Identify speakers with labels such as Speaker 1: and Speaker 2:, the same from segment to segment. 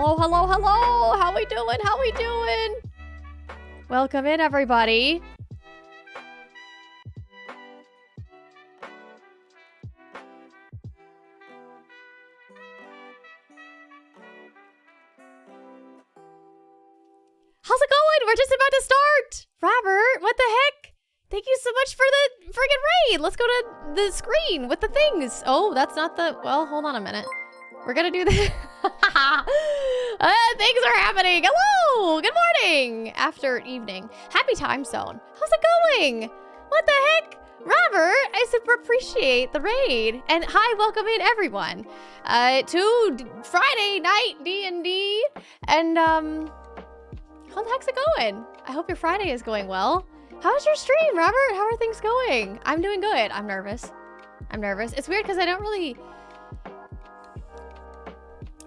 Speaker 1: Hello, hello, hello. How we doing? How we doing? Welcome in, everybody. How's it going? We're just about to start. Robert, what the heck? Thank you so much for the friggin' raid. Let's go to the screen with the things. Oh, that's not the... Well, hold on a minute. We're gonna do this. Things are happening. Hello. Good morning. After evening. Happy time zone. How's it going? What the heck? Robert, I super appreciate the raid. And hi, welcome in everyone to Friday night D&D. And how the heck's it going? I hope your Friday is going well. How's your stream, Robert? How are things going? I'm doing good. I'm nervous. It's weird because I don't really...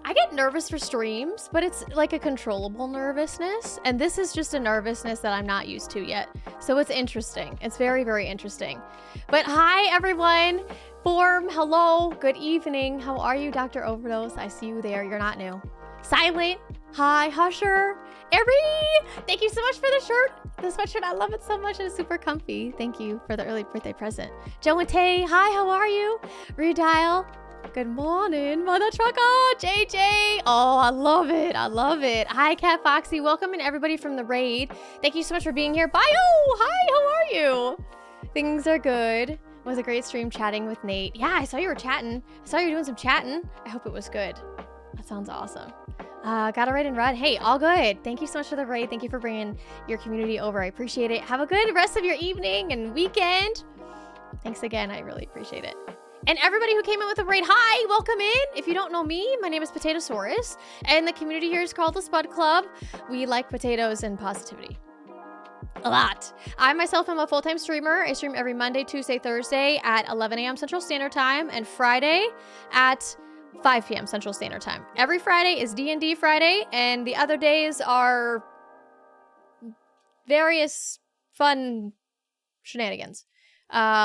Speaker 1: I get nervous for streams, but it's like a controllable nervousness. And this is just a nervousness that I'm not used to yet. So it's interesting. It's very, very interesting. But hi, everyone. Form, hello, good evening. How are you, Dr. Overdose? I see you there. You're not new. Silent, hi, Husher. Eri, thank you so much for the shirt. The sweatshirt, I love it so much. It's super comfy. Thank you for the early birthday present. Joe and Tay, hi, how are you? Redial, good morning, Mother Trucker. JJ, oh, I love it. Hi, Cat Foxy, welcome in everybody from the raid. Thank you so much for being here. Bio, hi, how are you? Things are good. It was a great stream chatting with Nate. Yeah, I saw you were chatting. I saw you were doing some chatting. I hope it was good. That sounds awesome. Got a raid and run. Hey, all good. Thank you so much for the raid. Thank you for bringing your community over. I appreciate it. Have a good rest of your evening and weekend. Thanks again. I really appreciate it. And everybody who came in with a raid, hi, welcome in. If you don't know me, my name is Potaytosaurus, and the community here is called the Spud Club. We like potatoes and positivity. A lot. I myself am a full-time streamer. I stream every Monday, Tuesday, Thursday at 11 a.m. Central Standard Time, and Friday at 5 p.m. Central Standard Time. Every Friday is D&D Friday, and the other days are various fun shenanigans.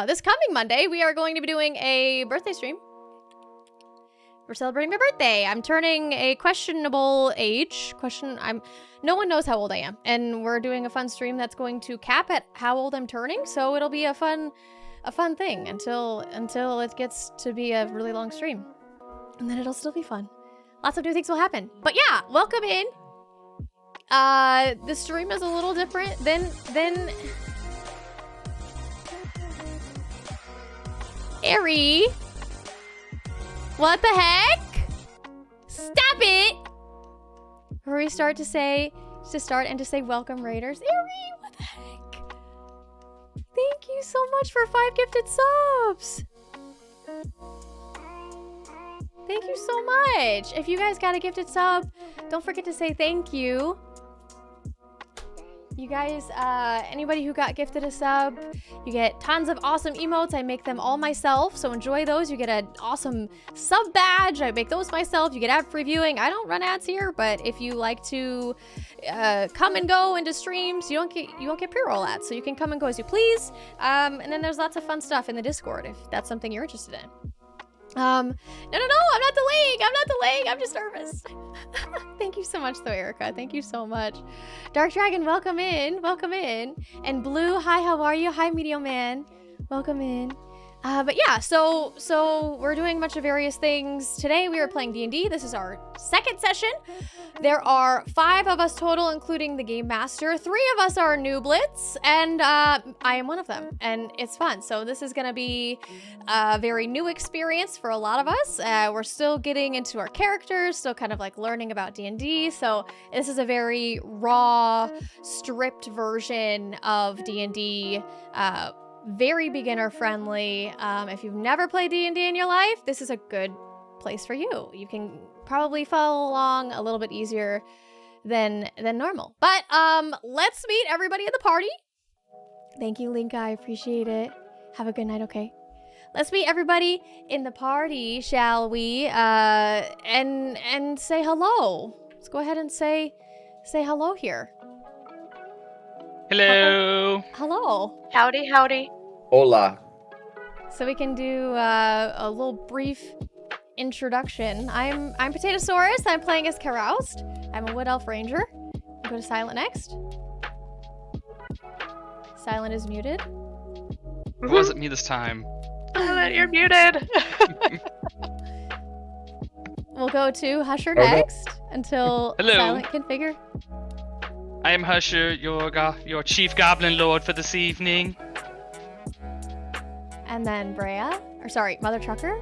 Speaker 1: This coming Monday, we are going to be doing a birthday stream. We're celebrating my birthday. I'm turning a questionable age. No one knows how old I am, and we're doing a fun stream that's going to cap at how old I'm turning, so it'll be a fun thing until it gets to be a really long stream. And then it'll still be fun. Lots of new things will happen. But yeah, welcome in. The stream is a little different than Eri. What the heck? Stop it! Hurry, start and to say welcome, Raiders. Eri, what the heck? Thank you so much for 5 gifted subs. Thank you so much. If you guys got a gifted sub, don't forget to say thank you. You guys, anybody who got gifted a sub, you get tons of awesome emotes. I make them all myself, so enjoy those. You get an awesome sub badge. I make those myself. You get ad-free viewing. I don't run ads here, but if you like to come and go into streams, you won't get pre-roll ads, so you can come and go as you please. And then there's lots of fun stuff in the Discord if that's something you're interested in. No, I'm not delaying, I'm just nervous. Thank you so much though, Erica. Thank you so much. Dark Dragon, welcome in. And Blue, hi, how are you? Hi, Meteor Man. Welcome in. But yeah, so we're doing a bunch of various things. Today we are playing D&D. This is our second session. There are 5 of us total, including the Game Master. 3 of us are nooblets, and I am one of them, and it's fun. So this is gonna be a very new experience for a lot of us. We're still getting into our characters, still kind of like learning about D&D. So this is a very raw, stripped version of D&D. Very beginner friendly. If you've never played D&D in your life, this is a good place for you. You can probably follow along a little bit easier than normal. But let's meet everybody in the party. Thank you, Linka. I appreciate it. Have a good night, okay? Let's meet everybody in the party, shall we? And say hello. Let's go ahead and say hello here.
Speaker 2: Hello.
Speaker 1: Hello.
Speaker 3: Howdy.
Speaker 4: Hola.
Speaker 1: So we can do a little brief introduction. I'm Potaytosaurus. I'm playing as Caroused. I'm a Wood Elf Ranger. Go to Silent next. Silent is muted.
Speaker 2: It wasn't me this time.
Speaker 3: Silent, you're muted.
Speaker 1: We'll go to Husher
Speaker 4: no.
Speaker 1: next until
Speaker 2: Hello.
Speaker 1: Silent can figure.
Speaker 2: I am Husher, your chief goblin lord for this evening.
Speaker 1: And then Mother Trucker.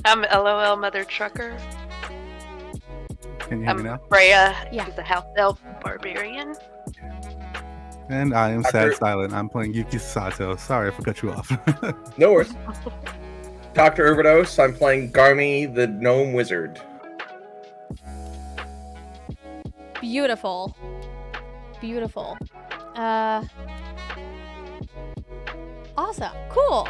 Speaker 3: I'm LOL Mother Trucker.
Speaker 5: Can you hear me now?
Speaker 3: Brea
Speaker 1: Yeah.
Speaker 3: is the house elf barbarian.
Speaker 5: And I am Sad
Speaker 4: Dr.
Speaker 5: Silent. I'm playing Yuki Sato. Sorry if I cut you off.
Speaker 4: No worries. Dr. Overdose, I'm playing Garmy, the gnome wizard.
Speaker 1: Beautiful. Beautiful. Awesome. Cool.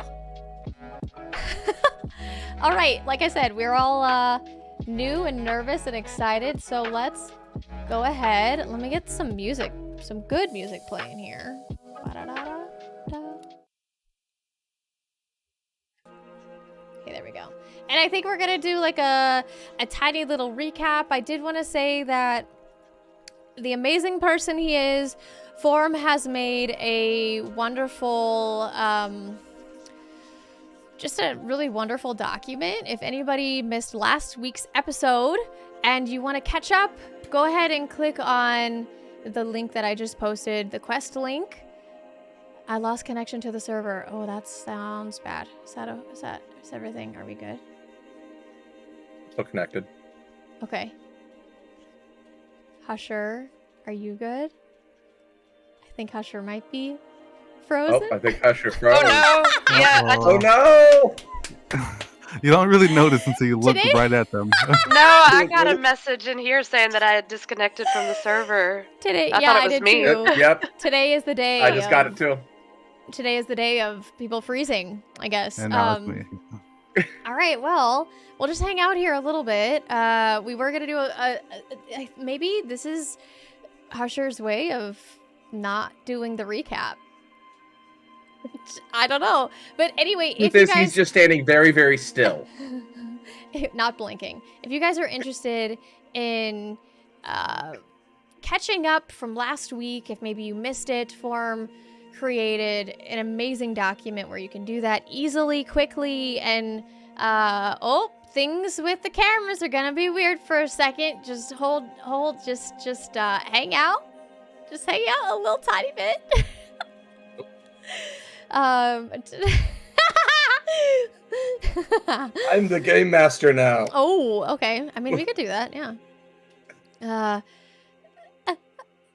Speaker 1: All right. Like I said, we're all new and nervous and excited. So let's go ahead. Let me get some music, some good music playing here. Ba-da-da-da-da. Okay, there we go. And I think we're going to do like a tiny little recap. I did want to say that the amazing person he is, Form has made a wonderful, just a really wonderful document. If anybody missed last week's episode and you want to catch up, go ahead and click on the link that I just posted, the quest link. I lost connection to the server. Oh, that sounds bad. Is everything? Are we good?
Speaker 4: Still connected.
Speaker 1: Okay. Husher, are you good? I think Husher might be frozen.
Speaker 4: Oh, I think Husher froze.
Speaker 3: Oh no! Yeah,
Speaker 4: Oh no!
Speaker 5: You don't really notice until you look
Speaker 1: Today-
Speaker 5: right at them.
Speaker 3: no, I got a message in here saying that I had disconnected from the server.
Speaker 1: Today,
Speaker 3: I
Speaker 1: yeah,
Speaker 3: thought it
Speaker 1: I
Speaker 3: was
Speaker 1: did
Speaker 3: me.
Speaker 1: too.
Speaker 4: Yep,
Speaker 1: Today is the day.
Speaker 4: I just got it too.
Speaker 1: Today is the day of people freezing, I guess.
Speaker 5: And now it's me.
Speaker 1: All right, well, we'll just hang out here a little bit. We were gonna do maybe this is Husher's way of not doing the recap. I don't know, but anyway, if you guys
Speaker 4: He's just standing very, very still.
Speaker 1: not blinking. If you guys are interested in catching up from last week, if maybe you missed it, Form created an amazing document where you can do that easily, quickly, and things with the cameras are gonna be weird for a second. Just just hang out. Just hang out a little tiny bit.
Speaker 4: I'm the game master now.
Speaker 1: Oh, okay. I mean, we could do that, yeah.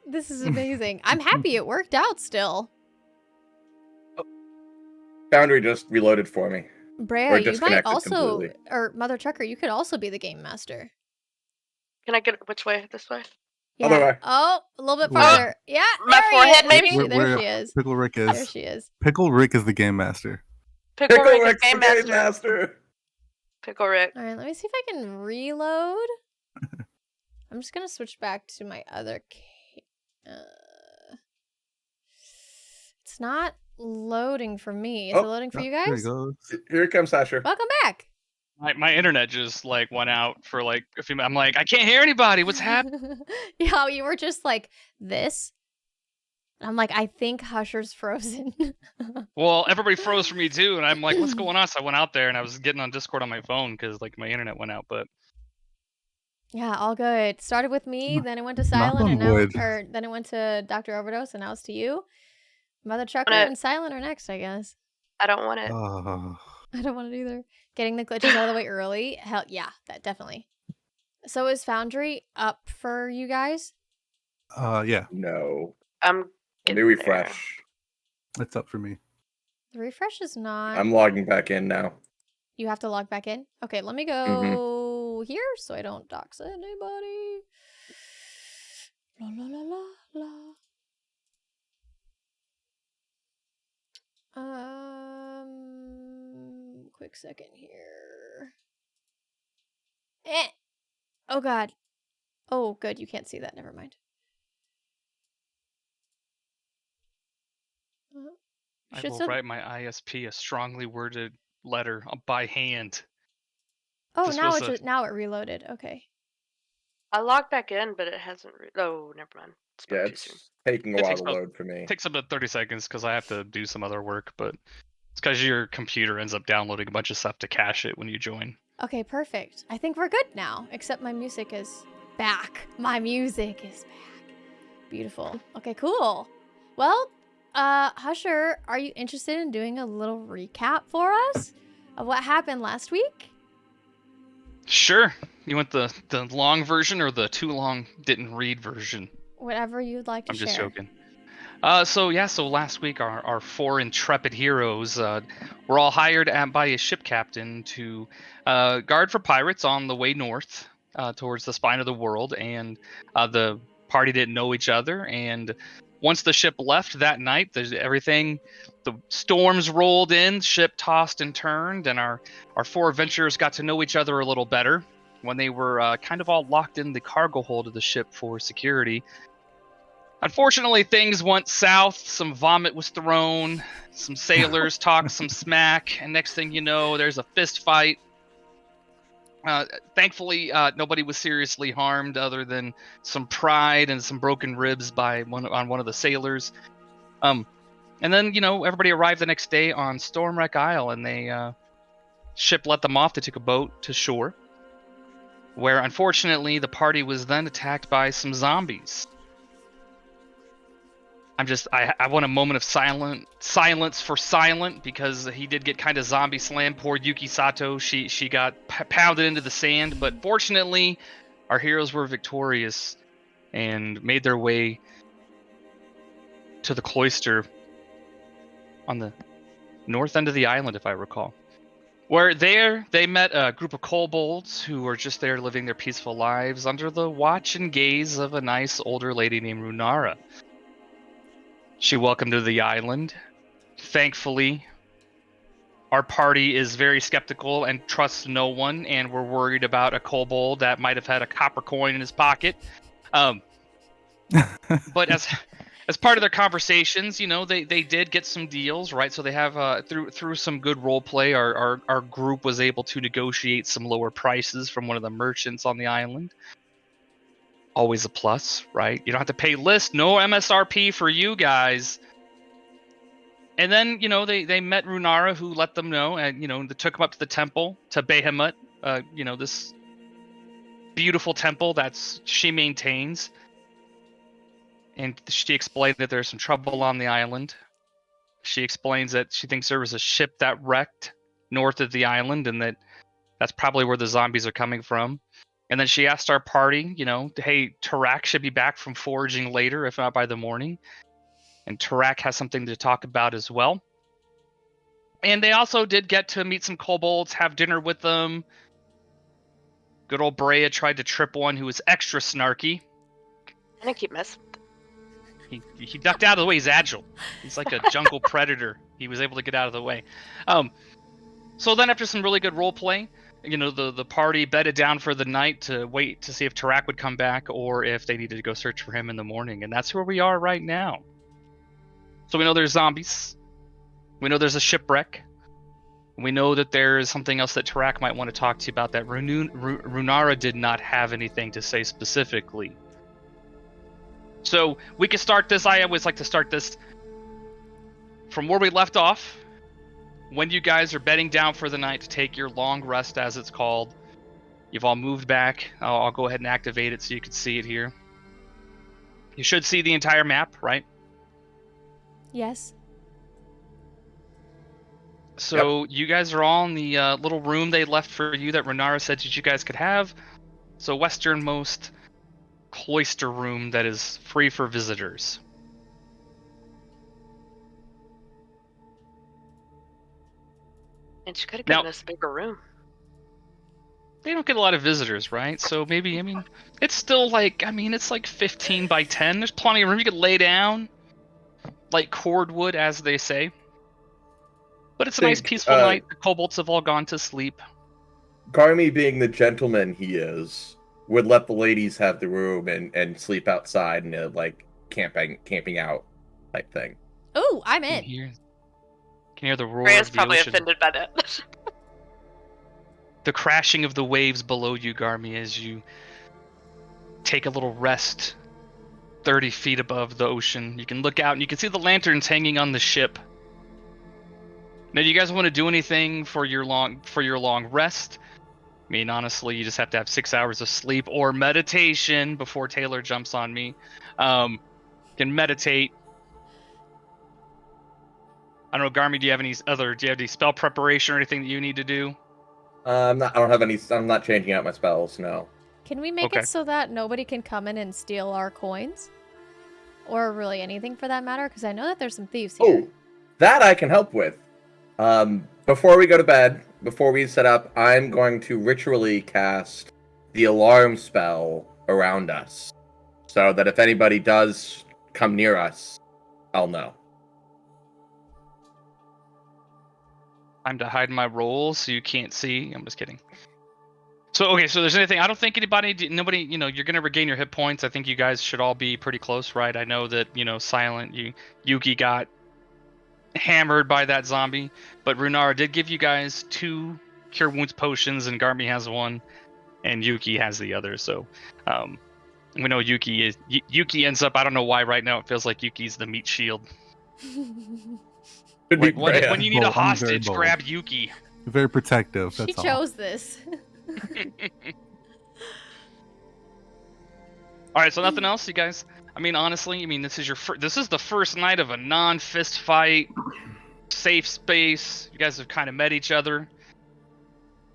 Speaker 1: This is amazing. I'm happy it worked out still.
Speaker 4: Foundry just reloaded for me.
Speaker 1: Brea,
Speaker 4: Or
Speaker 1: you might
Speaker 4: disconnected
Speaker 1: also,
Speaker 4: completely.
Speaker 1: or Mother Trucker, you could also be the game master.
Speaker 3: Can I get which way? This way?
Speaker 1: Yeah.
Speaker 4: Other way.
Speaker 1: Oh, a little bit
Speaker 5: Where?
Speaker 1: farther. Yeah,
Speaker 3: My
Speaker 1: there he
Speaker 3: forehead,
Speaker 1: is.
Speaker 3: maybe?
Speaker 1: There she is.
Speaker 5: Pickle Rick
Speaker 1: There
Speaker 5: is.
Speaker 1: she is.
Speaker 5: Pickle Rick is the game master.
Speaker 3: Pickle
Speaker 4: Pickle
Speaker 3: Rick is
Speaker 4: Rick's the
Speaker 3: game
Speaker 4: game
Speaker 3: master.
Speaker 4: master.
Speaker 3: Pickle Rick.
Speaker 1: All right, let me see if I can reload. I'm just gonna switch back to my other. It's not loading for me. Is it loading for you
Speaker 5: There
Speaker 1: guys?
Speaker 5: he goes.
Speaker 4: Here comes Asher.
Speaker 1: Welcome back.
Speaker 2: My internet just like went out for like a few minutes. I'm like, I can't hear anybody. What's happening?
Speaker 1: Yeah, you were just like this. I'm like, I think Husher's frozen.
Speaker 2: Well, everybody froze for me too, and I'm like, what's going on? So I went out there and I was getting on Discord on my phone because like my internet went out. But
Speaker 1: Yeah, all good. Started with me, then it went to
Speaker 5: Knock
Speaker 1: Silent,
Speaker 5: on
Speaker 1: and now,
Speaker 5: wood.
Speaker 1: or then it went to Dr. Overdose, and now it's to you. Mother Trucker
Speaker 3: Wanna-
Speaker 1: and Silent are next, I guess.
Speaker 3: I don't want it.
Speaker 5: Oh.
Speaker 1: I don't want it either. Getting the glitches out of the way early. Hell yeah, that definitely. So is Foundry up for you guys?
Speaker 5: Yeah,
Speaker 4: No.
Speaker 3: I'm
Speaker 4: Let me
Speaker 3: getting
Speaker 4: refresh.
Speaker 5: it's up for me.
Speaker 1: The refresh is not.
Speaker 4: I'm logging back in now.
Speaker 1: You have to log back in? Okay, let me go here so I don't dox anybody. La la la la la. Quick second here. Oh god. Oh, good. You can't see that. Never mind.
Speaker 2: I
Speaker 1: Should
Speaker 2: will
Speaker 1: still-
Speaker 2: write my ISP a strongly worded letter by hand.
Speaker 1: Oh,
Speaker 2: This
Speaker 1: now
Speaker 2: was
Speaker 1: it
Speaker 2: a
Speaker 1: just now it reloaded. Okay.
Speaker 3: I logged back in, but it hasn't. Oh, never mind. Spoke
Speaker 4: Yeah,
Speaker 3: too soon.
Speaker 4: it's taking a
Speaker 2: It
Speaker 4: while
Speaker 2: takes
Speaker 4: to
Speaker 2: about
Speaker 4: load for me.
Speaker 2: takes about 30 seconds because I have to do some other work, but it's because your computer ends up downloading a bunch of stuff to cache it when you join.
Speaker 1: Okay, perfect. I think we're good now, except my music is back. My music is back. Beautiful. Okay, cool. Well, Husher, are you interested in doing a little recap for us of what happened last week?
Speaker 2: Sure. You want the long version or the too long didn't read version?
Speaker 1: Whatever you'd like to
Speaker 2: I'm just
Speaker 1: share.
Speaker 2: joking. So last week our 4 intrepid heroes were all hired by a ship captain to guard for pirates on the way north towards the spine of the world, and the party didn't know each other. And once the ship left that night, the storms rolled in, ship tossed and turned, and our 4 adventurers got to know each other a little better when they were kind of all locked in the cargo hold of the ship for security. Unfortunately, things went south. Some vomit was thrown. Some sailors talked some smack, and next thing you know, there's a fist fight. Thankfully, nobody was seriously harmed, other than some pride and some broken ribs on one of the sailors. And then everybody arrived the next day on Stormwreck Isle, and ship let them off. They took a boat to shore, where unfortunately the party was then attacked by some zombies. I want a moment of silence for Silent, because he did get kind of zombie slammed. Poor Yuki Sato, she got pounded into the sand, but fortunately our heroes were victorious and made their way to the cloister on the north end of the island, if I recall. Where there they met a group of kobolds who were just there living their peaceful lives under the watch and gaze of a nice older lady named Runara. She welcomed to the island. Thankfully, our party is very skeptical and trusts no one, and we're worried about a kobold that might have had a copper coin in his pocket. But as part of their conversations, they did get some deals, right? So they have through some good role play, our group was able to negotiate some lower prices from one of the merchants on the island. Always a plus, right? You don't have to pay list, no MSRP for you guys. And then, they met Runara, who let them know, and, they took him up to the temple, to Behemoth, this beautiful temple she maintains. And she explained that there's some trouble on the island. She explains that she thinks there was a ship that wrecked north of the island, and that's probably where the zombies are coming from. And then she asked our party, hey, Tarak should be back from foraging later, if not by the morning. And Tarak has something to talk about as well. And they also did get to meet some kobolds, have dinner with them. Good old Brea tried to trip one who was extra snarky.
Speaker 3: I think keep messing.
Speaker 2: He ducked out of the way. He's agile. He's like a jungle predator. He was able to get out of the way. So then after some really good role play, the party bedded down for the night to wait to see if Tarak would come back, or if they needed to go search for him in the morning. And that's where we are right now. So we know there's zombies. We know there's a shipwreck. We know that there is something else that Tarak might want to talk to you about that Runara did not have anything to say specifically. So we can start this. I always like to start this from where we left off. When you guys are bedding down for the night to take your long rest, as it's called. You've all moved back. I'll go ahead and activate it so you can see it here. You should see the entire map, right?
Speaker 1: Yes.
Speaker 2: So You guys are all in the little room they left for you that Renara said that you guys could have. So westernmost cloister room that is free for visitors.
Speaker 3: And she could have given us a bigger room.
Speaker 2: They don't get a lot of visitors, right? So maybe, it's still it's like 15 by 10. There's plenty of room. You could lay down, like cordwood, as they say. But it's a nice, peaceful night. The kobolds have all gone to sleep.
Speaker 4: Garmy, being the gentleman he is, would let the ladies have the room and sleep outside in a, camping out type thing.
Speaker 1: Ooh, I'm in.
Speaker 2: Can hear the roar
Speaker 3: Rhea's
Speaker 2: of the
Speaker 3: probably
Speaker 2: ocean.
Speaker 3: offended by that.
Speaker 2: the crashing of the waves below you, Garmy, as you take a little rest 30 feet above the ocean. You can look out and you can see the lanterns hanging on the ship. Now, do you guys want to do anything for your long rest? I mean, honestly, you just have to have 6 hours of sleep or meditation before Taylor jumps on me. Can meditate. I don't know, Garmy, do you have any spell preparation or anything that you need to do?
Speaker 4: I don't have any. I'm not changing out my spells. No.
Speaker 1: Can we make
Speaker 2: Okay.
Speaker 1: it so that nobody can come in and steal our coins? Or really anything for that matter? Because I know that there's some thieves here.
Speaker 4: Oh, that I can help with. Before we go to bed, before we set up, I'm going to ritually cast the alarm spell around us, so that if anybody does come near us, I'll know.
Speaker 2: Time to hide my roll so you can't see. I'm just kidding. So, okay, so there's anything, I don't think nobody, you're going to regain your hit points. I think you guys should all be pretty close, right? I know that, Silent, Yuki got hammered by that zombie, but Runara did give you guys 2 Cure Wounds potions, and Garmy has 1, and Yuki has the other, so, we know Yuki ends up, I don't know why right now it feels like Yuki's the meat shield. Like, when you need a
Speaker 5: Bold. I'm very
Speaker 2: hostage,
Speaker 5: bold.
Speaker 2: grab Yuki.
Speaker 5: Very protective.
Speaker 1: She
Speaker 5: That's all.
Speaker 1: chose this.
Speaker 2: All right, so nothing else, you guys. I mean, honestly, this is the first night of a non-fist fight, safe space. You guys have kind of met each other.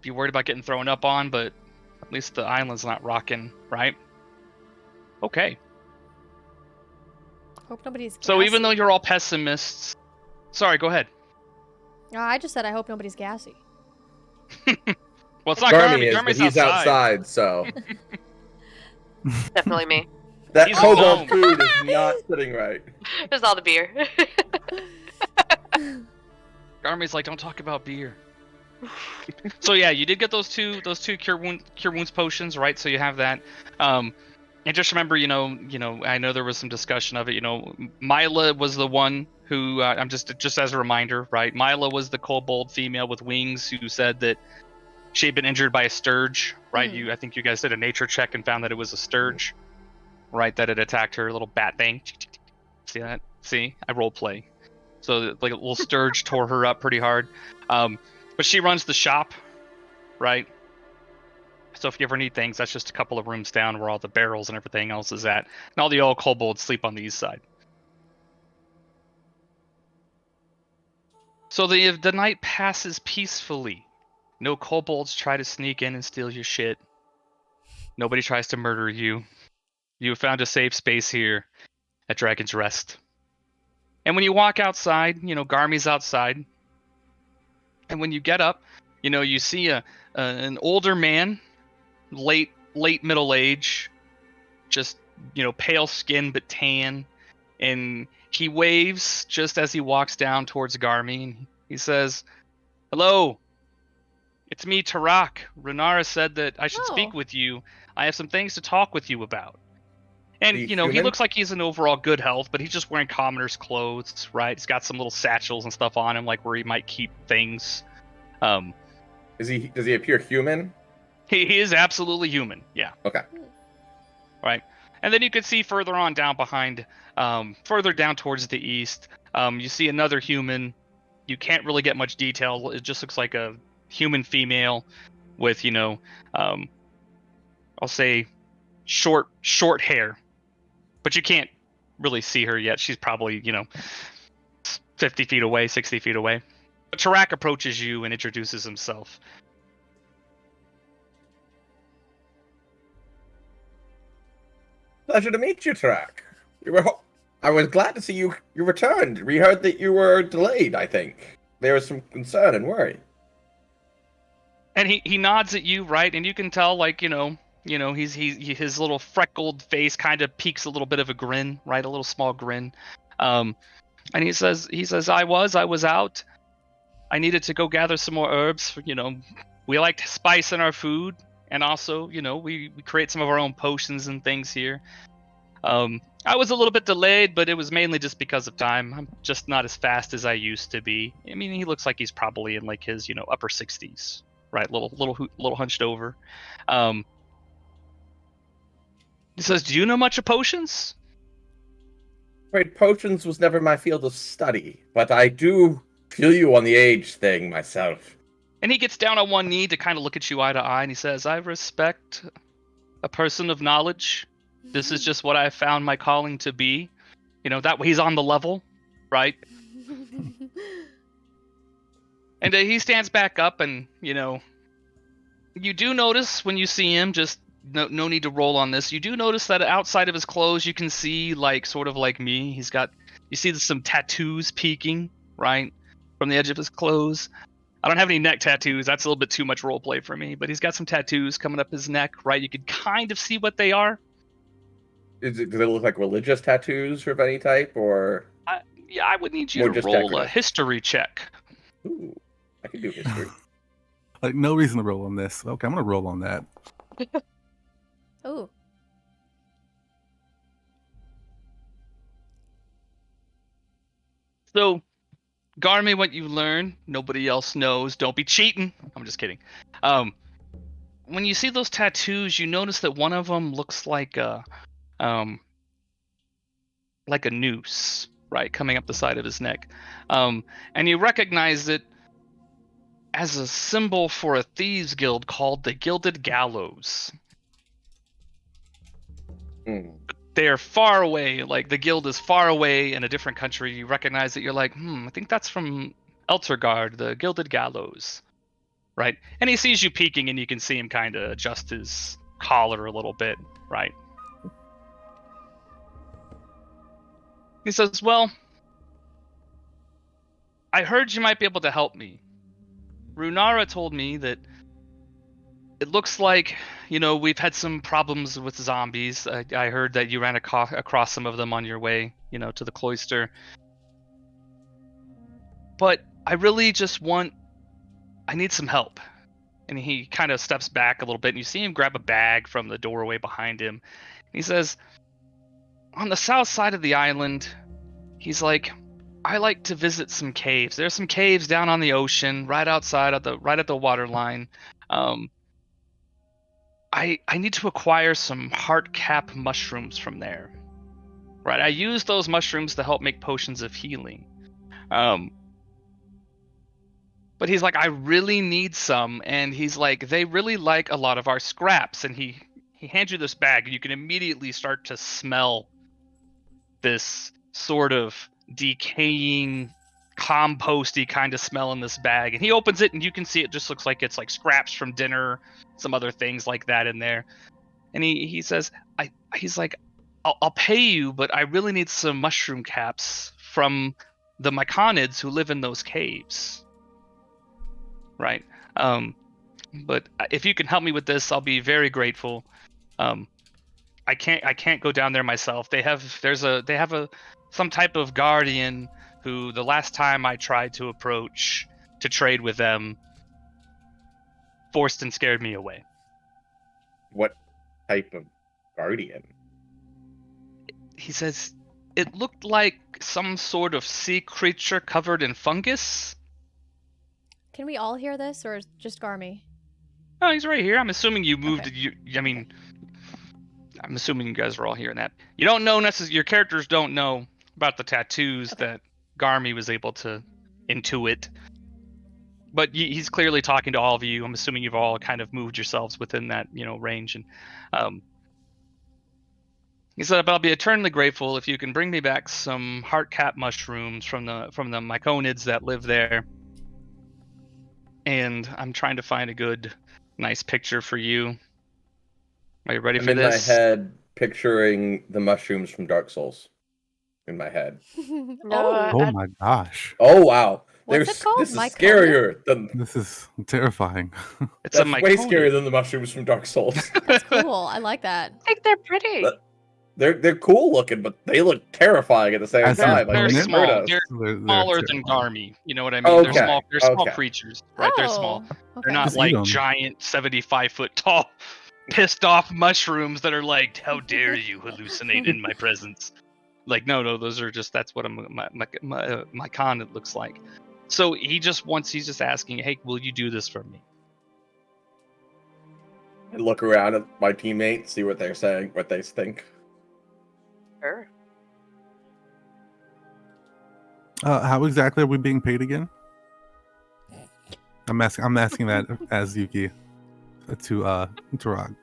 Speaker 2: Be worried about getting thrown up on, but at least the island's not rocking, right? Okay.
Speaker 1: Hope nobody's
Speaker 2: So
Speaker 1: gassy.
Speaker 2: even though you're all pessimists, sorry, go ahead.
Speaker 1: I just said I hope nobody's gassy.
Speaker 2: Well, it's not
Speaker 4: Garmy
Speaker 2: Garmy.
Speaker 4: is,
Speaker 2: Garmy's
Speaker 4: but he's outside, so
Speaker 3: Definitely me.
Speaker 4: that
Speaker 2: He's
Speaker 4: kobold
Speaker 2: alone.
Speaker 4: food is not sitting right.
Speaker 3: There's all the beer.
Speaker 2: Garmy's like, don't talk about beer. So yeah, you did get those two cure wounds potions, right? So you have that. And just remember, I know there was some discussion of it. Mila was the one who I'm just as a reminder, right? Mila was the kobold female with wings who said that she had been injured by a sturge, right? I think you guys did a nature check and found that it was a sturge, right? That had attacked her, little bat thing. See that? See, I role play. So like a little sturge tore her up pretty hard. But she runs the shop, right? So if you ever need things, that's just a couple of rooms down where all the barrels and everything else is at. And all the old kobolds sleep on the east side. So the night passes peacefully. No kobolds try to sneak in and steal your shit. Nobody tries to murder you. You have found a safe space here at Dragon's Rest. And when you walk outside, Garmy's outside. And when you get up, you see an older man, late middle age, just pale skin but tan, and he waves just as he walks down towards Garmy, and he says, "Hello, it's me, Tarak. Runara said that I should speak with you. I have some things to talk with you about." And he looks like he's in overall good health, but he's just wearing commoner's clothes, right? He's got some little satchels and stuff on him, like where he might keep things.
Speaker 4: Does he appear human?
Speaker 2: He is absolutely human, yeah.
Speaker 4: Okay.
Speaker 2: Right. And then you can see further on down behind, further down towards the east, you see another human. You can't really get much detail. It just looks like a human female with, I'll say short hair. But you can't really see her yet. She's probably, 50 feet away, 60 feet away. But Tarak approaches you and introduces himself.
Speaker 4: Pleasure to meet you, Tarak. I was glad to see you returned. We heard that you were delayed, I think. There was some concern and worry.
Speaker 2: And he nods at you, right? And you can tell, like, his little freckled face kind of peaks a little bit of a grin, right? A little small grin. And he says, I was out. I needed to go gather some more herbs. We like spice in our food. And also, we create some of our own potions and things here. I was a little bit delayed, but it was mainly just because of time. I'm just not as fast as I used to be. I mean, he looks like he's probably in like his, upper 60s, right? Little hunched over. He says, "Do you know much of potions?"
Speaker 4: Right, potions was never my field of study, but I do feel you on the age thing myself.
Speaker 2: And he gets down on one knee to kind of look at you eye to eye, and he says, "I respect a person of knowledge. This is just what I found my calling to be. That way he's on the level, right?" And he stands back up, and you do notice when you see him, just no need to roll on this. You do notice that outside of his clothes, you can see sort of like me. You see some tattoos peeking, right, from the edge of his clothes. I don't have any neck tattoos. That's a little bit too much role play for me. But he's got some tattoos coming up his neck, right? You could kind of see what they are.
Speaker 4: Do they look like religious tattoos of any type, or
Speaker 2: Yeah, I would need you
Speaker 4: Or
Speaker 2: to
Speaker 4: just
Speaker 2: roll a
Speaker 4: decorative?
Speaker 2: history check.
Speaker 4: ooh, I can do history.
Speaker 5: Like, no reason to roll on this. Okay, I'm gonna roll on that.
Speaker 1: Ooh.
Speaker 2: So, Garmy, what you learn, nobody else knows. Don't be cheating. I'm just kidding. When you see those tattoos, you notice that one of them looks like a noose, right, coming up the side of his neck. And you recognize it as a symbol for a thieves guild called the Gilded Gallows.
Speaker 4: Hmm.
Speaker 2: They're far away, like the guild is far away in a different country. You recognize it, you're like, I think that's from Eltergard, the Gilded Gallows, right? And he sees you peeking, and you can see him kind of adjust his collar a little bit, right? He says, "Well, I heard you might be able to help me. Runara told me that it looks like, we've had some problems with zombies. I heard that you ran across some of them on your way, to the cloister. But I really just I need some help." And he kind of steps back a little bit, and you see him grab a bag from the doorway behind him. He says, "On the south side of the island," he's like, "I like to visit some caves. There's some caves down on the ocean, right outside right at the water line. I need to acquire some heart cap mushrooms from there. Right? I use those mushrooms to help make potions of healing. But he's like, I really need some," and he's like, "They really like a lot of our scraps." And he hands you this bag, and you can immediately start to smell this sort of decaying, composty kind of smell in this bag. And he opens it, and you can see it just looks like it's like scraps from dinner, some other things like that in there. And he says, he's like, I'll pay you, but I really need some mushroom caps from the Myconids who live in those caves." Right. But if you can help me with this, I'll be very grateful. I can't go down there myself. They have some type of guardian who, the last time I tried to approach to trade with them, forced and scared me away.
Speaker 4: What type of guardian?
Speaker 2: He says it looked like some sort of sea creature covered in fungus.
Speaker 1: Can we all hear this, or just Garmy?
Speaker 2: Oh, he's right here. I'm assuming you moved.
Speaker 1: Okay.
Speaker 2: I'm assuming you guys are all hearing that. You don't know your characters don't know about the tattoos that Garmy was able to intuit. But he's clearly talking to all of you. I'm assuming you've all kind of moved yourselves within that, range. And he said, "But I'll be eternally grateful if you can bring me back some heart cap mushrooms from the Myconids that live there. And I'm trying to find a good, nice picture for you. Are you ready
Speaker 4: I'm
Speaker 2: for
Speaker 4: in my
Speaker 2: this?"
Speaker 4: head picturing the mushrooms from Dark Souls. In my head.
Speaker 3: No,
Speaker 1: Oh,
Speaker 5: Oh my gosh,
Speaker 4: Oh wow,
Speaker 1: what's it called?
Speaker 4: This is
Speaker 1: Myconium?
Speaker 4: scarier than
Speaker 5: this is terrifying.
Speaker 2: It's a
Speaker 4: that's way
Speaker 2: Myconid.
Speaker 4: scarier than the mushrooms from Dark Souls.
Speaker 1: That's cool. I like that.
Speaker 3: I think they're pretty.
Speaker 4: But- They're cool looking, but they look terrifying at the same
Speaker 5: As
Speaker 4: time.
Speaker 2: They're
Speaker 4: Like they
Speaker 2: small.
Speaker 4: hurt us.
Speaker 2: They're
Speaker 5: They're
Speaker 2: smaller than
Speaker 5: terrifying.
Speaker 2: Garmy. You know what I mean?
Speaker 4: Okay,
Speaker 2: They're small
Speaker 4: okay.
Speaker 2: creatures, right? They're small.
Speaker 1: Oh, okay.
Speaker 2: They're not
Speaker 5: Just eat
Speaker 2: like
Speaker 5: 'em.
Speaker 2: giant 75-foot tall, pissed off mushrooms that are like, "How dare you hallucinate in my presence?" Like, no, those are just, that's what my con it looks like. So he's just asking, "Hey, will you do this for me?"
Speaker 4: I look around at my teammates, see what they're saying, what they think.
Speaker 3: Sure.
Speaker 5: How exactly are we being paid again? I'm asking that as Yuki to Rog.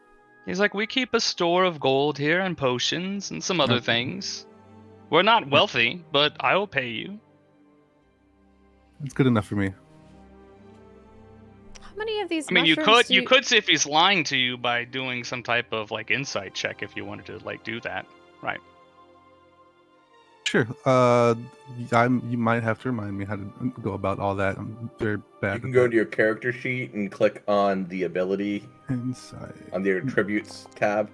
Speaker 2: He's like, we keep a store of gold here and potions and some other
Speaker 5: Okay.
Speaker 2: things. We're not wealthy, but I will pay you.
Speaker 5: It's good enough for me.
Speaker 1: How many of these
Speaker 2: I mean, you
Speaker 1: mushrooms
Speaker 2: could you could see if he's lying to you by doing some type of like insight check if you wanted to like do that, right?
Speaker 5: Sure. You might have to remind me how to go about all that. I'm very bad.
Speaker 4: You can
Speaker 5: at
Speaker 4: go
Speaker 5: that.
Speaker 4: to your character sheet and click on the ability
Speaker 5: Insight.
Speaker 4: on the attributes tab.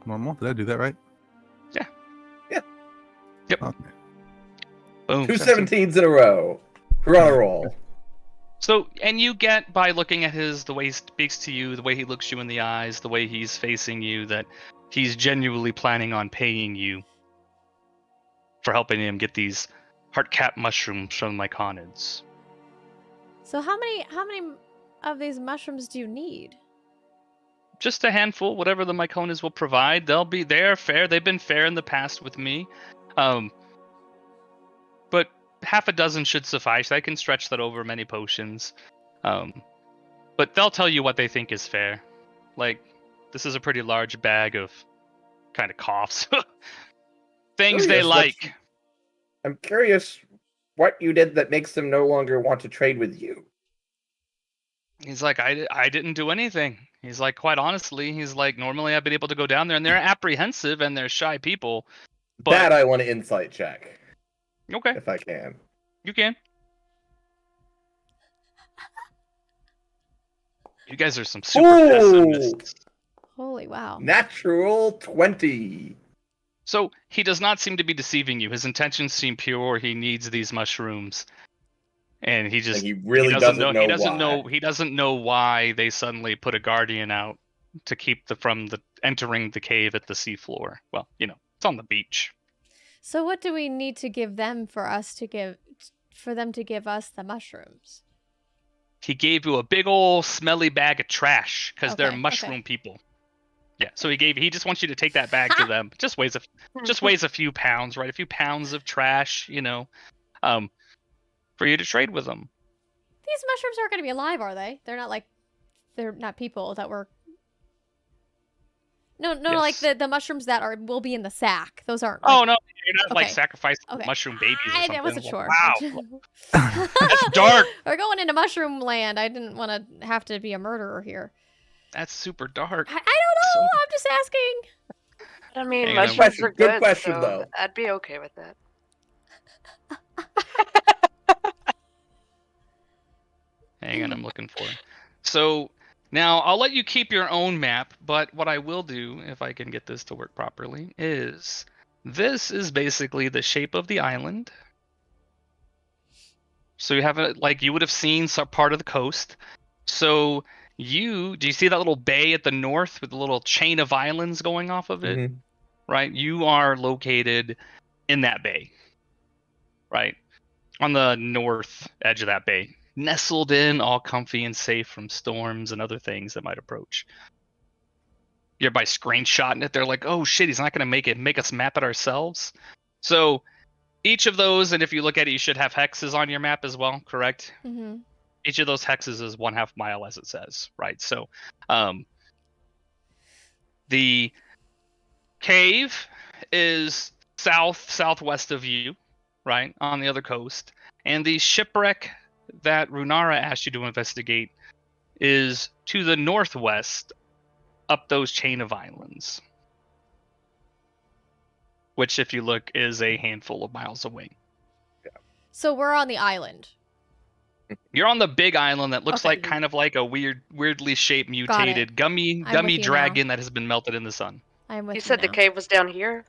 Speaker 5: Normal. Did I do that right?
Speaker 2: Yeah.
Speaker 4: Yeah.
Speaker 2: Yep.
Speaker 5: Okay.
Speaker 2: Boom.
Speaker 4: 2 17s in a row. We're on a roll.
Speaker 2: So, and you get by looking at the way he speaks to you, the way he looks you in the eyes, the way he's facing you, that he's genuinely planning on paying you for helping him get these heart-cap mushrooms from my conids.
Speaker 1: So how many of these mushrooms do you need?
Speaker 2: Just a handful, whatever the Myconas will provide. They're fair. They've been fair in the past with me. But half a dozen should suffice. I can stretch that over many potions. But they'll tell you what they think is fair. Like, this is a pretty large bag of kind of coughs. Things they
Speaker 4: Curious,
Speaker 2: like.
Speaker 4: I'm curious what you did that makes them no longer want to trade with you.
Speaker 2: He's like, I didn't do anything. He's like, quite honestly, he's like, normally I've been able to go down there, and they're apprehensive and they're shy people. But
Speaker 4: That I want to insight check,
Speaker 2: okay,
Speaker 4: if I can.
Speaker 2: you can. You guys are some super pessimists.
Speaker 1: Holy wow.
Speaker 4: Natural 20.
Speaker 2: So he does not seem to be deceiving you. His intentions seem pure. He needs these mushrooms, and he just
Speaker 4: He really doesn't know
Speaker 2: He doesn't
Speaker 4: why.
Speaker 2: know. He doesn't know why they suddenly put a guardian out to keep from the entering the cave at the seafloor. Well, it's on the beach.
Speaker 1: So what do we need to give them for them to give us the mushrooms?
Speaker 2: He gave you a big old smelly bag of trash because they're
Speaker 1: Okay,
Speaker 2: mushroom people. Yeah, so he just wants you to take that bag to them. Just weighs a few pounds, right? A few pounds of trash, for you to trade with them.
Speaker 1: These mushrooms aren't going to be alive, are they? They're not people that were. No,
Speaker 2: Yes.
Speaker 1: like the mushrooms that will be in the sack. Those aren't.
Speaker 2: Oh no, you're not like
Speaker 1: Okay.
Speaker 2: sacrificing
Speaker 1: Okay.
Speaker 2: mushroom babies or something.
Speaker 1: I wasn't sure.
Speaker 2: Wow, that's dark.
Speaker 1: We're going into mushroom land. I didn't want to have to be a murderer here.
Speaker 2: That's super dark.
Speaker 1: I don't know. I'm just asking.
Speaker 3: I mean,
Speaker 2: Hang on,
Speaker 3: mushrooms are
Speaker 4: good
Speaker 3: good,
Speaker 4: question,
Speaker 3: so
Speaker 4: though.
Speaker 3: I'd be okay with that.
Speaker 2: Hang on, I'm looking for it. So now I'll let you keep your own map, but what I will do, if I can get this to work properly, is this is basically the shape of the island. So you have you would have seen some part of the coast. So do you see that little bay at the north with the little chain of islands going off of it?
Speaker 4: Mhm.
Speaker 2: Right? You are located in that bay. Right? On the north edge of that bay. Nestled in, all comfy and safe from storms and other things that might approach. You're by screenshotting it. They're like, oh shit, he's not going to make us map it ourselves. So each of those, and if you look at it, you should have hexes on your map as well, correct?
Speaker 1: Mm-hmm.
Speaker 2: Each of those hexes is 1/2 mile, as it says, right? So the cave is southwest of you, right, on the other coast. And the shipwreck that Runara asked you to investigate is to the northwest up those chain of islands, which, if you look, is a handful of miles away.
Speaker 1: So we're on the island.
Speaker 2: You're on the big island that looks
Speaker 1: Okay.
Speaker 2: like kind of like a weirdly shaped, mutated gummy
Speaker 1: with you
Speaker 2: dragon that has been melted in the sun.
Speaker 1: I'm with
Speaker 3: You said the
Speaker 1: now.
Speaker 3: cave was down here?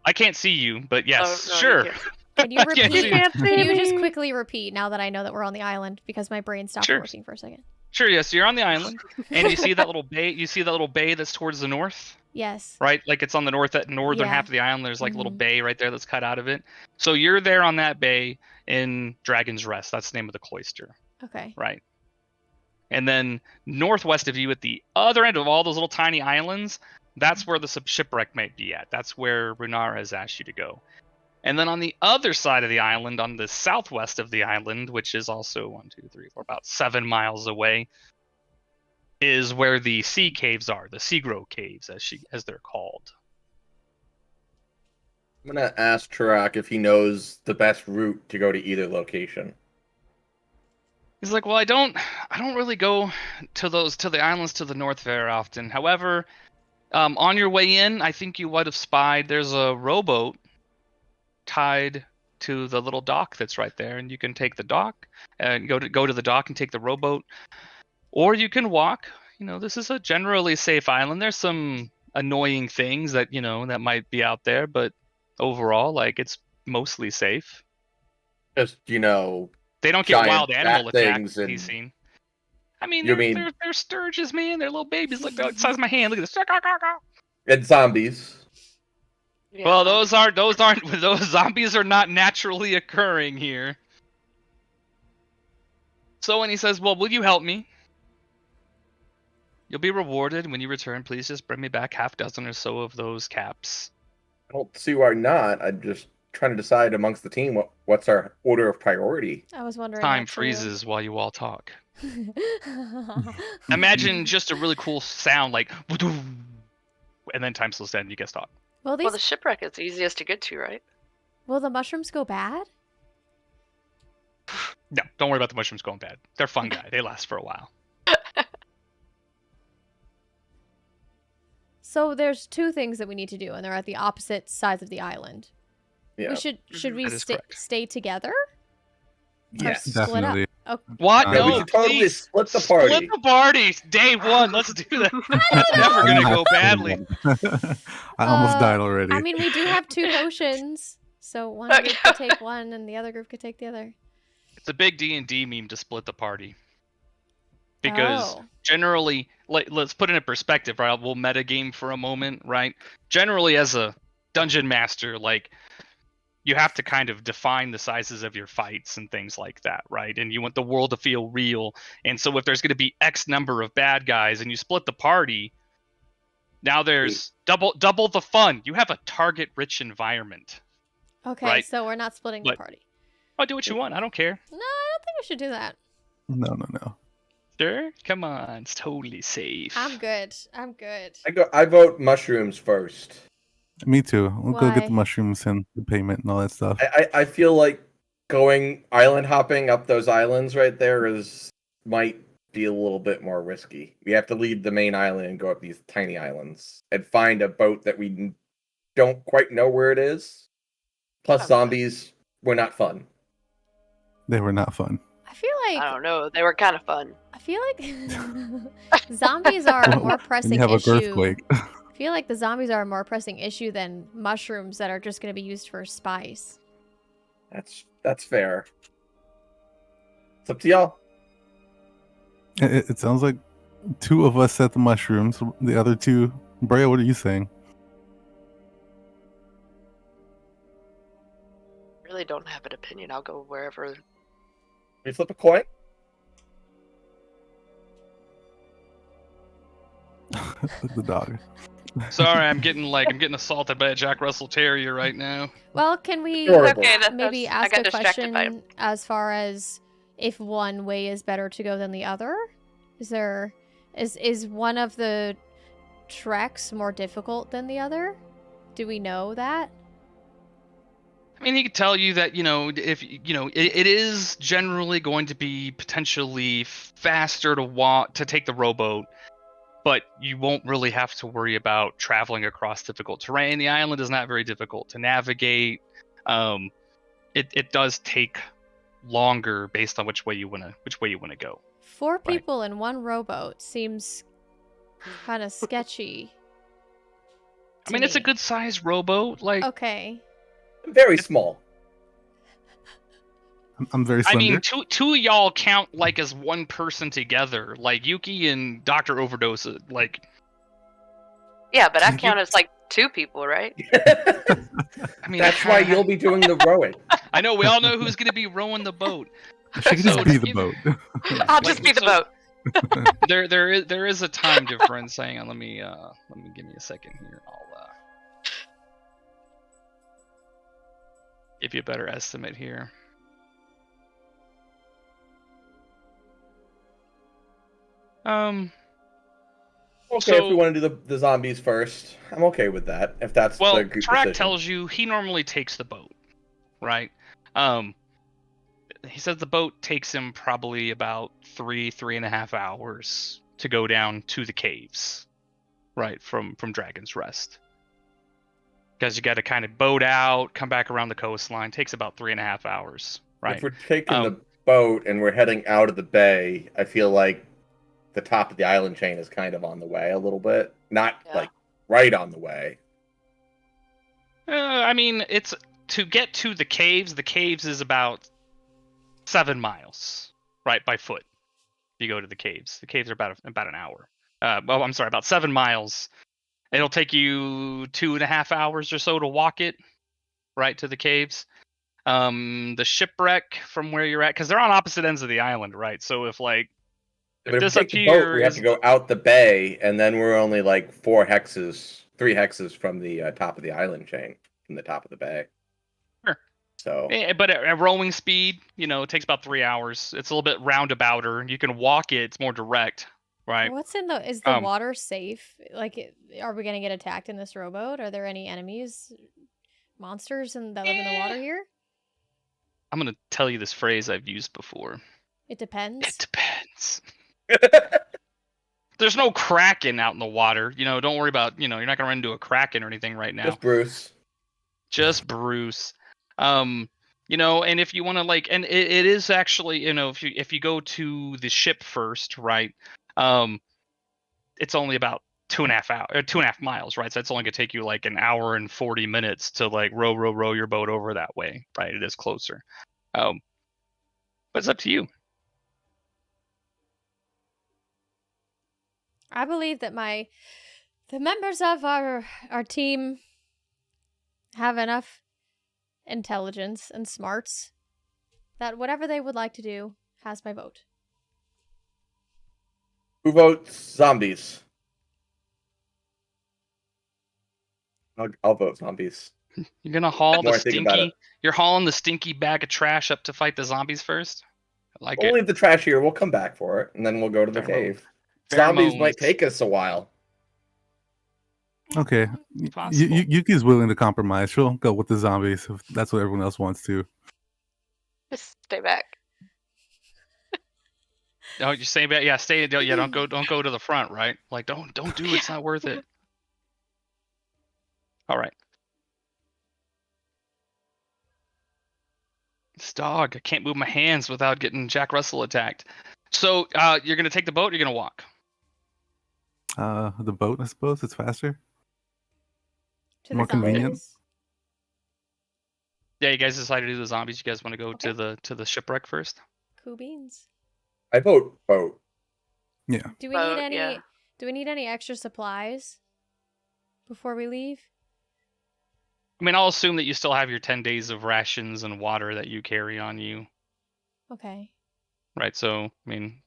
Speaker 2: I can't see you, but yes,
Speaker 3: Oh, no,
Speaker 2: sure.
Speaker 3: you can't.
Speaker 1: Can you
Speaker 2: I can't
Speaker 1: repeat?
Speaker 2: see you.
Speaker 3: can't see
Speaker 1: Can you just
Speaker 3: me.
Speaker 1: quickly repeat now that I know that we're on the island because my brain stopped
Speaker 2: Sure.
Speaker 1: working for a second?
Speaker 2: Sure, yes, you're on the island, and you see that little bay. You see that little bay that's towards the north,
Speaker 1: Yes.
Speaker 2: right? Like it's on the northern
Speaker 1: Yeah.
Speaker 2: half of the island. There's like a little
Speaker 1: Mhm.
Speaker 2: bay right there that's cut out of it. So you're there on that bay in Dragon's Rest. That's the name of the cloister,
Speaker 1: Okay.
Speaker 2: right? And then northwest of you, at the other end of all those little tiny islands, that's where the shipwreck might be at. That's where Runara has asked you to go. And then on the other side of the island, on the southwest of the island, which is also about 7 miles away, is where the sea caves are, the Seagrow caves, as they're called.
Speaker 4: I'm gonna ask Turak if he knows the best route to go to either location.
Speaker 2: He's like, well, I don't really go to the islands to the north very often. However, on your way in, I think you might have spied there's a rowboat tied to the little dock that's right there, and you can take the dock and go to the dock and take the rowboat, or you can walk. This is a generally safe island. There's some annoying things that that might be out there, but overall, like, it's mostly safe.
Speaker 4: Just
Speaker 2: they don't get
Speaker 4: giant
Speaker 2: wild animal
Speaker 4: bat
Speaker 2: attacks
Speaker 4: things
Speaker 2: that
Speaker 4: and-
Speaker 2: he's seen. I mean,
Speaker 4: You
Speaker 2: they're sturges, man. They're little babies. Look, they're the size of my hand. Look at this.
Speaker 4: and zombies.
Speaker 3: Yeah.
Speaker 2: Well, those zombies are not naturally occurring here. So when he says, well, will you help me? You'll be rewarded when you return. Please just bring me back half dozen or so of those caps.
Speaker 4: I don't see why not. I'm just trying to decide amongst the team what's our order of priority.
Speaker 1: I was wondering.
Speaker 2: Time
Speaker 1: that too.
Speaker 2: freezes while you all talk. Imagine just a really cool sound like, and then time slows down and you guys talk.
Speaker 1: Well,
Speaker 3: Well, the shipwreck is easiest to get to, right?
Speaker 1: will the mushrooms go bad?
Speaker 2: No, don't worry about the mushrooms going bad. They're fungi. They last for a while.
Speaker 1: So there's two things that we need to do, and they're at the opposite sides of the island.
Speaker 4: Yeah.
Speaker 1: Should we
Speaker 2: That is correct.
Speaker 1: stay together?
Speaker 4: Yes.
Speaker 1: Split up?
Speaker 5: Definitely.
Speaker 1: Okay.
Speaker 2: What?
Speaker 5: Yeah,
Speaker 4: Yeah,
Speaker 2: No,
Speaker 4: we should totally
Speaker 2: please.
Speaker 4: split the party.
Speaker 2: Split the party. Day one. Let's do that. It's never gonna go badly.
Speaker 5: I almost died already.
Speaker 1: I mean, we do have 2 potions, so one group could take one, and the other group could take the other.
Speaker 2: It's a big D&D meme to split the party. Because
Speaker 1: Oh.
Speaker 2: generally, let's put it in perspective, right? We'll metagame for a moment, right? Generally, as a dungeon master, you have to kind of define the sizes of your fights and things like that, right? And you want the world to feel real. And so if there's going to be X number of bad guys and you split the party, now there's double the fun. You have a target-rich environment.
Speaker 1: Okay,
Speaker 2: Right.
Speaker 1: so we're not splitting the
Speaker 2: But-
Speaker 1: party.
Speaker 2: Oh, do what you want. I don't care.
Speaker 1: No, I don't think we should do that.
Speaker 5: No.
Speaker 2: Sure? Come on. It's totally safe.
Speaker 1: I'm good.
Speaker 4: I vote mushrooms first.
Speaker 5: Me too. We'll go get
Speaker 1: Why?
Speaker 5: the mushrooms and the payment and all that stuff.
Speaker 4: I feel like going island hopping up those islands right there might be a little bit more risky. We have to leave the main island and go up these tiny islands and find a boat that we don't quite know where it is. Plus, zombies were not fun.
Speaker 5: They were not fun.
Speaker 1: I feel
Speaker 3: I
Speaker 1: like
Speaker 3: don't know. They were kind of fun.
Speaker 1: zombies are a more
Speaker 5: When
Speaker 1: pressing
Speaker 5: you have
Speaker 1: issue.
Speaker 5: a earthquake.
Speaker 1: I feel like the zombies are a more pressing issue than mushrooms that are just going to be used for spice.
Speaker 4: That's fair. It's up to y'all.
Speaker 5: It sounds like 2 of us set the mushrooms. The other 2, Brea, what are you saying?
Speaker 3: Really don't have an opinion. I'll go wherever.
Speaker 4: We flip a coin.
Speaker 5: The dog.
Speaker 2: Sorry, I'm getting assaulted by a Jack Russell Terrier right now.
Speaker 1: Well, can we
Speaker 4: Horrible.
Speaker 3: Okay,
Speaker 1: maybe
Speaker 3: I
Speaker 1: ask
Speaker 3: got
Speaker 1: a
Speaker 3: distracted by
Speaker 1: question as far as if one way is better to go than the other? Is one of the treks more difficult than the other? Do we know that?
Speaker 2: I mean, he could tell you that, if, it is generally going to be potentially faster to take the rowboat, but you won't really have to worry about traveling across difficult terrain. The island is not very difficult to navigate. It does take longer based on which way you wanna go.
Speaker 1: 4
Speaker 2: Right.
Speaker 1: people in one rowboat seems kind of sketchy.
Speaker 2: I mean, it's a good sized rowboat.
Speaker 1: Okay.
Speaker 4: Very small.
Speaker 5: I'm very
Speaker 2: I
Speaker 5: slender.
Speaker 2: mean, two of y'all count as one person together. Like Yuki and Dr. Overdose,
Speaker 3: Yeah, but I count as 2 people, right?
Speaker 2: I mean,
Speaker 4: That's why you'll be doing the rowing.
Speaker 2: I know we all know who's going to be rowing the boat.
Speaker 5: She could just
Speaker 2: so
Speaker 5: be
Speaker 2: to
Speaker 5: the
Speaker 2: give-
Speaker 5: boat.
Speaker 3: I'll just be the
Speaker 2: so-
Speaker 3: boat.
Speaker 2: There is a time difference. Hang on, let me give me a second here. I'll give you a better estimate here.
Speaker 4: Okay, if we want to do the zombies first, I'm okay with that. If that's the group
Speaker 2: Tarak
Speaker 4: decision.
Speaker 2: tells you he normally takes the boat, right? He says the boat takes him probably about 3.5 hours to go down to the caves, right, from Dragon's Rest. Because you got to kind of boat out, come back around the coastline. Takes about 3.5 hours, right?
Speaker 4: If we're taking the boat and we're heading out of the bay, I feel like the top of the island chain is kind of on the way a little bit. Not like right on the way.
Speaker 2: I mean, it's to get to the caves. The caves is about 7 miles, right, by foot. If you go to the caves are about an hour. Well, I'm sorry, about 7 miles. It'll take you 2.5 hours or so to walk it, right, to the caves. The shipwreck from where you're at, because they're on opposite ends of the island, right? So if
Speaker 4: But if
Speaker 2: this
Speaker 4: we
Speaker 2: up
Speaker 4: take the
Speaker 2: here
Speaker 4: boat, we have to go out the bay, and then we're only like 3 hexes from the top of the island chain, from the top of the bay.
Speaker 2: Sure.
Speaker 4: So,
Speaker 2: but at rowing speed, it takes about 3 hours. It's a little bit roundabouter. You can walk it; it's more direct, right?
Speaker 1: What's in the? Is the water safe? Like, are we gonna get attacked in this rowboat? Are there any enemies, monsters, that live in the water here?
Speaker 2: I'm gonna tell you this phrase I've used before.
Speaker 1: It depends.
Speaker 2: It depends. There's no kraken out in the water. Don't worry about. You're not gonna run into a kraken or anything right now.
Speaker 4: Just Bruce.
Speaker 2: And if you want to and it is actually, if you go to the ship first, right? It's only about 2.5 miles, right? So it's only gonna take you like an hour and 40 minutes to row your boat over that way, right? It is closer. But it's up to you.
Speaker 1: I believe that the members of our team have enough intelligence and smarts that whatever they would like to do has my vote.
Speaker 4: Who votes zombies? I'll vote zombies.
Speaker 2: You're gonna haul You're hauling the stinky bag of trash up to fight the zombies first.
Speaker 4: We'll leave the trash here. We'll come back for it, and then we'll go to the cave. Zombies might take us a while.
Speaker 5: Okay, Yuki's willing to compromise. She'll go with the zombies if that's what everyone else wants to.
Speaker 3: Just stay back.
Speaker 2: Oh, you're saying that? Yeah, stay. Yeah, don't go to the front, right? Don't do it. It's not worth it. All right. This dog, I can't move my hands without getting Jack Russell attacked. So, you're gonna take the boat. Or you're gonna walk.
Speaker 5: The boat, I suppose. It's faster.
Speaker 1: More
Speaker 5: convenient.
Speaker 2: Yeah, you guys decided to do the zombies. You guys want to go to the shipwreck first?
Speaker 1: Cool beans.
Speaker 4: I vote boat.
Speaker 5: Yeah.
Speaker 1: Do we need any extra supplies before we leave?
Speaker 2: I mean, I'll assume that you still have your 10 days of rations and water that you carry on you.
Speaker 1: Okay.
Speaker 2: Right. So, I mean,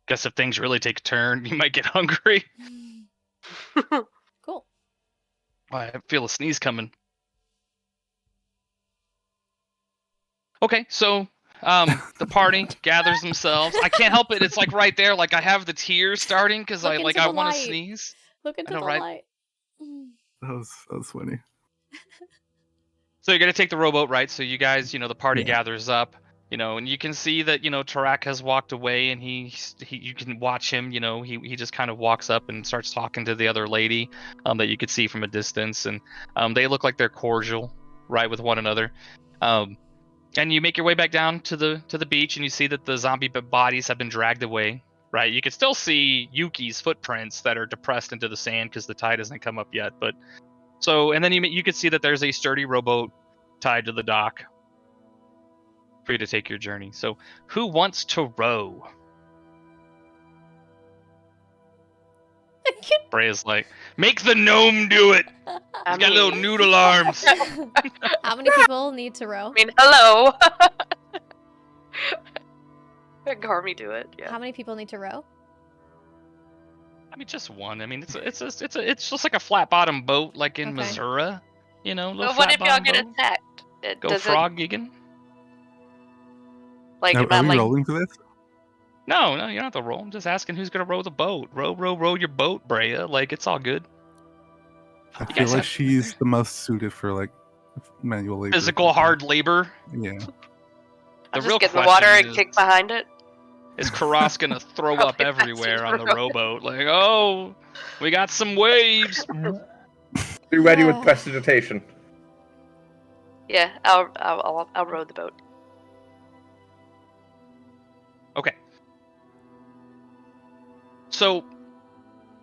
Speaker 2: guess if things really take a turn, you might get hungry.
Speaker 1: Cool.
Speaker 2: I feel a sneeze coming. Okay, so the party gathers themselves. I can't help it. It's right there. I have the tears starting because I want to sneeze.
Speaker 1: Look into the light.
Speaker 5: That was funny.
Speaker 2: So you're gonna take the rowboat, right? So you guys, the party gathers up, and you can see that Tarak has walked away, and you can watch him. He just kind of walks up and starts talking to the other lady, that you could see from a distance, and they look like they're cordial, right, with one another. And you make your way back down to the beach, and you see that the zombie bodies have been dragged away, right? You can still see Yuki's footprints that are depressed into the sand because the tide hasn't come up yet. But and then you can see that there's a sturdy rowboat tied to the dock for you to take your journey. So who wants to row? Brea's make the gnome do it. He's got little noodle arms.
Speaker 1: How many people need to row?
Speaker 3: I mean, hello. Let Garmy do it. Yeah.
Speaker 1: How many people need to row?
Speaker 2: I mean, just one. I mean, it's just like a flat bottom boat, like in
Speaker 1: Okay.
Speaker 2: Missouri. You know, little
Speaker 3: But what
Speaker 2: flat
Speaker 3: if y'all
Speaker 2: bottom
Speaker 3: get
Speaker 2: boat.
Speaker 3: attacked?
Speaker 2: Go
Speaker 3: Does
Speaker 2: frog gigging.
Speaker 3: it,
Speaker 5: Are we rolling for this?
Speaker 2: No, you don't have to roll. I'm just asking who's gonna row the boat. Row your boat, Brea. Like, it's all good.
Speaker 5: I
Speaker 2: You
Speaker 5: feel
Speaker 2: guys
Speaker 5: like
Speaker 2: have
Speaker 5: she's the most suited for like manual labor.
Speaker 2: physical hard labor.
Speaker 5: Yeah.
Speaker 3: I'll
Speaker 2: The
Speaker 3: just
Speaker 2: real
Speaker 3: get in the water
Speaker 2: question
Speaker 3: and kick behind it.
Speaker 2: Is Karas gonna throw up
Speaker 3: Probably
Speaker 2: everywhere on the
Speaker 3: faster
Speaker 2: rowboat? Like, oh, we got some waves.
Speaker 4: Be ready with prestidigitation.
Speaker 3: Yeah, I'll row the boat.
Speaker 2: Okay. So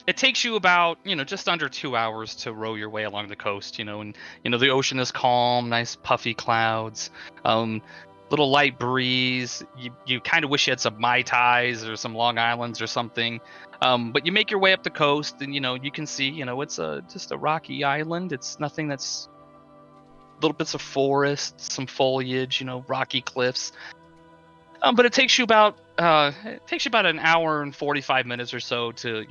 Speaker 2: it takes you about, just under 2 hours to row your way along the coast, and the ocean is calm, nice puffy clouds, little light breeze. You kind of wish you had some Mai Tais or some Long Islands or something. But you make your way up the coast and you can see, it's just a rocky island. It's nothing that's little bits of forest, some foliage, rocky cliffs. But it takes you about an hour and 45 minutes or so to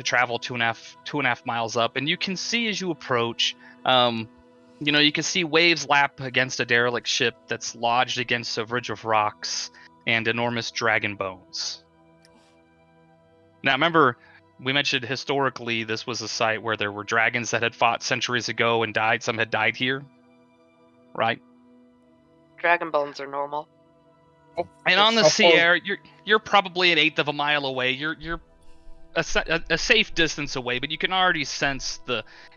Speaker 2: travel two and a half miles up, and you can see as you approach, you can see waves lap against a derelict ship that's lodged against a ridge of rocks and enormous dragon bones. Now, remember, we mentioned historically this was a site where there were dragons that had fought centuries ago and died. Some had died here, right?
Speaker 3: Dragon bones are normal.
Speaker 2: And on the
Speaker 4: How
Speaker 2: sea
Speaker 4: far-
Speaker 2: air, you're probably an eighth of a mile away. You're a safe distance away, but you can already sense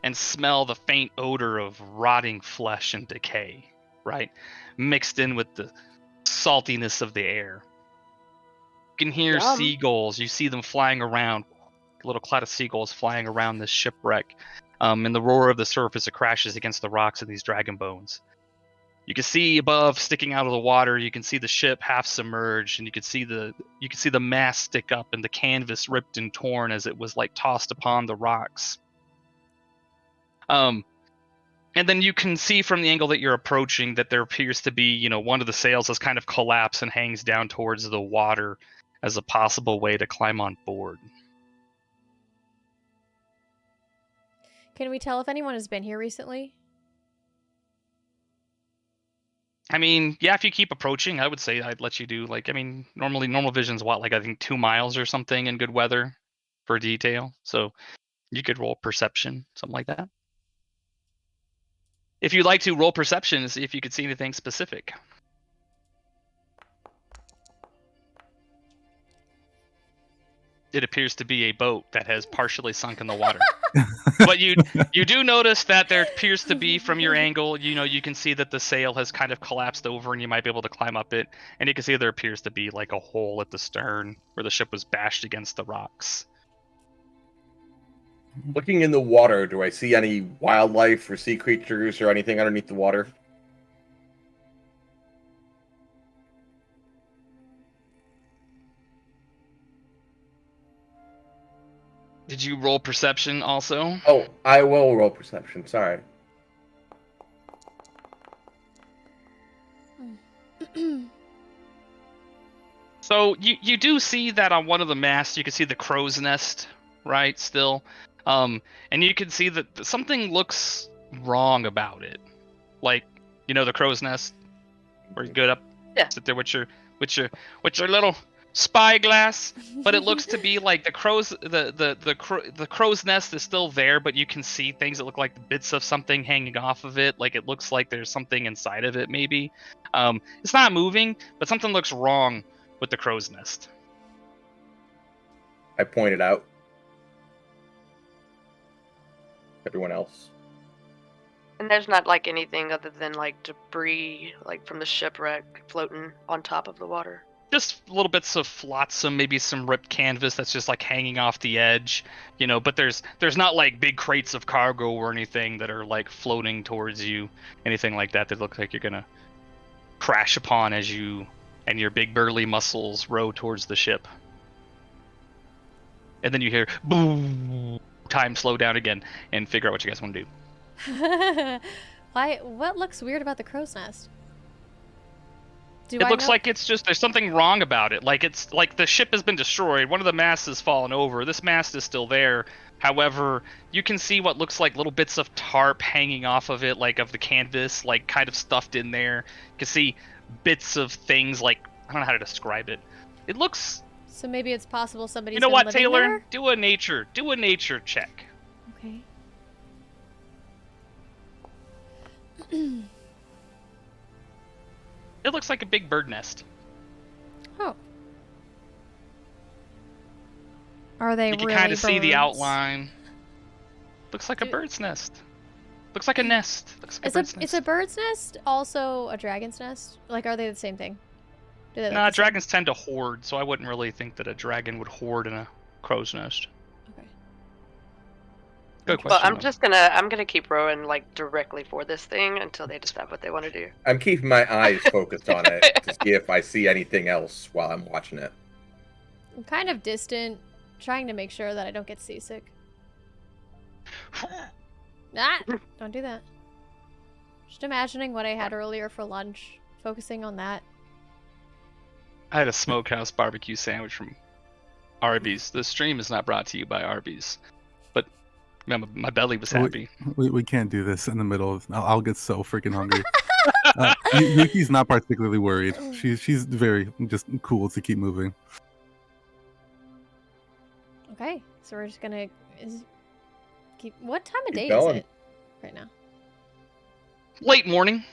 Speaker 2: and smell the faint odor of rotting flesh and decay, right? Mixed in with the saltiness of the air. You can hear
Speaker 3: Yum.
Speaker 2: seagulls. You see them flying around, a little cloud of seagulls flying around this shipwreck. And the roar of the surf as it crashes against the rocks of these dragon bones. You can see above, sticking out of the water, you can see the ship half submerged, and you can see the mast stick up and the canvas ripped and torn as it was like tossed upon the rocks. And then you can see from the angle that you're approaching that there appears to be, one of the sails has kind of collapsed and hangs down towards the water as a possible way to climb on board.
Speaker 1: Can we tell if anyone has been here recently?
Speaker 2: I mean, yeah, if you keep approaching, I would say I'd let you do normally normal vision's what, I think 2 miles or something in good weather for detail. So you could roll perception, something like that. If you'd like to roll perception and see if you could see anything specific. It appears to be a boat that has partially sunk in the water. But you do notice that there appears to be, from your angle, you can see that the sail has kind of collapsed over and you might be able to climb up it. And you can see there appears to be like a hole at the stern where the ship was bashed against the rocks.
Speaker 4: Looking in the water, do I see any wildlife or sea creatures or anything underneath the water?
Speaker 2: Did you roll perception also?
Speaker 4: Oh, I will roll perception. Sorry.
Speaker 2: So you do see that on one of the masts, you can see the crow's nest, right, still. And you can see that something looks wrong about it. Like, the crow's nest, where you go up,
Speaker 3: Yeah.
Speaker 2: sit there with your little spyglass, but it looks to be like the crow's nest is still there, but you can see things that look like bits of something hanging off of it. Like, it looks like there's something inside of it, maybe. It's not moving, but something looks wrong with the crow's nest.
Speaker 4: I pointed out. Everyone else.
Speaker 3: And there's not like anything other than like debris, like from the shipwreck, floating on top of the water.
Speaker 2: Just little bits of flotsam, maybe some ripped canvas that's just like hanging off the edge, but there's not like big crates of cargo or anything that are like floating towards you, anything like that look like you're gonna crash upon as you and your big burly muscles row towards the ship. And then you hear boom, time slow down again, and figure out what you guys want to do.
Speaker 1: Why? What looks weird about the crow's nest? Do
Speaker 2: It
Speaker 1: I
Speaker 2: looks
Speaker 1: know?
Speaker 2: like it's just there's something wrong about it. Like it's like the ship has been destroyed. One of the masts has fallen over. This mast is still there. However, you can see what looks like little bits of tarp hanging off of it, like of the canvas, like kind of stuffed in there. You can see bits of things like I don't know how to describe it. It looks.
Speaker 1: So maybe it's possible somebody's
Speaker 2: You know
Speaker 1: been
Speaker 2: what,
Speaker 1: living
Speaker 2: Taylor?
Speaker 1: there?
Speaker 2: Do a nature check.
Speaker 1: Okay.
Speaker 2: It looks like a big bird nest.
Speaker 1: Oh. Are they
Speaker 2: You can
Speaker 1: really
Speaker 2: kind of see the
Speaker 1: birds?
Speaker 2: outline. Looks like a
Speaker 1: Do-
Speaker 2: bird's nest. Looks like a nest. Looks like
Speaker 1: Is
Speaker 2: a bird's
Speaker 1: a
Speaker 2: nest.
Speaker 1: is a bird's nest also a dragon's nest? Like, are they the same thing? Do they look
Speaker 2: Nah,
Speaker 1: the same?
Speaker 2: dragons tend to hoard, so I wouldn't really think that a dragon would hoard in a crow's nest.
Speaker 1: Okay.
Speaker 2: Good
Speaker 3: Well,
Speaker 2: question.
Speaker 3: I'm gonna keep rowing like directly for this thing until they decide what they want to do.
Speaker 4: I'm keeping my eyes focused on it to see if I see anything else while I'm watching it.
Speaker 1: I'm kind of distant, trying to make sure that I don't get seasick. Ah! Don't do that. Just imagining what I had earlier for lunch, focusing on that.
Speaker 2: I had a smokehouse barbecue sandwich from Arby's. The stream is not brought to you by Arby's, but man, my belly was happy.
Speaker 5: We can't do this in the middle of. I'll get so freaking hungry. Yuki's not particularly worried. She's very just cool to keep moving.
Speaker 1: Okay, so we're just gonna keep. What time of
Speaker 4: Keep
Speaker 1: day
Speaker 4: going.
Speaker 1: is it right now?
Speaker 2: Late morning.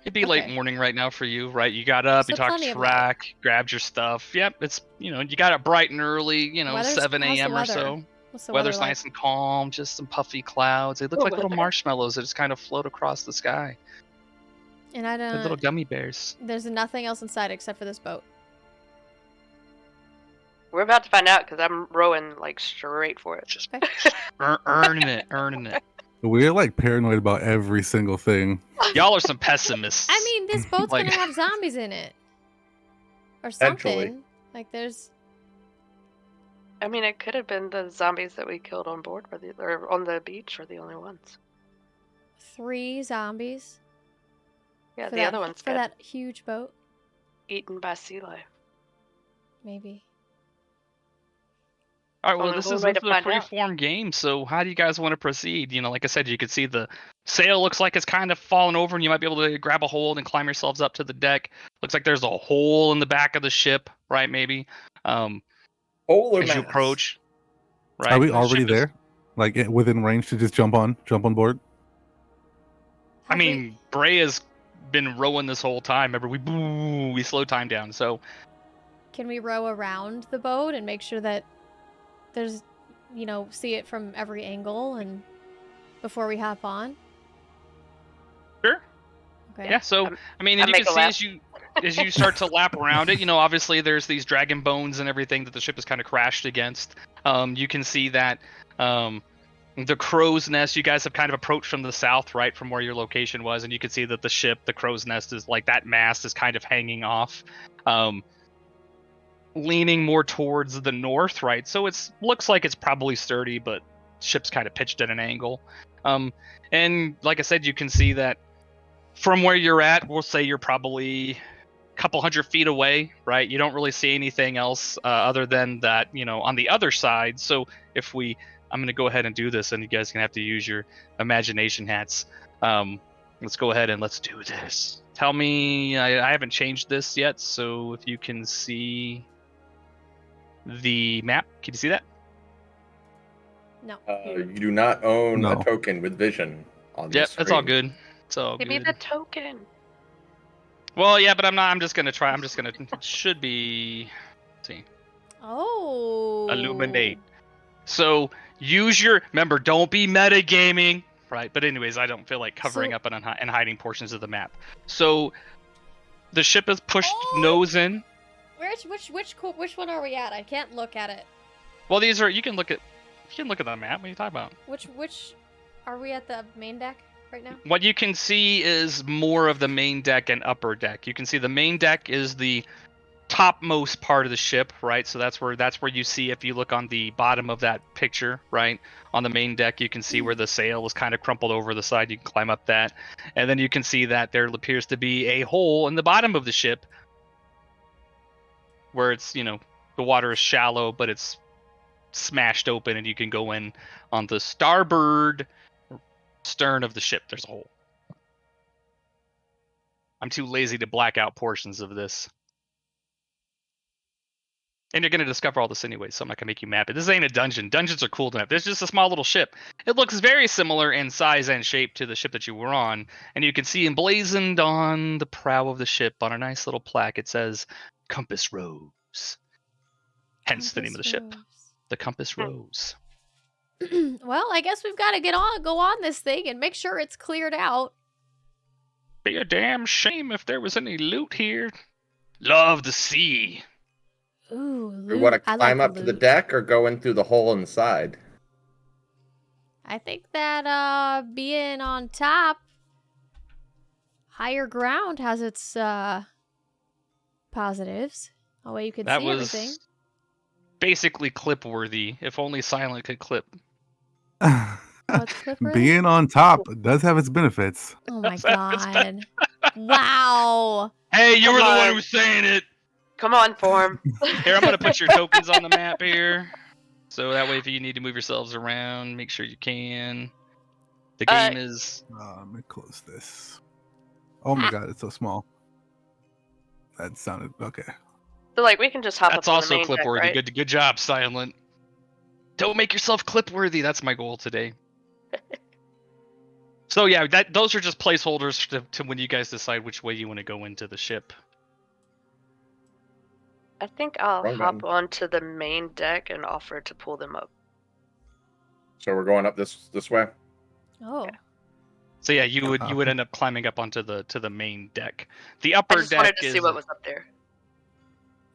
Speaker 2: It'd be late
Speaker 1: Okay.
Speaker 2: morning right now for you, right? You got up,
Speaker 1: So
Speaker 2: you talked
Speaker 1: plenty of light.
Speaker 2: track, grabbed your stuff. Yep, it's you got up bright and early.
Speaker 1: Weather's-
Speaker 2: 7
Speaker 1: how's the
Speaker 2: a.m. or
Speaker 1: weather?
Speaker 2: so.
Speaker 1: What's the
Speaker 2: Weather's
Speaker 1: weather like?
Speaker 2: nice and calm, just some puffy clouds. They look
Speaker 3: Oh,
Speaker 2: like little
Speaker 3: weather.
Speaker 2: marshmallows that just kind of float across the sky.
Speaker 1: And I
Speaker 2: They're
Speaker 1: don't.
Speaker 2: little gummy bears.
Speaker 1: There's nothing else inside except for this boat.
Speaker 3: We're about to find out because I'm rowing like straight for it.
Speaker 2: Just
Speaker 1: Okay.
Speaker 2: earning it.
Speaker 5: We're like paranoid about every single thing.
Speaker 2: Y'all are some pessimists.
Speaker 1: I mean, this boat's
Speaker 2: Like-
Speaker 1: gonna have zombies in it, or
Speaker 4: Potentially.
Speaker 1: something. Like, there's.
Speaker 3: I mean, it could have been the zombies that we killed on board, or on the beach, are the only ones.
Speaker 1: 3 zombies
Speaker 3: Yeah,
Speaker 1: for
Speaker 3: the
Speaker 1: that,
Speaker 3: other ones
Speaker 1: for
Speaker 3: got
Speaker 1: that huge boat.
Speaker 3: eaten by sea life.
Speaker 1: Maybe.
Speaker 2: All right, well,
Speaker 3: Only
Speaker 2: this
Speaker 3: one
Speaker 2: is
Speaker 3: way
Speaker 2: a
Speaker 3: to find out.
Speaker 2: free-form game, so how do you guys want to proceed? Like I said, you could see the sail looks like it's kind of fallen over, and you might be able to grab a hold and climb yourselves up to the deck. Looks like there's a hole in the back of the ship, right? Maybe.
Speaker 4: Hole or
Speaker 2: As you
Speaker 4: mass?
Speaker 2: approach, right?
Speaker 5: Are we
Speaker 2: The
Speaker 5: already
Speaker 2: ship is-
Speaker 5: there? Like within range to just jump on board?
Speaker 2: I
Speaker 1: Have we-
Speaker 2: mean, Bray has been rowing this whole time. Remember, we slowed time down, so
Speaker 1: can we row around the boat and make sure that there's, see it from every angle and before we hop on?
Speaker 2: sure.
Speaker 1: Okay.
Speaker 2: Yeah, so
Speaker 3: I'm-
Speaker 2: I mean,
Speaker 3: I
Speaker 2: and you
Speaker 3: make
Speaker 2: can
Speaker 3: a
Speaker 2: see
Speaker 3: lap.
Speaker 2: as you start to lap around it, obviously there's these dragon bones and everything that the ship has kind of crashed against. You can see that the crow's nest, you guys have kind of approached from the south, right, from where your location was, and you can see that the crow's nest is like that mast is kind of hanging off, leaning more towards the north, right? So it's looks like it's probably sturdy, but ship's kind of pitched at an angle. And like I said, you can see that from where you're at, we'll say you're probably a couple 100 feet away, right? You don't really see anything else other than that, on the other side. So I'm going to go ahead and do this, and you guys can have to use your imagination hats. Let's go ahead and let's do this. Tell me, I haven't changed this yet, so if you can see the map, can you see that?
Speaker 1: No.
Speaker 4: You do not own
Speaker 5: No.
Speaker 4: a token with vision on this
Speaker 2: Yep, that's all
Speaker 4: screen.
Speaker 2: good. It's all
Speaker 3: Give me
Speaker 2: good.
Speaker 3: the token.
Speaker 2: Well, yeah, but I'm just gonna try. Should be. Let's see.
Speaker 1: Oh.
Speaker 2: Illuminate. So remember, don't be metagaming, right? But anyways, I don't feel like covering
Speaker 1: So-
Speaker 2: up and hiding portions of the map. So the ship is pushed
Speaker 1: Oh!
Speaker 2: nose in.
Speaker 1: Which one are we at? I can't look at it.
Speaker 2: Well, these are you can look at the map. What are you talking about?
Speaker 1: Which are we at the main deck right now?
Speaker 2: What you can see is more of the main deck and upper deck. You can see the main deck is the topmost part of the ship, right? So that's where you see, if you look on the bottom of that picture, right, on the main deck, you can see where the sail is kind of crumpled over the side. You can climb up that, and then you can see that there appears to be a hole in the bottom of the ship where it's, the water is shallow, but it's smashed open, and you can go in on the starboard stern of the ship. There's a hole. I'm too lazy to black out portions of this. And you're going to discover all this anyway, so I'm not going to make you map it. This ain't a dungeon. Dungeons are cool to map. This is just a small little ship. It looks very similar in size and shape to the ship that you were on. And you can see emblazoned on the prow of the ship, on a nice little plaque, it says, Compass Rose. Hence the name of the ship. The Compass Rose.
Speaker 1: Well, I guess we've got to go on this thing and make sure it's cleared out.
Speaker 2: Be a damn shame if there was any loot here. Love the sea.
Speaker 1: Ooh,
Speaker 4: We
Speaker 1: loot.
Speaker 4: want to
Speaker 1: I
Speaker 4: climb
Speaker 1: like
Speaker 4: up to the
Speaker 1: loot.
Speaker 4: deck or go in through the hole in the side?
Speaker 1: I think that being on top, higher ground has its positives. That way you can
Speaker 2: That
Speaker 1: see
Speaker 2: was
Speaker 1: everything.
Speaker 2: basically clip worthy. If only Silent could clip.
Speaker 1: What's clip-worthy?
Speaker 5: Being on top does have its benefits.
Speaker 1: Oh my
Speaker 2: That's
Speaker 1: god. Wow.
Speaker 2: Hey, you
Speaker 3: Come
Speaker 2: were the one
Speaker 3: on.
Speaker 2: who was saying it.
Speaker 3: Come on, form.
Speaker 2: Here, I'm gonna put your tokens on the map here, so that way if you need to move yourselves around, make sure you can. The game is.
Speaker 5: Let me close this. Oh my god, it's so small. That sounded okay.
Speaker 3: So like we can just hop
Speaker 2: That's
Speaker 3: up on the
Speaker 2: also
Speaker 3: main
Speaker 2: clip
Speaker 3: deck,
Speaker 2: worthy.
Speaker 3: right?
Speaker 2: Good job, Silent. Don't make yourself clip worthy. That's my goal today. So yeah, those are just placeholders to when you guys decide which way you want to go into the ship.
Speaker 3: I think I'll
Speaker 4: Wrong
Speaker 3: hop
Speaker 4: button.
Speaker 3: onto the main deck and offer to pull them up.
Speaker 4: So we're going up this way.
Speaker 1: Oh.
Speaker 2: So yeah, you would end up climbing up onto the main deck. The
Speaker 3: I
Speaker 2: upper
Speaker 3: just
Speaker 2: deck
Speaker 3: wanted to
Speaker 2: is
Speaker 3: see what was up there.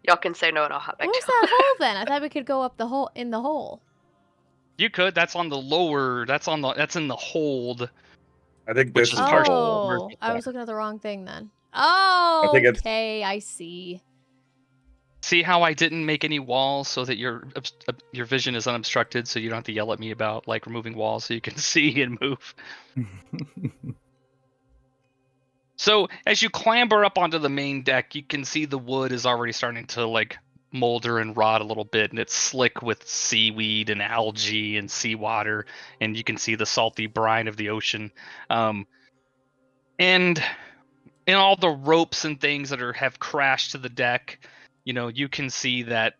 Speaker 3: Y'all can say no and I'll hop back
Speaker 1: What was
Speaker 3: down.
Speaker 1: that hole then? I thought we could go up the hole in the hole.
Speaker 2: You could. That's on the lower. That's in the hold.
Speaker 4: I think
Speaker 2: Which
Speaker 4: this
Speaker 2: is
Speaker 4: is the
Speaker 2: partial.
Speaker 1: Oh,
Speaker 4: hole.
Speaker 1: I was looking at the wrong thing then. Oh,
Speaker 4: think it's-
Speaker 1: okay, I see.
Speaker 2: See how I didn't make any walls so that your vision is unobstructed, so you don't have to yell at me about like removing walls so you can see and move. So as you clamber up onto the main deck, you can see the wood is already starting to like molder and rot a little bit, and it's slick with seaweed and algae and seawater, and you can see the salty brine of the ocean. And in all the ropes and things that have crashed to the deck, you can see that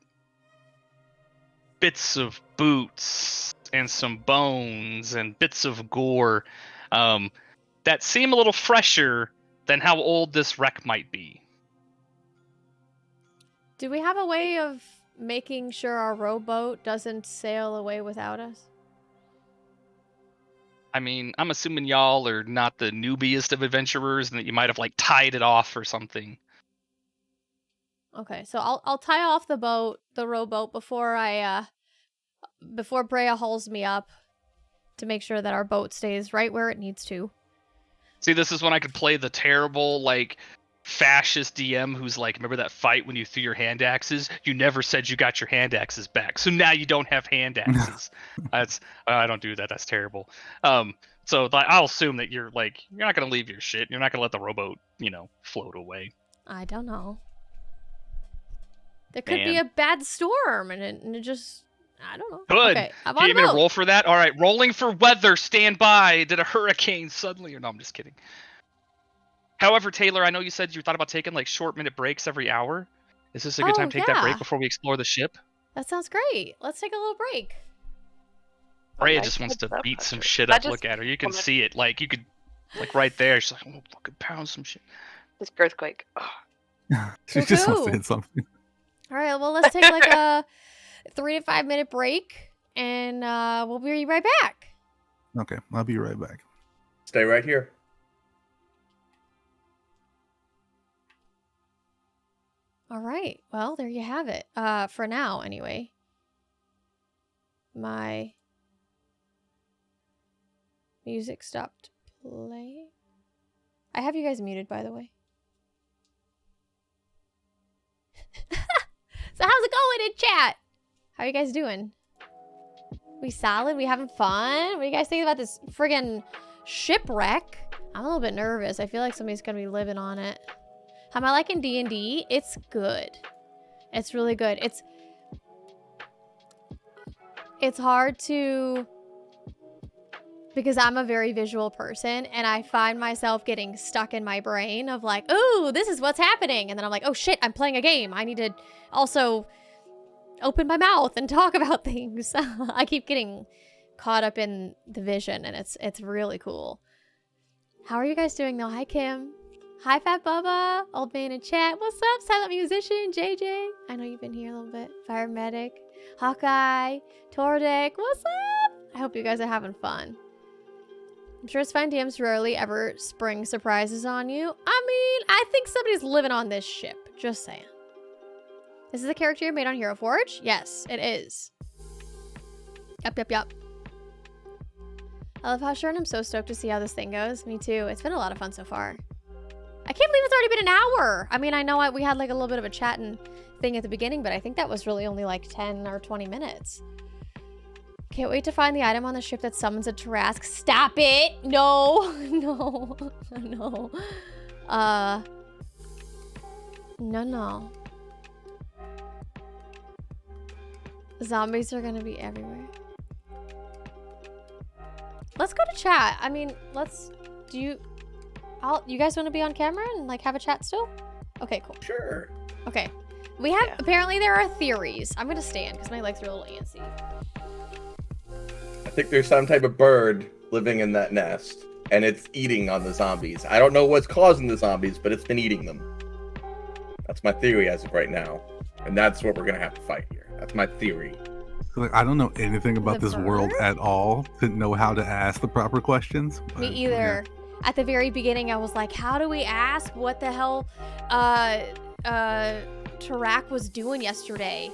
Speaker 2: bits of boots and some bones and bits of gore that seem a little fresher than how old this wreck might be.
Speaker 1: Do we have a way of making sure our rowboat doesn't sail away without us?
Speaker 2: I mean, I'm assuming y'all are not the newbiest of adventurers and that you might have like tied it off or something.
Speaker 1: Okay, so I'll tie off the rowboat before Brea hauls me up to make sure that our boat stays right where it needs to.
Speaker 2: See, this is when I could play the terrible, like, fascist DM who's like, remember that fight when you threw your hand axes? You never said you got your hand axes back, so now you don't have hand axes. I don't do that. That's terrible. So I'll assume that you're not gonna leave your shit. You're not gonna let the rowboat, float away.
Speaker 1: I don't know. There could be
Speaker 2: Man.
Speaker 1: a bad storm, and it just... I don't know.
Speaker 2: Good.
Speaker 1: Okay, I'm
Speaker 2: Do
Speaker 1: on
Speaker 2: you
Speaker 1: the
Speaker 2: need me to
Speaker 1: boat.
Speaker 2: roll for that? All right, rolling for weather. Stand by. Did a hurricane suddenly? Or no, I'm just kidding. However, Taylor, I know you said you thought about taking like short-minute breaks every hour. Is this a good time to take that break
Speaker 1: yeah.
Speaker 2: before we explore the ship?
Speaker 1: That sounds great. Let's take a little break.
Speaker 2: Rhea
Speaker 3: nice
Speaker 2: just wants to
Speaker 3: heads up,
Speaker 2: beat some
Speaker 3: Hunter.
Speaker 2: shit
Speaker 3: I
Speaker 2: up.
Speaker 3: just
Speaker 2: Look at her. You can
Speaker 3: wanna-
Speaker 2: see it. Like you could, like right there. She's like, "I'm gonna fucking pound some shit."
Speaker 3: This earthquake. Oh.
Speaker 5: She just wants to
Speaker 1: Woohoo.
Speaker 5: hit something.
Speaker 1: All right, well, let's take like a 3 to 5 minute break, and we'll be right back.
Speaker 5: Okay, I'll be right back.
Speaker 4: Stay right here.
Speaker 1: All right, well, there you have it. For now, anyway. My music stopped playing. I have you guys muted, by the way. So how's it going in chat? How are you guys doing? We solid? We having fun? What do you guys think about this friggin' shipwreck? I'm a little bit nervous. I feel like somebody's gonna be living on it. How am I liking D&D? It's good. It's really good. It's hard to... Because I'm a very visual person, and I find myself getting stuck in my brain of like, ooh, this is what's happening. And then I'm like, oh shit, I'm playing a game. I need to also open my mouth and talk about things. I keep getting caught up in the vision, and it's really cool. How are you guys doing though? Hi, Kim. Hi, Fat Bubba. Old man in chat. What's up, silent musician? JJ. I know you've been here a little bit. Fire medic. Hawkeye. Tordek. What's up? I hope you guys are having fun. I'm sure it's fine. DMs rarely ever spring surprises on you. I mean, I think somebody's living on this ship. Just saying. This is a character you made on Hero Forge? Yes, it is. Yup. I love how sure, and I'm so stoked to see how this thing goes. Me too. It's been a lot of fun so far. I can't believe it's already been an hour. I mean, I know we had like a little bit of a chatting thing at the beginning, but I think that was really only like 10 or 20 minutes. Can't wait to find the item on the ship that summons a Tarask. Stop it! No! No. No. Zombies are gonna be everywhere. Let's go to chat. I mean, you guys want to be on camera and like have a chat still? Okay, cool.
Speaker 4: Sure.
Speaker 1: Okay. We have, apparently there are theories. I'm gonna stand because my legs are a little antsy.
Speaker 4: I think there's some type of bird living in that nest, and it's eating on the zombies. I don't know what's causing the zombies, but it's been eating them. That's my theory as of right now. And that's what we're gonna have to fight here. That's my theory.
Speaker 5: Like, I don't know anything about
Speaker 1: The
Speaker 5: this world
Speaker 1: bird?
Speaker 5: at all to know how to ask the proper questions.
Speaker 1: Me
Speaker 5: but,
Speaker 1: either. At the very beginning, I was like, how do we ask what the hell Tarak was doing yesterday?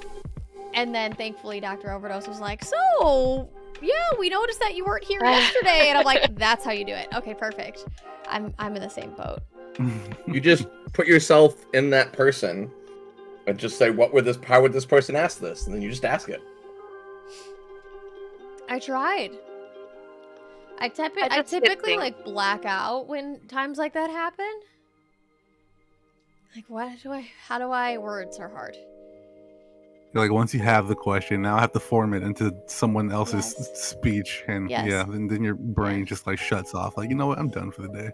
Speaker 1: And then thankfully Dr. Overdose was like, so yeah, we noticed that you weren't here yesterday. And I'm like, that's how you do it. Okay, perfect. I'm in the same boat.
Speaker 5: Yeah.
Speaker 4: You just put yourself in that person and just say, how would this person ask this? And then you just ask it.
Speaker 1: I tried. I
Speaker 3: just
Speaker 1: typically
Speaker 3: think-
Speaker 1: like black out when times like that happen. Like, how do I, words are hard.
Speaker 5: Like, once you have the question, now I have to form it into someone else's
Speaker 1: Yes.
Speaker 5: speech, and
Speaker 1: Yes.
Speaker 5: yeah, then your brain
Speaker 1: Yeah.
Speaker 5: just like shuts off. Like, you know what? I'm done for the day.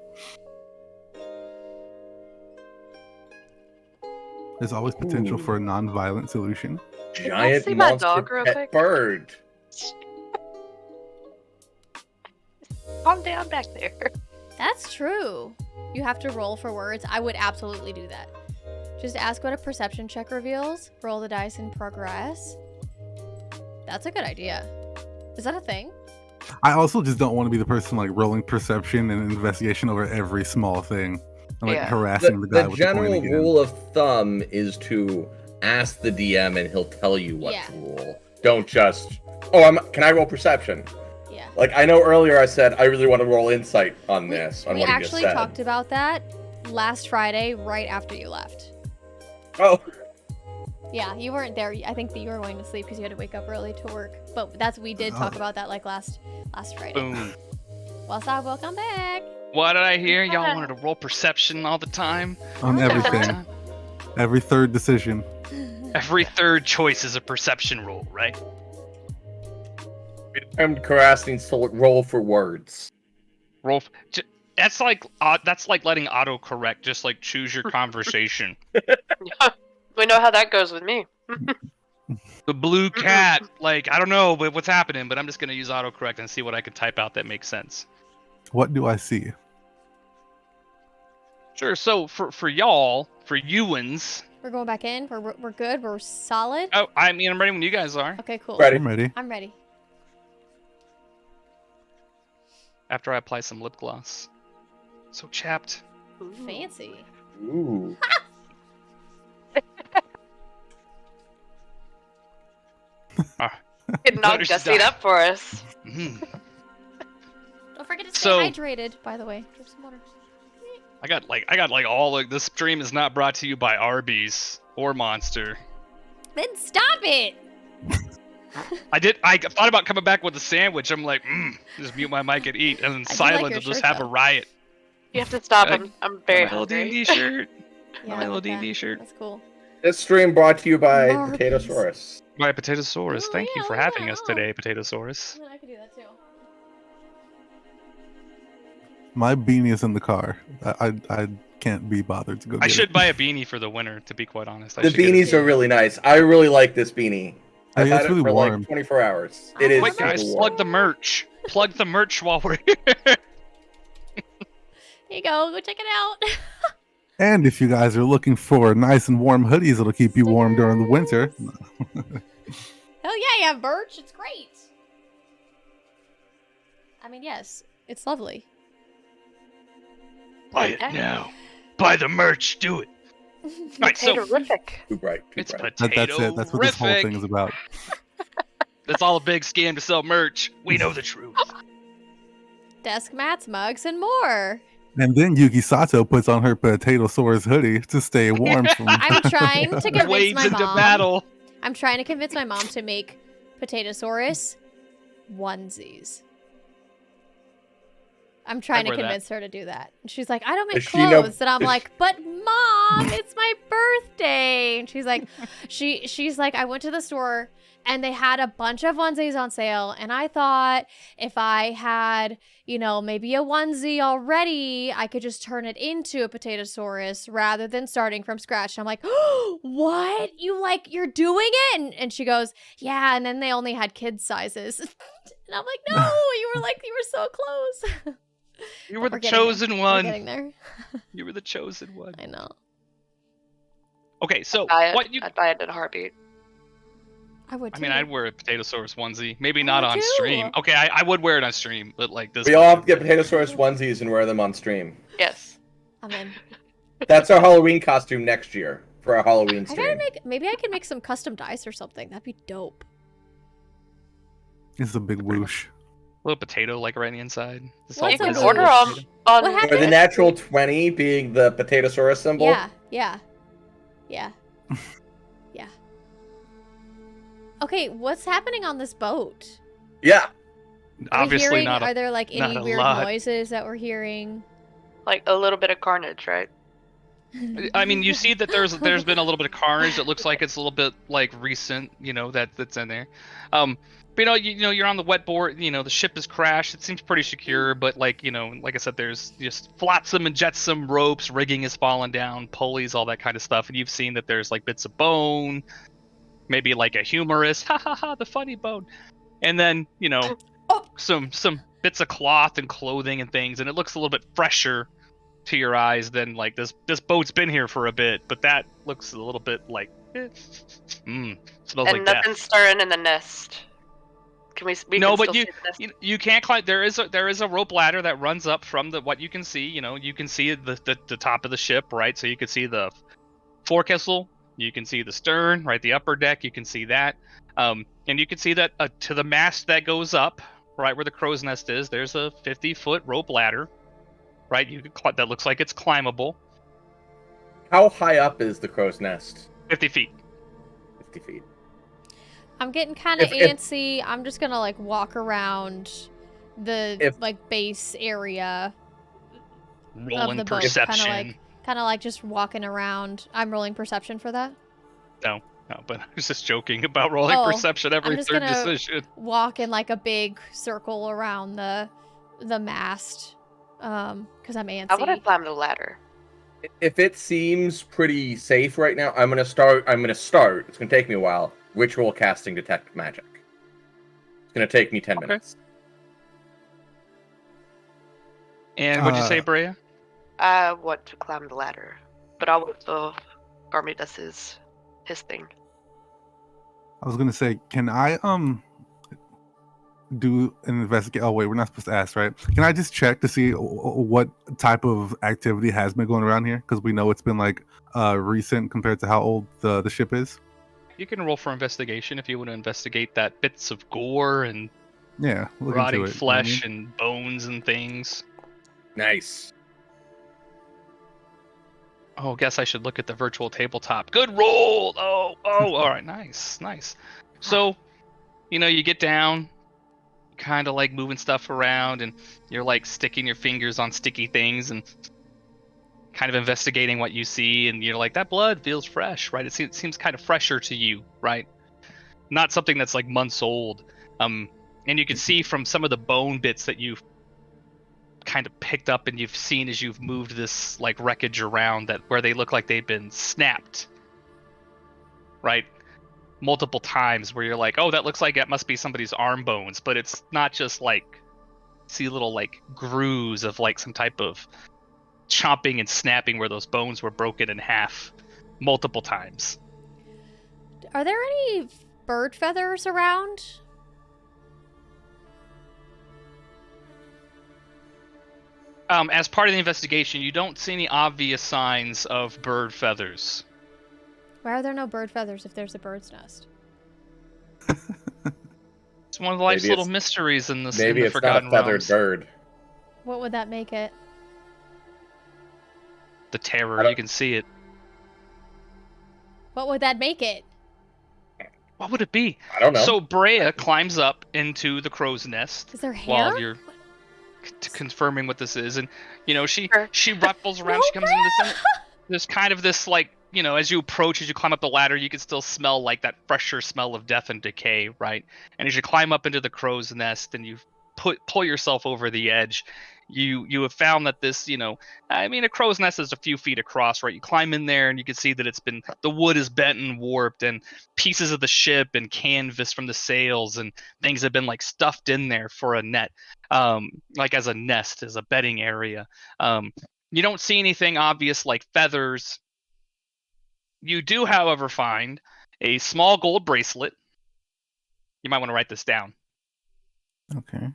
Speaker 5: There's always potential
Speaker 4: Ooh.
Speaker 5: for a non-violent solution.
Speaker 4: Giant
Speaker 3: see my
Speaker 4: monster
Speaker 3: dog real
Speaker 4: pet
Speaker 3: quick?
Speaker 4: bird.
Speaker 3: Calm down back there.
Speaker 1: That's true. You have to roll for words. I would absolutely do that. Just ask what a perception check reveals. Roll the dice and progress. That's a good idea. Is that a thing?
Speaker 5: I also just don't want to be the person like rolling perception and investigation over every small thing. And, like
Speaker 3: Yeah.
Speaker 5: harassing the guy
Speaker 4: The
Speaker 5: with
Speaker 4: general
Speaker 5: the pointy
Speaker 4: rule of thumb is to ask the DM and he'll tell you what
Speaker 1: Yeah.
Speaker 4: to roll. Don't just, can I roll perception?
Speaker 1: Yeah.
Speaker 4: Like, I know earlier I said I really want to roll insight on this, on
Speaker 1: We
Speaker 4: what he
Speaker 1: actually
Speaker 4: just said.
Speaker 1: talked about that last Friday, right after you left.
Speaker 4: Oh,
Speaker 1: Yeah, you weren't there. I think that you were going to sleep because you had to wake up early to work. But we did talk about that like last Friday.
Speaker 2: Boom.
Speaker 1: Well, so welcome back.
Speaker 2: What did I hear? Y'all wanted to roll perception all the time?
Speaker 5: on
Speaker 1: Yeah.
Speaker 5: everything, every third decision.
Speaker 2: Every third choice is a perception roll, right?
Speaker 4: I'm harassing, so roll for words.
Speaker 2: Roll. That's like letting autocorrect just like choose your conversation.
Speaker 3: We know how that goes with me.
Speaker 2: The blue cat, like I don't know what's happening, but I'm just gonna use autocorrect and see what I can type out that makes sense.
Speaker 5: What do I see?
Speaker 2: Sure. So for y'all, for Ewans,
Speaker 1: We're going back in. We're good. We're solid.
Speaker 2: oh, I mean I'm ready when you guys are.
Speaker 1: Okay, cool.
Speaker 4: Ready.
Speaker 5: I'm ready.
Speaker 1: I'm ready.
Speaker 2: After I apply some lip gloss. So chapped.
Speaker 1: Fancy.
Speaker 4: Ooh.
Speaker 3: Getting all
Speaker 2: Letters to
Speaker 3: gussied
Speaker 2: die.
Speaker 3: up for us.
Speaker 2: Mhm.
Speaker 1: Don't forget to stay
Speaker 2: So-
Speaker 1: hydrated, by the way. Drink some water.
Speaker 2: I got like all like this stream is not brought to you by Arby's or Monster.
Speaker 1: then stop it.
Speaker 2: I thought about coming back with a sandwich. I'm like, just mute my mic and eat, and then
Speaker 1: I do like
Speaker 2: silence
Speaker 1: your
Speaker 2: and just
Speaker 1: shirt,
Speaker 2: have a
Speaker 1: though.
Speaker 2: riot.
Speaker 3: You have to stop.
Speaker 2: Like,
Speaker 3: I'm very
Speaker 2: my little
Speaker 3: hungry.
Speaker 2: D&D shirt.
Speaker 1: Yeah,
Speaker 2: my
Speaker 1: I
Speaker 2: little
Speaker 1: like that.
Speaker 2: D&D shirt.
Speaker 1: That's cool.
Speaker 4: This stream brought to you by
Speaker 1: Marbles.
Speaker 4: Potatosaurus.
Speaker 2: My Potatosaurus.
Speaker 1: Oh,
Speaker 2: Thank
Speaker 1: yeah,
Speaker 2: you for
Speaker 1: look at
Speaker 2: having
Speaker 1: that.
Speaker 2: us
Speaker 1: Oh.
Speaker 2: today, Potatosaurus.
Speaker 1: I could do that too.
Speaker 5: My beanie is in the car. I can't be bothered to go.
Speaker 2: I
Speaker 5: get
Speaker 2: should
Speaker 5: it.
Speaker 2: buy a beanie for the winter, to be quite honest.
Speaker 4: The beanies are really nice. I really like this beanie.
Speaker 5: Oh,
Speaker 4: I've
Speaker 5: yeah,
Speaker 4: had
Speaker 5: it's
Speaker 4: it
Speaker 5: really
Speaker 4: for
Speaker 5: warm.
Speaker 4: like 24 hours.
Speaker 1: I
Speaker 4: It is
Speaker 1: love
Speaker 2: Quick, guys,
Speaker 4: super
Speaker 2: plug
Speaker 4: warm.
Speaker 2: the merch. Plug the merch while we're here.
Speaker 1: Here you go. Go check it out.
Speaker 5: And if you guys are looking for nice and warm hoodies that'll keep you warm during the winter,
Speaker 1: Hell yeah, you have birch. It's great. I mean, yes, it's lovely.
Speaker 2: Buy it now. Buy the merch. Do it. Right, so
Speaker 3: Potato-rific.
Speaker 4: Too bright. Too
Speaker 2: it's
Speaker 4: bright.
Speaker 5: that's it. That's what this whole thing is about.
Speaker 2: That's all a big scam to sell merch. We know the truth.
Speaker 1: Desk mats, mugs, and more.
Speaker 5: And then Yuki Sato puts on her Potatosaurus hoodie to stay warm from.
Speaker 1: I'm trying to convince
Speaker 2: Wades
Speaker 1: my
Speaker 2: into
Speaker 1: mom.
Speaker 2: battle.
Speaker 1: I'm trying to convince my mom to make Potatosaurus onesies. I'm trying to
Speaker 2: wear that.
Speaker 1: convince her to do that. And she's like, I don't make
Speaker 4: Does she know-
Speaker 1: clothes. And I'm like, but mom, it's my birthday. And she's like, she's like, I went to the store and they had a bunch of onesies on sale. And I thought if I had, you know, maybe a onesie already, I could just turn it into a Potatosaurus rather than starting from scratch. And I'm like, oh, what? You're doing it? And she goes, yeah. And then they only had kids sizes. And I'm like, no, you were so close.
Speaker 2: You were the
Speaker 1: We're getting there.
Speaker 2: chosen
Speaker 1: We're
Speaker 2: one.
Speaker 1: getting there.
Speaker 2: You were the chosen one.
Speaker 1: I know.
Speaker 2: Okay, so
Speaker 3: I'd
Speaker 2: what
Speaker 3: buy it in a heartbeat.
Speaker 1: I would too.
Speaker 2: I mean, I'd wear a Potatosaurus onesie. Maybe
Speaker 1: I
Speaker 2: not
Speaker 1: would
Speaker 2: on
Speaker 1: too.
Speaker 2: stream. Okay, I would wear it on stream, but like this.
Speaker 4: We all have to get Potatosaurus onesies and wear them on stream.
Speaker 3: Yes.
Speaker 1: I'm in.
Speaker 4: That's our Halloween costume next year for our Halloween
Speaker 1: I gotta
Speaker 4: stream.
Speaker 1: maybe I can make some custom dice or something. That'd be dope.
Speaker 5: It's a big whoosh.
Speaker 2: Little potato like right on the inside. It's
Speaker 1: What's
Speaker 2: all
Speaker 1: a
Speaker 3: You can
Speaker 1: whoosh?
Speaker 3: order
Speaker 2: potato.
Speaker 3: them on.
Speaker 1: What happened?
Speaker 4: Or the natural 20 being the Potatosaurus symbol.
Speaker 1: Yeah. Yeah. Okay, what's happening on this boat?
Speaker 4: Yeah.
Speaker 2: Obviously not.
Speaker 1: Are there like
Speaker 2: not
Speaker 1: any
Speaker 2: a
Speaker 1: weird
Speaker 2: lot.
Speaker 1: noises that we're hearing?
Speaker 3: Like a little bit of carnage, right?
Speaker 2: I mean, you see that there's been a little bit of carnage. It looks like it's a little bit like recent, that's in there. But you're on the wet board. The ship has crashed. It seems pretty secure, but like I said, there's just flotsam and jetsam, ropes, rigging has fallen down, pulleys, all that kind of stuff. And you've seen that there's like bits of bone, maybe like a humorous, ha ha ha, the funny bone, and then some bits of cloth and clothing and things, and it looks a little bit fresher to your eyes than like this boat's been here for a bit, but that looks a little bit like smells
Speaker 3: And
Speaker 2: like death.
Speaker 3: nothing's stirring in the nest. Can we
Speaker 2: No,
Speaker 3: can
Speaker 2: but
Speaker 3: still see the nest?
Speaker 2: you can't climb. There is a rope ladder that runs up from what you can see. You can see the top of the ship, right? So you can see the forecastle, you can see the stern, right? The upper deck, you can see that, and you can see that to the mast that goes up, right where the crow's nest is. There's a 50-foot rope ladder, right? That looks like it's climbable.
Speaker 4: How high up is the crow's nest?
Speaker 2: 50 feet.
Speaker 4: 50 feet.
Speaker 1: I'm getting kind of
Speaker 4: If-
Speaker 1: antsy. I'm just gonna like walk around the base area
Speaker 2: Rolling
Speaker 1: of the boat,
Speaker 2: perception.
Speaker 1: kind of like just walking around. I'm rolling perception for that.
Speaker 2: No, but I was just joking about rolling
Speaker 1: Oh,
Speaker 2: perception every
Speaker 1: just
Speaker 2: third
Speaker 1: gonna-
Speaker 2: decision.
Speaker 1: Walk in like a big circle around the mast, because I'm antsy.
Speaker 3: I want to climb the ladder.
Speaker 4: If it seems pretty safe right now, I'm gonna start. It's gonna take me a while. Ritual casting detect magic. It's gonna take me 10 minutes.
Speaker 2: And what'd you say, Brea?
Speaker 3: I want to climb the ladder, but I'll wait till Garmy does his thing.
Speaker 5: I was gonna say, can I do an investigate? Oh wait, we're not supposed to ask, right? Can I just check to see what type of activity has been going around here? Because we know it's been like recent compared to how old the ship is.
Speaker 2: You can roll for investigation if you want to investigate that bits of gore and
Speaker 5: Yeah, look
Speaker 2: rotting
Speaker 5: into it.
Speaker 2: flesh and bones and things.
Speaker 4: Nice.
Speaker 2: Oh, guess I should look at the virtual tabletop. Good roll. Oh, all right, nice. So, you get down, kind of like moving stuff around, and you're like sticking your fingers on sticky things and kind of investigating what you see, and you're like, that blood feels fresh, right? It seems kind of fresher to you, right? Not something that's like months old. And you can see from some of the bone bits that you've kind of picked up and you've seen as you've moved this like wreckage around, that where they look like they've been snapped, right? Multiple times, where you're like, oh, that looks like that must be somebody's arm bones, but it's not. Just like, see little like grooves of like some type of chomping and snapping where those bones were broken in half multiple times.
Speaker 1: Are there any bird feathers around?
Speaker 2: As part of the investigation, you don't see any obvious signs of bird feathers.
Speaker 1: Why are there no bird feathers if there's a bird's nest?
Speaker 2: It's one of life's
Speaker 4: Maybe
Speaker 2: little
Speaker 4: it's-
Speaker 2: mysteries in this
Speaker 4: Maybe
Speaker 2: in the
Speaker 4: it's not a
Speaker 2: Forgotten
Speaker 4: feathered
Speaker 2: Realms.
Speaker 4: bird.
Speaker 1: What would that make it?
Speaker 2: The terror,
Speaker 4: I don't-
Speaker 2: you can see it.
Speaker 1: What would that make it?
Speaker 2: What would it be?
Speaker 4: I don't know.
Speaker 2: So Brea climbs up into the crow's nest
Speaker 1: Is there hair?
Speaker 2: while you're confirming what this is, and she
Speaker 3: Sure.
Speaker 2: she ruffles around.
Speaker 1: No,
Speaker 2: She comes into this. There's kind of this like, as you approach, as you climb up the ladder, you can still smell like that fresher smell of death and decay, right? And as you climb up into the crow's nest and you pull yourself over the edge, you have found that this, a crow's nest is a few feet across, right? You climb in there and you can see that the wood is bent and warped, and pieces of the ship and canvas from the sails and things have been like stuffed in there for a net, like as a nest, as a bedding area. You don't see anything obvious like feathers. You do, however, find a small gold bracelet. You might want to write this down,
Speaker 5: Okay.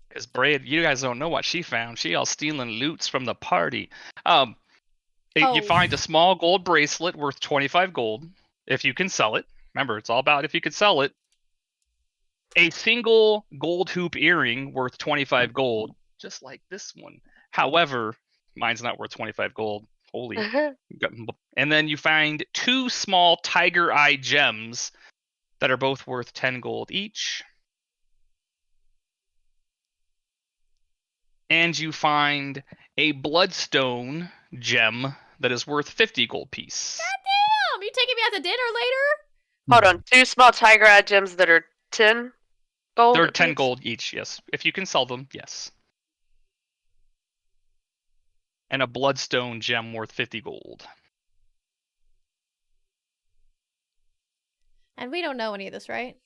Speaker 2: because Braid, you guys don't know what she found. She all stealing loots from the party. You find a small gold bracelet worth 25 gold, if you can sell it. Remember, it's all about if you can sell it. A single gold hoop earring worth 25 gold, just like this one. However, mine's not worth 25 gold. Holy. And then you find 2 small tiger eye gems that are both worth 10 gold each. And you find a bloodstone gem that is worth 50 gold piece.
Speaker 1: Damn, you taking me out to dinner later?
Speaker 3: Hold on, 2 small tiger eye gems that are 10 gold.
Speaker 2: They're 10
Speaker 3: apiece?
Speaker 2: gold each, yes. If you can sell them, yes. And a bloodstone gem worth 50 gold.
Speaker 1: And we don't know any of this, right?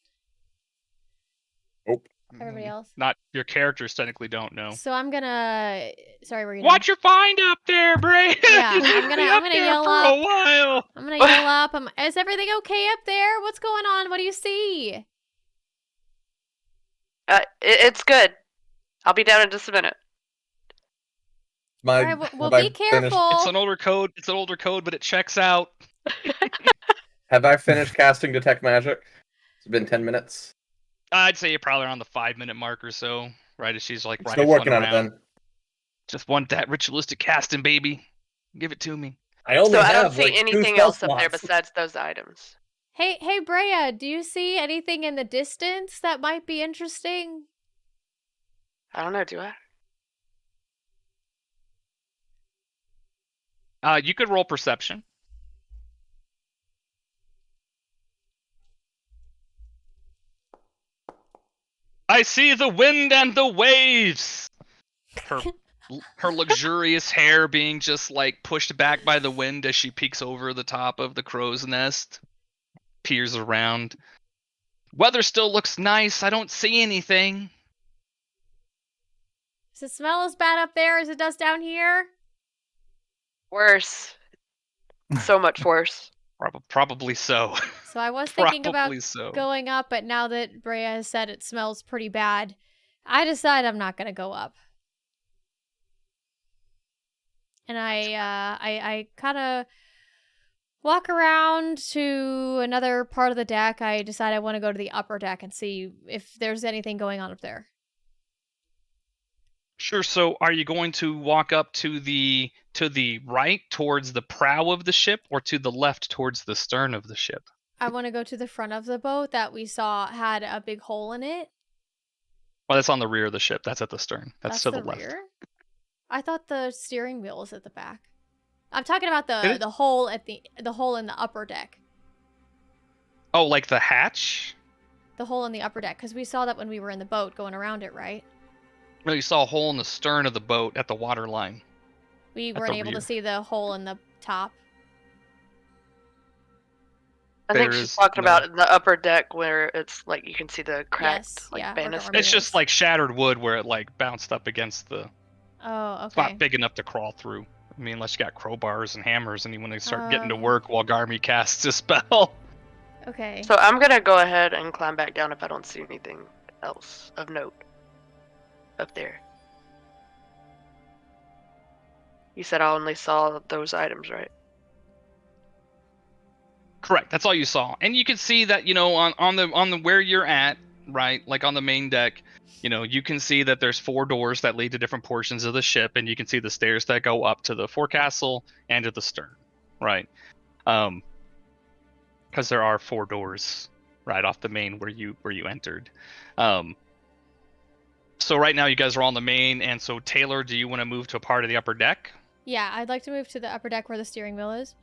Speaker 4: Nope.
Speaker 1: Everybody else?
Speaker 2: Not your characters technically don't know.
Speaker 1: So I'm gonna. Sorry, we're gonna.
Speaker 2: Watch your find up there, Bray.
Speaker 1: Yeah,
Speaker 2: You need
Speaker 1: I'm
Speaker 2: to
Speaker 1: gonna-
Speaker 2: be
Speaker 1: I'm
Speaker 2: up
Speaker 1: gonna
Speaker 2: there
Speaker 1: yell
Speaker 2: for
Speaker 1: up.
Speaker 2: a while.
Speaker 1: I'm gonna yell up. Is everything okay up there? What's going on? What do you see?
Speaker 3: It's good. I'll be down in just a minute.
Speaker 4: My,
Speaker 1: All right, well,
Speaker 4: have
Speaker 1: be
Speaker 4: I finished-
Speaker 1: careful.
Speaker 2: It's an older code. It's an older code, but it checks out.
Speaker 4: Have I finished casting Detect Magic? It's been 10 minutes.
Speaker 2: I'd say you're probably around the 5-minute mark or so, right? As she's like
Speaker 4: Still working on it
Speaker 2: around.
Speaker 4: then.
Speaker 2: Just want that ritualistic casting, baby. Give it to me.
Speaker 4: I only
Speaker 3: So I
Speaker 4: have
Speaker 3: don't see
Speaker 4: like 2
Speaker 3: anything
Speaker 4: spell
Speaker 3: else up there
Speaker 4: slots.
Speaker 3: besides those items.
Speaker 1: Hey, Brea, do you see anything in the distance that might be interesting?
Speaker 3: I don't know, do I?
Speaker 2: You could roll perception. I see the wind and the waves. Her luxurious hair being just like pushed back by the wind as she peeks over the top of the crow's nest, peers around. Weather still looks nice. I don't see anything.
Speaker 1: Does it smell as bad up there as it does down here?
Speaker 3: Worse. So much worse.
Speaker 2: Probably so.
Speaker 1: So I was thinking about
Speaker 2: Probably so.
Speaker 1: going up, but now that Brea has said it smells pretty bad, I decide I'm not gonna go up. And I kind of walk around to another part of the deck. I decide I want to go to the upper deck and see if there's anything going on up there.
Speaker 2: Sure. So, are you going to walk up to the right towards the prow of the ship, or to the left towards the stern of the ship?
Speaker 1: I want to go to the front of the boat that we saw had a big hole in it.
Speaker 2: Well, that's on the rear of the ship. That's at the stern. That's to the left.
Speaker 1: rear? I thought the steering wheel was at the back. I'm talking about
Speaker 2: It
Speaker 1: the hole at the hole in the upper deck.
Speaker 2: Oh, like the hatch?
Speaker 1: The hole in the upper deck, because we saw that when we were in the boat going around it, right?
Speaker 2: No, you saw a hole in the stern of the boat at the water line.
Speaker 1: We
Speaker 2: At
Speaker 1: weren't
Speaker 2: the
Speaker 1: able to
Speaker 2: rear.
Speaker 1: see the hole in the top.
Speaker 3: I think
Speaker 2: There
Speaker 3: she's
Speaker 2: is
Speaker 3: talking
Speaker 2: no-
Speaker 3: about in the upper deck where it's like you can see the cracked
Speaker 1: Yes,
Speaker 3: like
Speaker 1: yeah, or
Speaker 3: banister.
Speaker 1: dormer.
Speaker 2: It's just like shattered wood where it like bounced up against the.
Speaker 1: Oh,
Speaker 2: It's
Speaker 1: okay.
Speaker 2: not big enough to crawl through. I mean, unless you got crowbars and hammers and you want to start getting to
Speaker 1: Um.
Speaker 2: work while Garmy casts a spell.
Speaker 1: Okay.
Speaker 3: So I'm gonna go ahead and climb back down if I don't see anything else of note up there. You said I only saw those items, right?
Speaker 2: Correct. That's all you saw, and you can see that on the where you're at, right, like on the main deck, you can see that there's 4 doors that lead to different portions of the ship, and you can see the stairs that go up to the forecastle and to the stern, right? Because there are 4 doors right off the main where you entered. So right now you guys are on the main, and so Taylor, do you want to move to a part of the upper deck?
Speaker 1: Yeah, I'd like to move to the upper deck where the steering wheel is.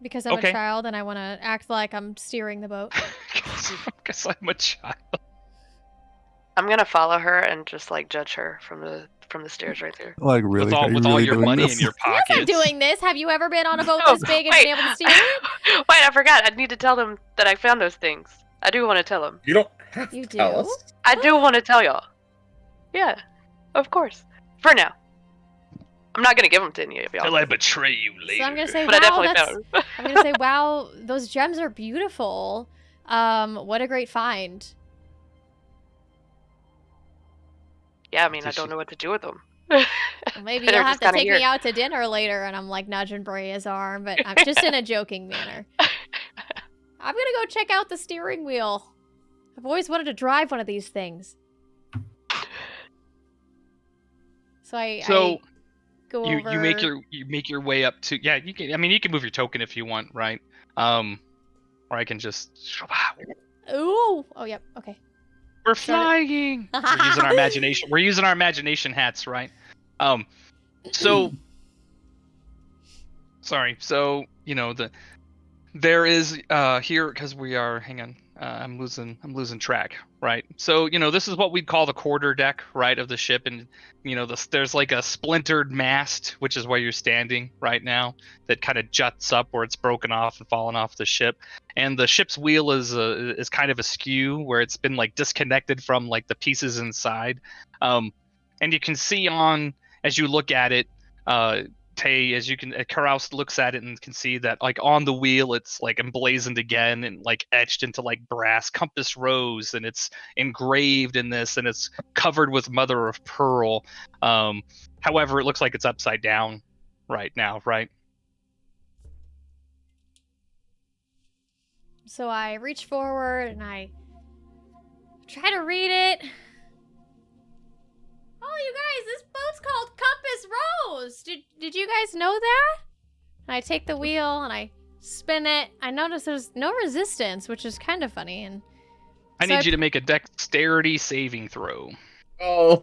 Speaker 1: Because I'm
Speaker 2: Okay.
Speaker 1: a child and I want to act like I'm steering the boat.
Speaker 2: Because I'm a child.
Speaker 3: I'm gonna follow her and just like judge her from the stairs right there.
Speaker 5: Like really?
Speaker 2: With
Speaker 5: Are
Speaker 2: all
Speaker 5: you
Speaker 2: with all
Speaker 5: really
Speaker 2: your
Speaker 5: doing
Speaker 2: money
Speaker 5: this?
Speaker 2: in your
Speaker 1: Yes,
Speaker 2: pockets.
Speaker 1: I'm doing this. Have you ever been on a boat
Speaker 3: Oh,
Speaker 1: this big and
Speaker 3: wait.
Speaker 1: been able to steer it?
Speaker 3: Wait, I forgot. I need to tell them that I found those things. I do want to tell them.
Speaker 4: You don't have
Speaker 1: You
Speaker 4: to tell
Speaker 1: do?
Speaker 4: us.
Speaker 3: I do want to tell y'all. Yeah, of course. For now. I'm not gonna give them to any of y'all.
Speaker 2: Till I betray you later.
Speaker 1: So I'm gonna say,
Speaker 3: But I
Speaker 1: wow,
Speaker 3: definitely
Speaker 1: that's.
Speaker 3: found them.
Speaker 1: I'm gonna say, wow, those gems are beautiful. What a great find.
Speaker 3: Yeah, I mean, I
Speaker 2: Did
Speaker 3: don't
Speaker 2: she-
Speaker 3: know what to do with them.
Speaker 1: Well, maybe
Speaker 3: They're
Speaker 1: you'll have
Speaker 3: just
Speaker 1: to
Speaker 3: kinda
Speaker 1: take
Speaker 3: here.
Speaker 1: me out to dinner later, and I'm like nudging Brea's arm, but I'm just in a joking manner. I'm gonna go check out the steering wheel. I've always wanted to drive one of these things. So I go
Speaker 2: you
Speaker 1: over.
Speaker 2: you make your way up to you can move your token if you want, right? Or I can just
Speaker 1: Ooh! Oh, yep. Okay.
Speaker 2: we're
Speaker 1: Shut it.
Speaker 2: flying. We're using our imagination. We're using our imagination hats, right? So sorry. So there is here because we are. Hang on. I'm losing track, right? So this is what we'd call the quarter deck, right, of the ship, and there's like a splintered mast, which is where you're standing right now, that kind of juts up where it's broken off and fallen off the ship, and the ship's wheel is kind of askew where it's been like disconnected from like the pieces inside, and you can see as you look at it, Tay, Karaus looks at it and can see that like on the wheel it's like emblazoned again and like etched into like brass compass rose, and it's engraved in this, and it's covered with mother of pearl. However, it looks like it's upside down right now, right?
Speaker 1: So I reach forward and I try to read it. Oh, you guys, this boat's called Compass Rose. Did you guys know that? And I take the wheel and I spin it. I notice there's no resistance, which is kind of funny. And
Speaker 2: I
Speaker 1: so
Speaker 2: need you to make a dexterity saving throw.
Speaker 4: Oh.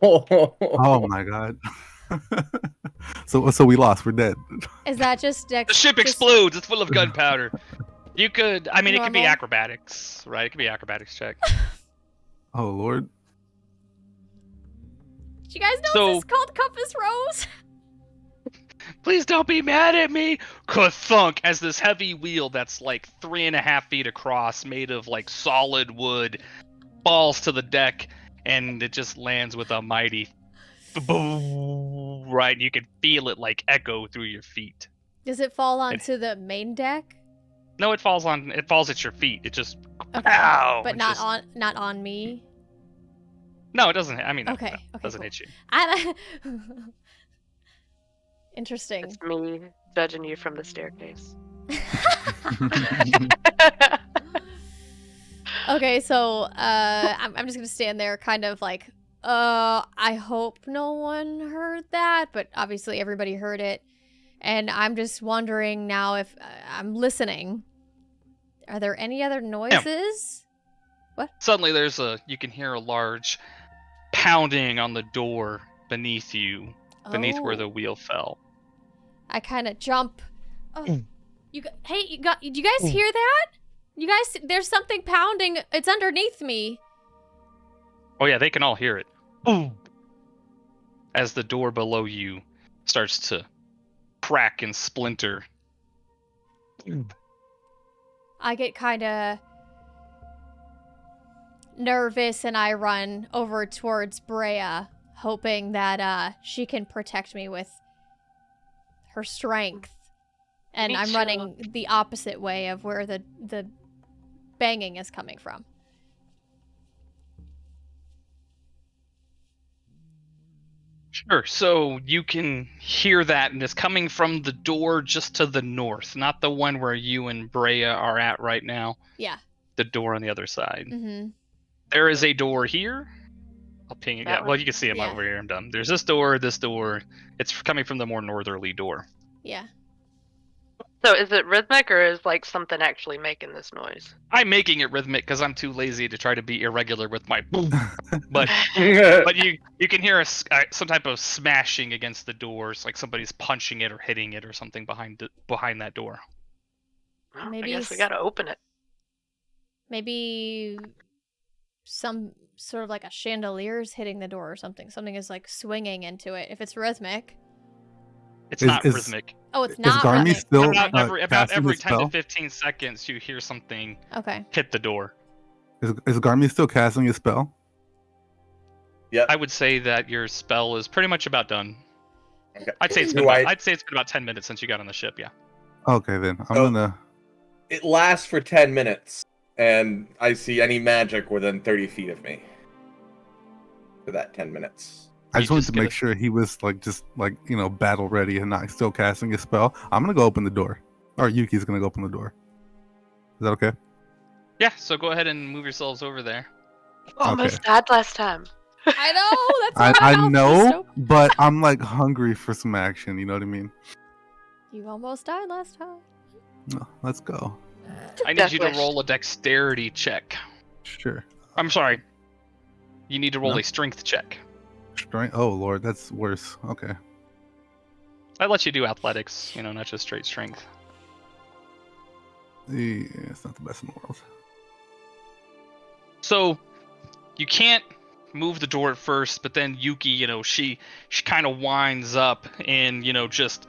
Speaker 5: Oh my god. So we lost. We're dead.
Speaker 1: Is that just
Speaker 2: The ship explodes. It's full of gunpowder. You could, it could be
Speaker 1: Normal?
Speaker 2: acrobatics, right? It could be acrobatics check.
Speaker 5: Oh lord.
Speaker 1: Did you guys know
Speaker 2: So-
Speaker 1: this is called Compass Rose?
Speaker 2: Please don't be mad at me. Ka-thunk, as this heavy wheel that's like 3.5 feet across, made of like solid wood, falls to the deck, and it just lands with a mighty boom. Right, you can feel it like echo through your feet.
Speaker 1: Does it fall onto the main deck?
Speaker 2: No, it falls at your feet. It just
Speaker 1: Okay.
Speaker 2: Ow,
Speaker 1: But
Speaker 2: it
Speaker 1: not
Speaker 2: just-
Speaker 1: on me.
Speaker 2: No, it doesn't. I mean, no,
Speaker 1: Okay.
Speaker 2: no,
Speaker 1: Okay.
Speaker 2: it doesn't
Speaker 1: Cool.
Speaker 2: hit you.
Speaker 1: Interesting.
Speaker 3: It's me judging you from the staircase.
Speaker 1: Okay, so I'm just gonna stand there, kind of like I hope no one heard that, but obviously everybody heard it. And I'm just wondering now if I'm listening. Are there any other noises?
Speaker 2: Suddenly, you can hear a large pounding on the door beneath you, beneath where the
Speaker 1: Oh.
Speaker 2: wheel fell.
Speaker 1: I kind of jump. Oh, did you guys hear that? You guys, there's something pounding. It's underneath me.
Speaker 2: Oh yeah, they can all hear it. Boom! As the door below you starts to crack and splinter.
Speaker 1: I get kind of nervous and I run over towards Brea, hoping that she can protect me with her strength. And
Speaker 3: Me
Speaker 1: I'm
Speaker 3: too.
Speaker 1: running the opposite way of where the banging is coming from.
Speaker 2: Sure, so you can hear that, and it's coming from the door just to the north, not the one where you and Brea are at right now.
Speaker 1: Yeah.
Speaker 2: The door on the other side.
Speaker 1: Mm-hmm.
Speaker 2: There is a door here. I'll ping it.
Speaker 3: That
Speaker 2: Yeah,
Speaker 3: one?
Speaker 2: well, you can see them
Speaker 1: Yeah.
Speaker 2: over here. I'm done. There's this door, this door. It's coming from the more northerly door.
Speaker 1: Yeah.
Speaker 3: So is it rhythmic or is like something actually making this noise?
Speaker 2: I'm making it rhythmic because I'm too lazy to try to be irregular with my boom. But you can hear some type of smashing against the doors, like somebody's punching it or hitting it or something behind that door.
Speaker 3: Well,
Speaker 1: Maybe
Speaker 3: I guess we
Speaker 1: s-
Speaker 3: gotta open it.
Speaker 1: Maybe some sort of like a chandelier's hitting the door or something. Something is like swinging into it. If it's rhythmic.
Speaker 2: It's
Speaker 5: Is-
Speaker 2: not
Speaker 5: is-
Speaker 2: rhythmic.
Speaker 1: Oh, it's
Speaker 5: Is
Speaker 1: not
Speaker 5: Garmy
Speaker 1: rhythmic.
Speaker 5: still
Speaker 1: Okay.
Speaker 2: About
Speaker 5: casting
Speaker 2: every
Speaker 5: his
Speaker 2: 10 to
Speaker 5: spell?
Speaker 2: 15 seconds, you hear something
Speaker 1: Okay.
Speaker 2: hit the door.
Speaker 5: Is Garmy still casting his spell?
Speaker 4: Yep.
Speaker 2: I would say that your spell is pretty much about done.
Speaker 4: Okay.
Speaker 2: I'd say it's
Speaker 4: Do
Speaker 2: been
Speaker 4: I-
Speaker 2: I'd say it's been about 10 minutes since you got on the ship. Yeah.
Speaker 5: Okay, then I'm
Speaker 4: So-
Speaker 5: gonna.
Speaker 4: It lasts for 10 minutes, and I see any magic within 30 feet of me for that 10 minutes.
Speaker 5: I
Speaker 2: You
Speaker 5: just wanted
Speaker 2: just
Speaker 5: to
Speaker 2: get
Speaker 5: make
Speaker 2: a-
Speaker 5: sure he was battle ready and not still casting his spell. I'm gonna go open the door, or Yuki's gonna go open the door. Is that okay?
Speaker 2: Yeah. So go ahead and move yourselves over there.
Speaker 3: Almost died last time.
Speaker 1: I know. That's
Speaker 5: I
Speaker 1: why my mouth
Speaker 5: know,
Speaker 1: just opened.
Speaker 5: but I'm like hungry for some action. You know what I mean?
Speaker 1: You almost died last time.
Speaker 5: No, let's go.
Speaker 2: I need
Speaker 3: Death
Speaker 2: you to
Speaker 3: wish.
Speaker 2: roll a dexterity check.
Speaker 5: Sure.
Speaker 2: I'm sorry. You need to roll
Speaker 5: No.
Speaker 2: a strength check.
Speaker 5: Strength. Oh Lord, that's worse. Okay.
Speaker 2: I let you do athletics, not just straight strength.
Speaker 5: Yeah, it's not the best in the world.
Speaker 2: So you can't move the door at first, but then Yuki, she kind of winds up and just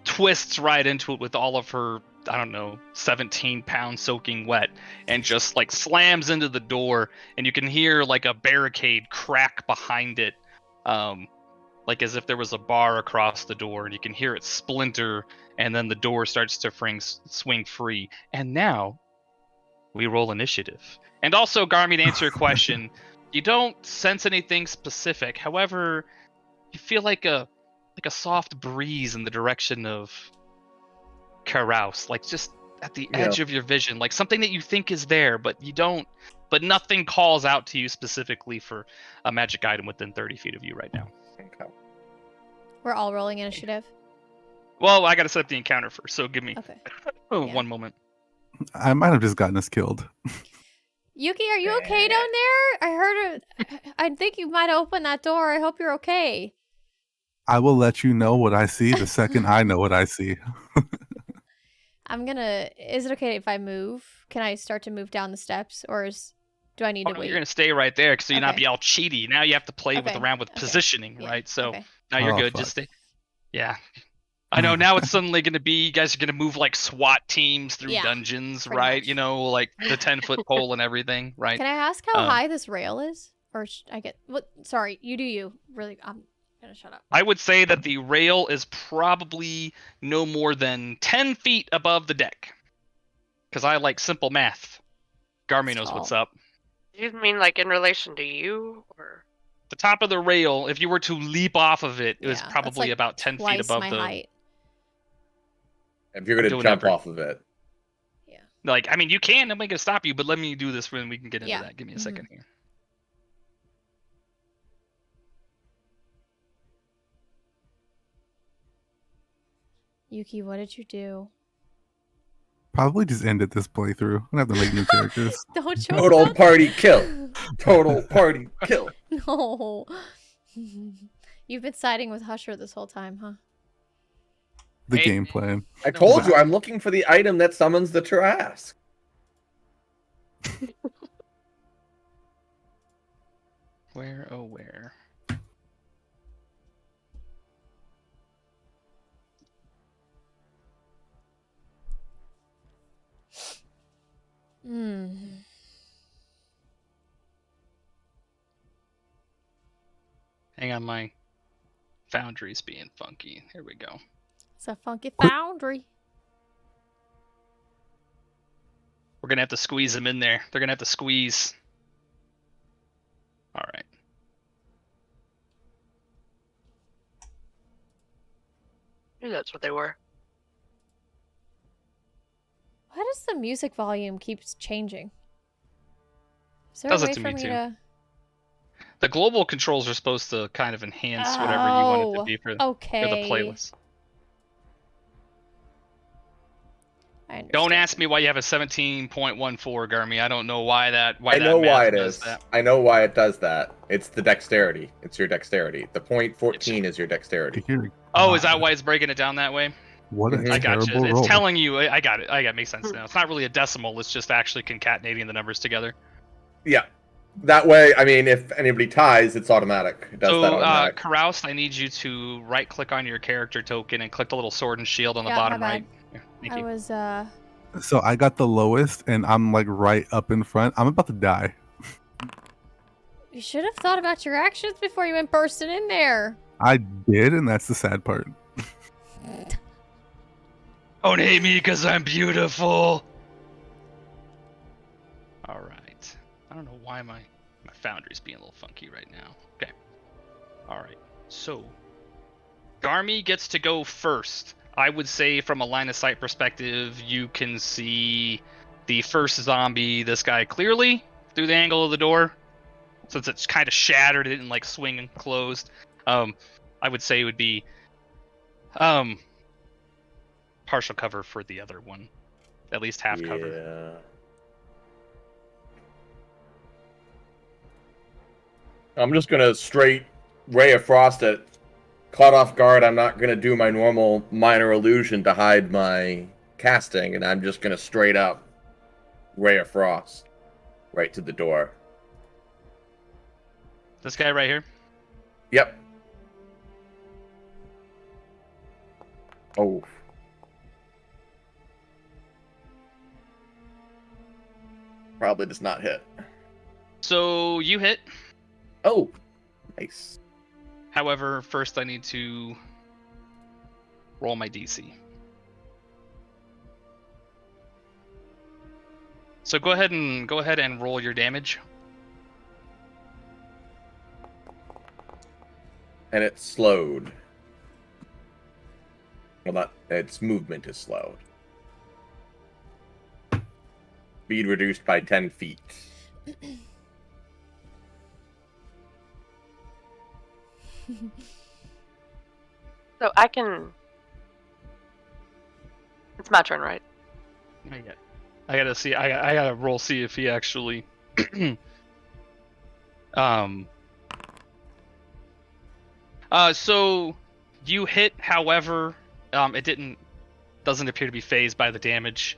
Speaker 2: twists right into it with all of her, I don't know, 17 pounds soaking wet, and just like slams into the door, and you can hear like a barricade crack behind it, like as if there was a bar across the door, and you can hear it splinter, and then the door starts to swing free. And now we roll initiative. And also, Garmy, to answer your question, you don't sense anything specific. However, you feel like a soft breeze in the direction of Karaus, like just at the edge of your vision, like something that you think is there, but you don't. But nothing calls out to you specifically for a magic item within 30 feet of you right now.
Speaker 4: Okay.
Speaker 1: We're all rolling initiative.
Speaker 2: Well, I got to set up the encounter first, so give me
Speaker 1: Okay. Yeah.
Speaker 2: 1 moment.
Speaker 5: I might have just gotten us killed.
Speaker 1: Yuki, are you okay down there? I heard. I think you might have opened that door. I hope you're okay.
Speaker 5: I will let you know what I see the second I know what I see.
Speaker 1: Is it okay if I move? Can I start to move down the steps, or do I need
Speaker 2: Oh,
Speaker 1: to
Speaker 2: no,
Speaker 1: wait?
Speaker 2: you're gonna stay right there, so you not
Speaker 1: Okay.
Speaker 2: be all cheaty. Now you have to play
Speaker 1: Okay.
Speaker 2: around with
Speaker 1: Okay.
Speaker 2: positioning,
Speaker 1: Yeah.
Speaker 2: right? So
Speaker 1: Okay.
Speaker 2: now you're
Speaker 5: Oh,
Speaker 2: good.
Speaker 5: fuck.
Speaker 2: Just stay. Yeah. I know now it's suddenly going to be, you guys are going to move like SWAT teams through
Speaker 1: Yeah,
Speaker 2: dungeons,
Speaker 1: pretty
Speaker 2: right?
Speaker 1: much.
Speaker 2: Like the 10-foot pole and everything, right?
Speaker 1: Can I ask how
Speaker 2: Um,
Speaker 1: high this rail is? Or I get what? Sorry, you do you. Really, I'm gonna shut up.
Speaker 2: I would say that the rail is probably no more than 10 feet above the deck. Because I like simple math. Garmy knows what's
Speaker 1: Tall.
Speaker 2: up.
Speaker 3: You mean like in relation to you, or?
Speaker 2: The top of the rail, if you were to leap off of it, it was
Speaker 1: Yeah, that's
Speaker 2: probably
Speaker 1: like
Speaker 2: about 10 feet
Speaker 1: twice
Speaker 2: above
Speaker 1: my
Speaker 2: the.
Speaker 1: height.
Speaker 4: If you're gonna
Speaker 2: doing
Speaker 4: jump
Speaker 2: that
Speaker 4: off of it,
Speaker 1: Yeah.
Speaker 2: Like, I mean, you can, nobody can stop you, but let me do this when we can get into
Speaker 1: Yeah.
Speaker 2: that. Give me a
Speaker 1: Mhm.
Speaker 2: second here.
Speaker 1: Yuki, what did you do?
Speaker 5: Probably just ended this playthrough. I'm gonna have to make new characters.
Speaker 1: Don't joke
Speaker 4: Total
Speaker 1: about
Speaker 4: party kill. Total party kill.
Speaker 1: No. You've been siding with Husher this whole time, huh?
Speaker 5: The
Speaker 2: Hey,
Speaker 5: game plan.
Speaker 4: I told you I'm looking for the item that summons the Trask.
Speaker 2: Where, oh where?
Speaker 1: Hmm.
Speaker 2: Hang on, my foundry's being funky. Here we go.
Speaker 1: It's a funky foundry.
Speaker 2: We're gonna have to squeeze them in there. They're gonna have to squeeze. All right.
Speaker 3: Maybe that's what they were.
Speaker 1: Why does the music volume keeps changing? Is there
Speaker 2: Does
Speaker 1: a
Speaker 2: it
Speaker 1: way
Speaker 2: to
Speaker 1: for
Speaker 2: me
Speaker 1: me
Speaker 2: too.
Speaker 1: to...
Speaker 2: The global controls are supposed to kind of enhance whatever you want it to
Speaker 1: Oh,
Speaker 2: be for
Speaker 1: okay.
Speaker 2: the playlist.
Speaker 1: I understand.
Speaker 2: Don't ask me why you have a 17.14, Garmy. I don't know why that.
Speaker 4: I
Speaker 2: that
Speaker 4: know why
Speaker 2: math
Speaker 4: it
Speaker 2: does
Speaker 4: is.
Speaker 2: that.
Speaker 4: I know why it does that. It's the dexterity. It's your dexterity. The point 14 is your dexterity.
Speaker 5: Dear
Speaker 2: Oh, is that
Speaker 5: God,
Speaker 2: why it's breaking it down that way?
Speaker 5: What a
Speaker 4: Mhm.
Speaker 2: I got you.
Speaker 5: terrible
Speaker 2: It's
Speaker 5: roll.
Speaker 2: telling you. I got it. It makes sense now. It's not really a decimal. It's just actually concatenating the numbers together.
Speaker 4: Yeah. That way, I mean, if anybody ties, it's automatic. It does that
Speaker 2: So,
Speaker 4: automatic.
Speaker 2: Carouse, I need you to right-click on your character token and click the little sword and shield on the
Speaker 1: Yeah, my
Speaker 2: bottom
Speaker 1: bad.
Speaker 2: right. Yeah, thank
Speaker 1: I
Speaker 2: you.
Speaker 1: was,
Speaker 5: So I got the lowest, and I'm like right up in front. I'm about to die.
Speaker 1: You should have thought about your actions before you went bursting in there.
Speaker 5: I did, and that's the sad part.
Speaker 2: Don't hate me because I'm beautiful. All right. I don't know why my foundry's being a little funky right now. Okay. All right. So, Garmy gets to go first. I would say from a line of sight perspective, you can see the first zombie, this guy, clearly through the angle of the door. Since it's kind of shattered, it didn't like swing and closed. I would say it would be partial cover for the other one. At least half cover.
Speaker 4: Yeah. I'm just gonna straight Ray of Frost it. Caught off guard, I'm not gonna do my normal minor illusion to hide my casting, and I'm just gonna straight up Ray of Frost right to the door.
Speaker 2: This guy right here.
Speaker 4: Yep. Oh. Probably does not hit.
Speaker 2: So you hit.
Speaker 4: Oh. Nice.
Speaker 2: However, first I need to roll my DC. So go ahead and roll your damage.
Speaker 4: And it's slowed. Well, not its movement is slowed. Speed reduced by 10 feet.
Speaker 3: So I can. It's my turn, right?
Speaker 2: I gotta see. I gotta roll see if he actually. So you hit. However, it doesn't appear to be phased by the damage.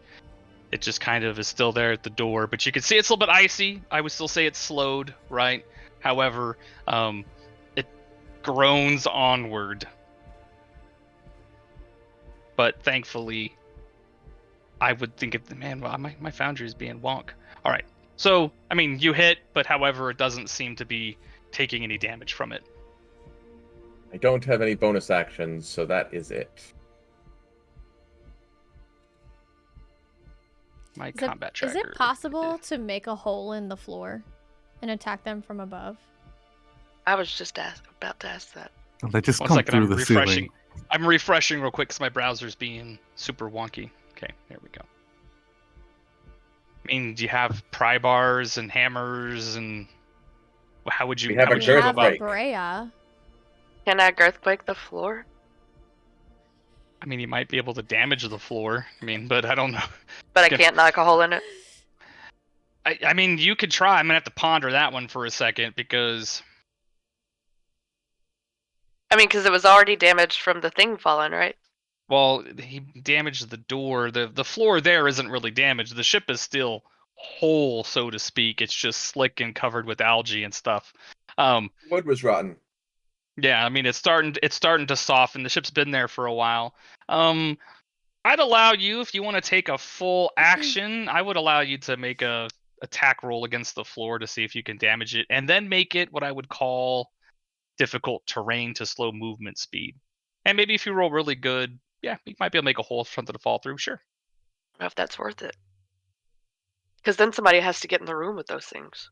Speaker 2: It just kind of is still there at the door, but you can see it's a little bit icy. I would still say it's slowed, right? However, it groans onward. But thankfully, I would think of my foundry is being wonk. All right. So, I mean, you hit, but however, it doesn't seem to be taking any damage from it.
Speaker 4: I don't have any bonus actions, so that is it.
Speaker 2: My combat tracker.
Speaker 1: Is it possible to make a hole in the floor and attack them from above?
Speaker 3: I was just about to ask that.
Speaker 5: They just
Speaker 2: One
Speaker 5: come
Speaker 2: second,
Speaker 5: through
Speaker 2: I'm
Speaker 5: the
Speaker 2: refreshing.
Speaker 5: ceiling.
Speaker 2: I'm refreshing real quick because my browser's being super wonky. Okay, there we go. I mean, do you have pry bars and hammers and how would you?
Speaker 4: We have
Speaker 2: how
Speaker 4: a
Speaker 2: would
Speaker 1: We
Speaker 2: you go
Speaker 4: girth
Speaker 1: have a
Speaker 2: about?
Speaker 4: break.
Speaker 1: Brea.
Speaker 3: Can I girthquake the floor?
Speaker 2: I mean, you might be able to damage the floor. I mean, but I don't know.
Speaker 3: But I can't knock a hole in it.
Speaker 2: I mean, you could try. I'm gonna have to ponder that one for a second because.
Speaker 3: I mean, because it was already damaged from the thing falling, right?
Speaker 2: Well, he damaged the door. The floor there isn't really damaged. The ship is still whole, so to speak. It's just slick and covered with algae and stuff.
Speaker 4: Wood was rotten.
Speaker 2: Yeah, I mean it's starting to soften. The ship's been there for a while. I'd allow you, if you want to take a full action, I would allow you to make a attack roll against the floor to see if you can damage it, and then make it what I would call difficult terrain to slow movement speed. And maybe if you roll really good, yeah, you might be able to make a hole for something to fall through. Sure.
Speaker 3: I don't know if that's worth it. Because then somebody has to get in the room with those things.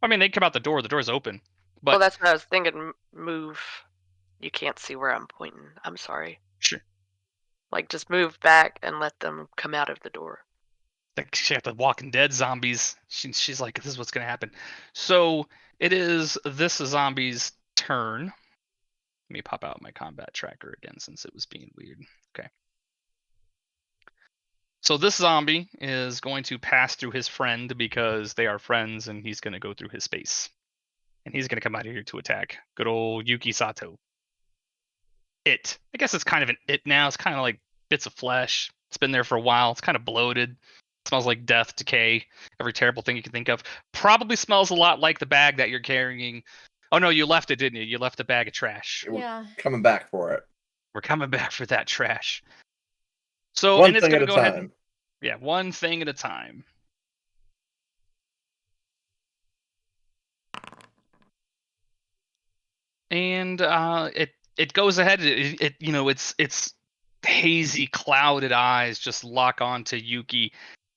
Speaker 2: I mean, they come out the door. The door's open. But
Speaker 3: Well, that's what I was thinking. Move. You can't see where I'm pointing. I'm sorry.
Speaker 2: sure.
Speaker 3: Like, just move back and let them come out of the door.
Speaker 2: Like she got the Walking Dead zombies. She's like, this is what's gonna happen. So it is this zombie's turn. Let me pop out my combat tracker again since it was being weird. Okay. So this zombie is going to pass through his friend because they are friends, and he's going to go through his space. And he's going to come out of here to attack good old Yuki Sato. It. I guess it's kind of an it now. It's kind of like bits of flesh. It's been there for a while. It's kind of bloated. It smells like death, decay, every terrible thing you can think of. Probably smells a lot like the bag that you're carrying. Oh no, you left it, didn't you? You left a bag of trash.
Speaker 4: We're
Speaker 1: Yeah.
Speaker 4: coming back for it.
Speaker 2: We're coming back for that trash. So
Speaker 4: One
Speaker 2: and it's
Speaker 4: thing
Speaker 2: going
Speaker 4: at
Speaker 2: to
Speaker 4: a
Speaker 2: go ahead.
Speaker 4: time.
Speaker 2: Yeah, one thing at a time. And it goes ahead. It you know it's hazy, clouded eyes just lock onto Yuki,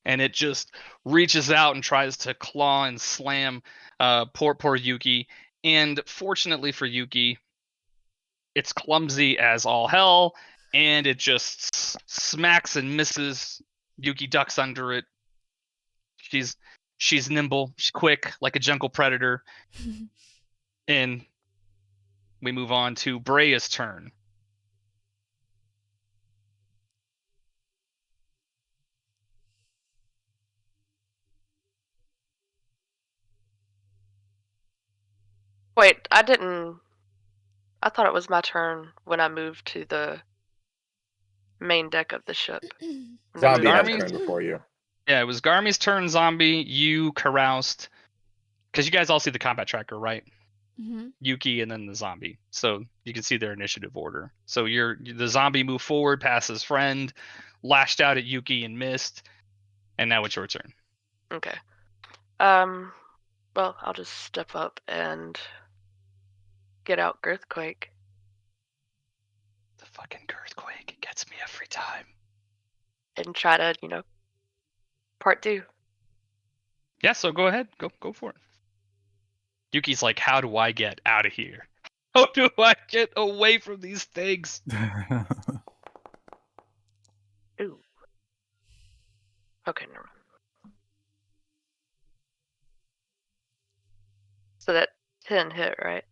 Speaker 2: and it just reaches out and tries to claw and slam poor Yuki. And fortunately for Yuki, it's clumsy as all hell, and it just smacks and misses. Yuki ducks under it. She's nimble, she's quick, like a jungle predator. And we move on to Brea's turn.
Speaker 3: Wait, I didn't. I thought it was my turn when I moved to the main deck of the ship. When I
Speaker 4: Zombie
Speaker 3: moved
Speaker 4: had
Speaker 2: Garmy?
Speaker 4: a
Speaker 3: to-
Speaker 4: turn before you.
Speaker 2: Yeah, it was Garmy's turn, zombie. You caroused. Because you guys all see the combat tracker, right?
Speaker 1: Mhm.
Speaker 2: Yuki and then the zombie. So you can see their initiative order. So the zombie moved forward past his friend, lashed out at Yuki and missed. And now it's your turn.
Speaker 3: Okay. Well, I'll just step up and get out Girthquake
Speaker 2: The fucking earthquake. It gets me every time.
Speaker 3: and try to, part two.
Speaker 2: Yeah, so go ahead. Go for it. Yuki's like, how do I get out of here? How do I get away from these things?
Speaker 3: Ooh. Okay, never mind. So that 10 hit, right?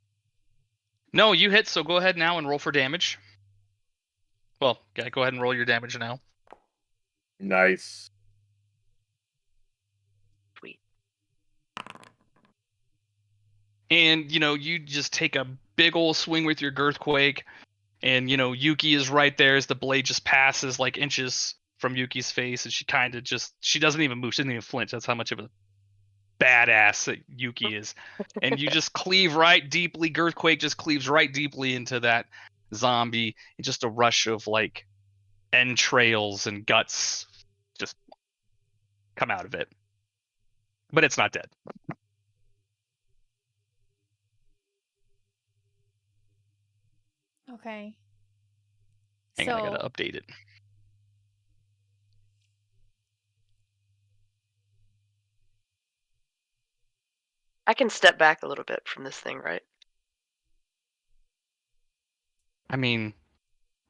Speaker 2: No, you hit, so go ahead now and roll for damage. Well, yeah, go ahead and roll your damage now.
Speaker 4: Nice.
Speaker 3: Sweet.
Speaker 2: And, you just take a big old swing with your Girthquake. And, Yuki is right there as the blade just passes like inches from Yuki's face. And she kind of she doesn't even move. She doesn't even flinch. That's how much of a badass that Yuki is. And you just cleave right deeply. Girthquake just cleaves right deeply into that zombie. And just a rush of like entrails and guts just come out of it. But it's not dead.
Speaker 1: Okay.
Speaker 2: Hang on, I gotta update it.
Speaker 3: I can step back a little bit from this thing, right?
Speaker 2: I mean,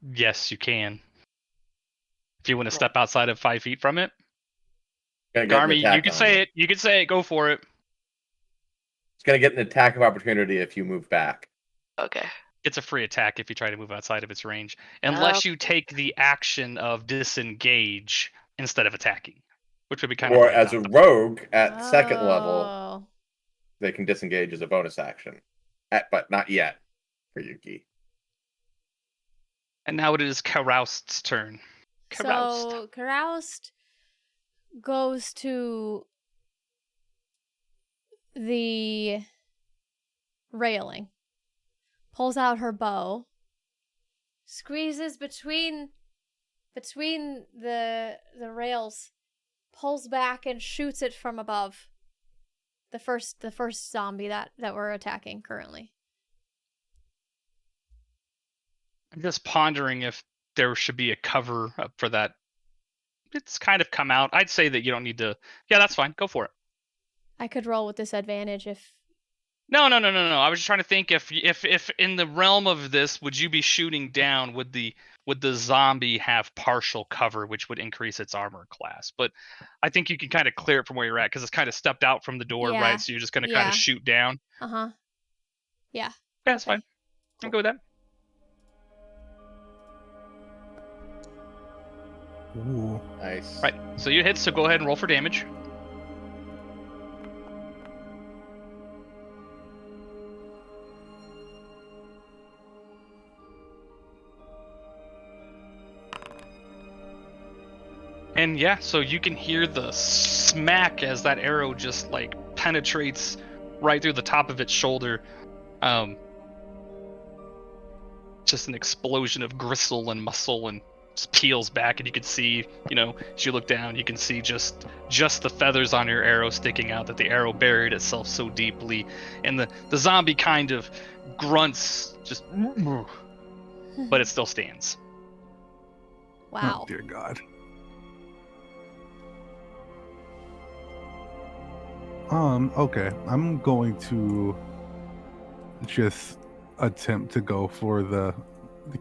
Speaker 2: yes, you can. If you want to
Speaker 3: Yeah.
Speaker 2: step outside of 5 feet from it.
Speaker 4: Gonna get an
Speaker 2: Garmy,
Speaker 4: attack
Speaker 2: you can
Speaker 4: on
Speaker 2: say it. You can say it. Go for it.
Speaker 4: It's gonna get an attack of opportunity if you move back.
Speaker 3: Okay.
Speaker 2: It's a free attack if you try to move outside of its range, unless you take the action of disengage instead of attacking, which would be kind of
Speaker 4: Or
Speaker 2: what I
Speaker 4: as a
Speaker 2: thought.
Speaker 4: rogue at second level,
Speaker 1: Oh.
Speaker 4: they can disengage as a bonus action. But not yet for Yuki.
Speaker 2: And now it is Caroust's turn. Caroust.
Speaker 1: So Caroust goes to the railing, pulls out her bow, squeezes between the rails, pulls back and shoots it from above. The first zombie that we're attacking currently.
Speaker 2: I'm just pondering if there should be a cover up for that. It's kind of come out. I'd say that you don't need to. Yeah, that's fine. Go for it.
Speaker 1: I could roll with disadvantage if.
Speaker 2: No. I was just trying to think if in the realm of this, would you be shooting down? Would the zombie have partial cover, which would increase its armor class? But I think you can kind of clear it from where you're at because it's kind of stepped out from the door,
Speaker 1: Yeah.
Speaker 2: right? So you're just gonna kind
Speaker 1: Yeah.
Speaker 2: of shoot down.
Speaker 1: Yeah.
Speaker 2: Yeah, that's
Speaker 1: Okay.
Speaker 2: fine. I'll go with that.
Speaker 5: Ooh.
Speaker 4: Nice.
Speaker 2: Right. So you hit. So go ahead and roll for damage. And yeah, so you can hear the smack as that arrow just like penetrates right through the top of its shoulder. Just an explosion of gristle and muscle, and just peels back, and you can see, as you look down, you can see just the feathers on your arrow sticking out, that the arrow buried itself so deeply, and the zombie kind of grunts, just, but it still stands.
Speaker 1: Wow.
Speaker 5: Oh, dear God. Okay. I'm going to just attempt to go for the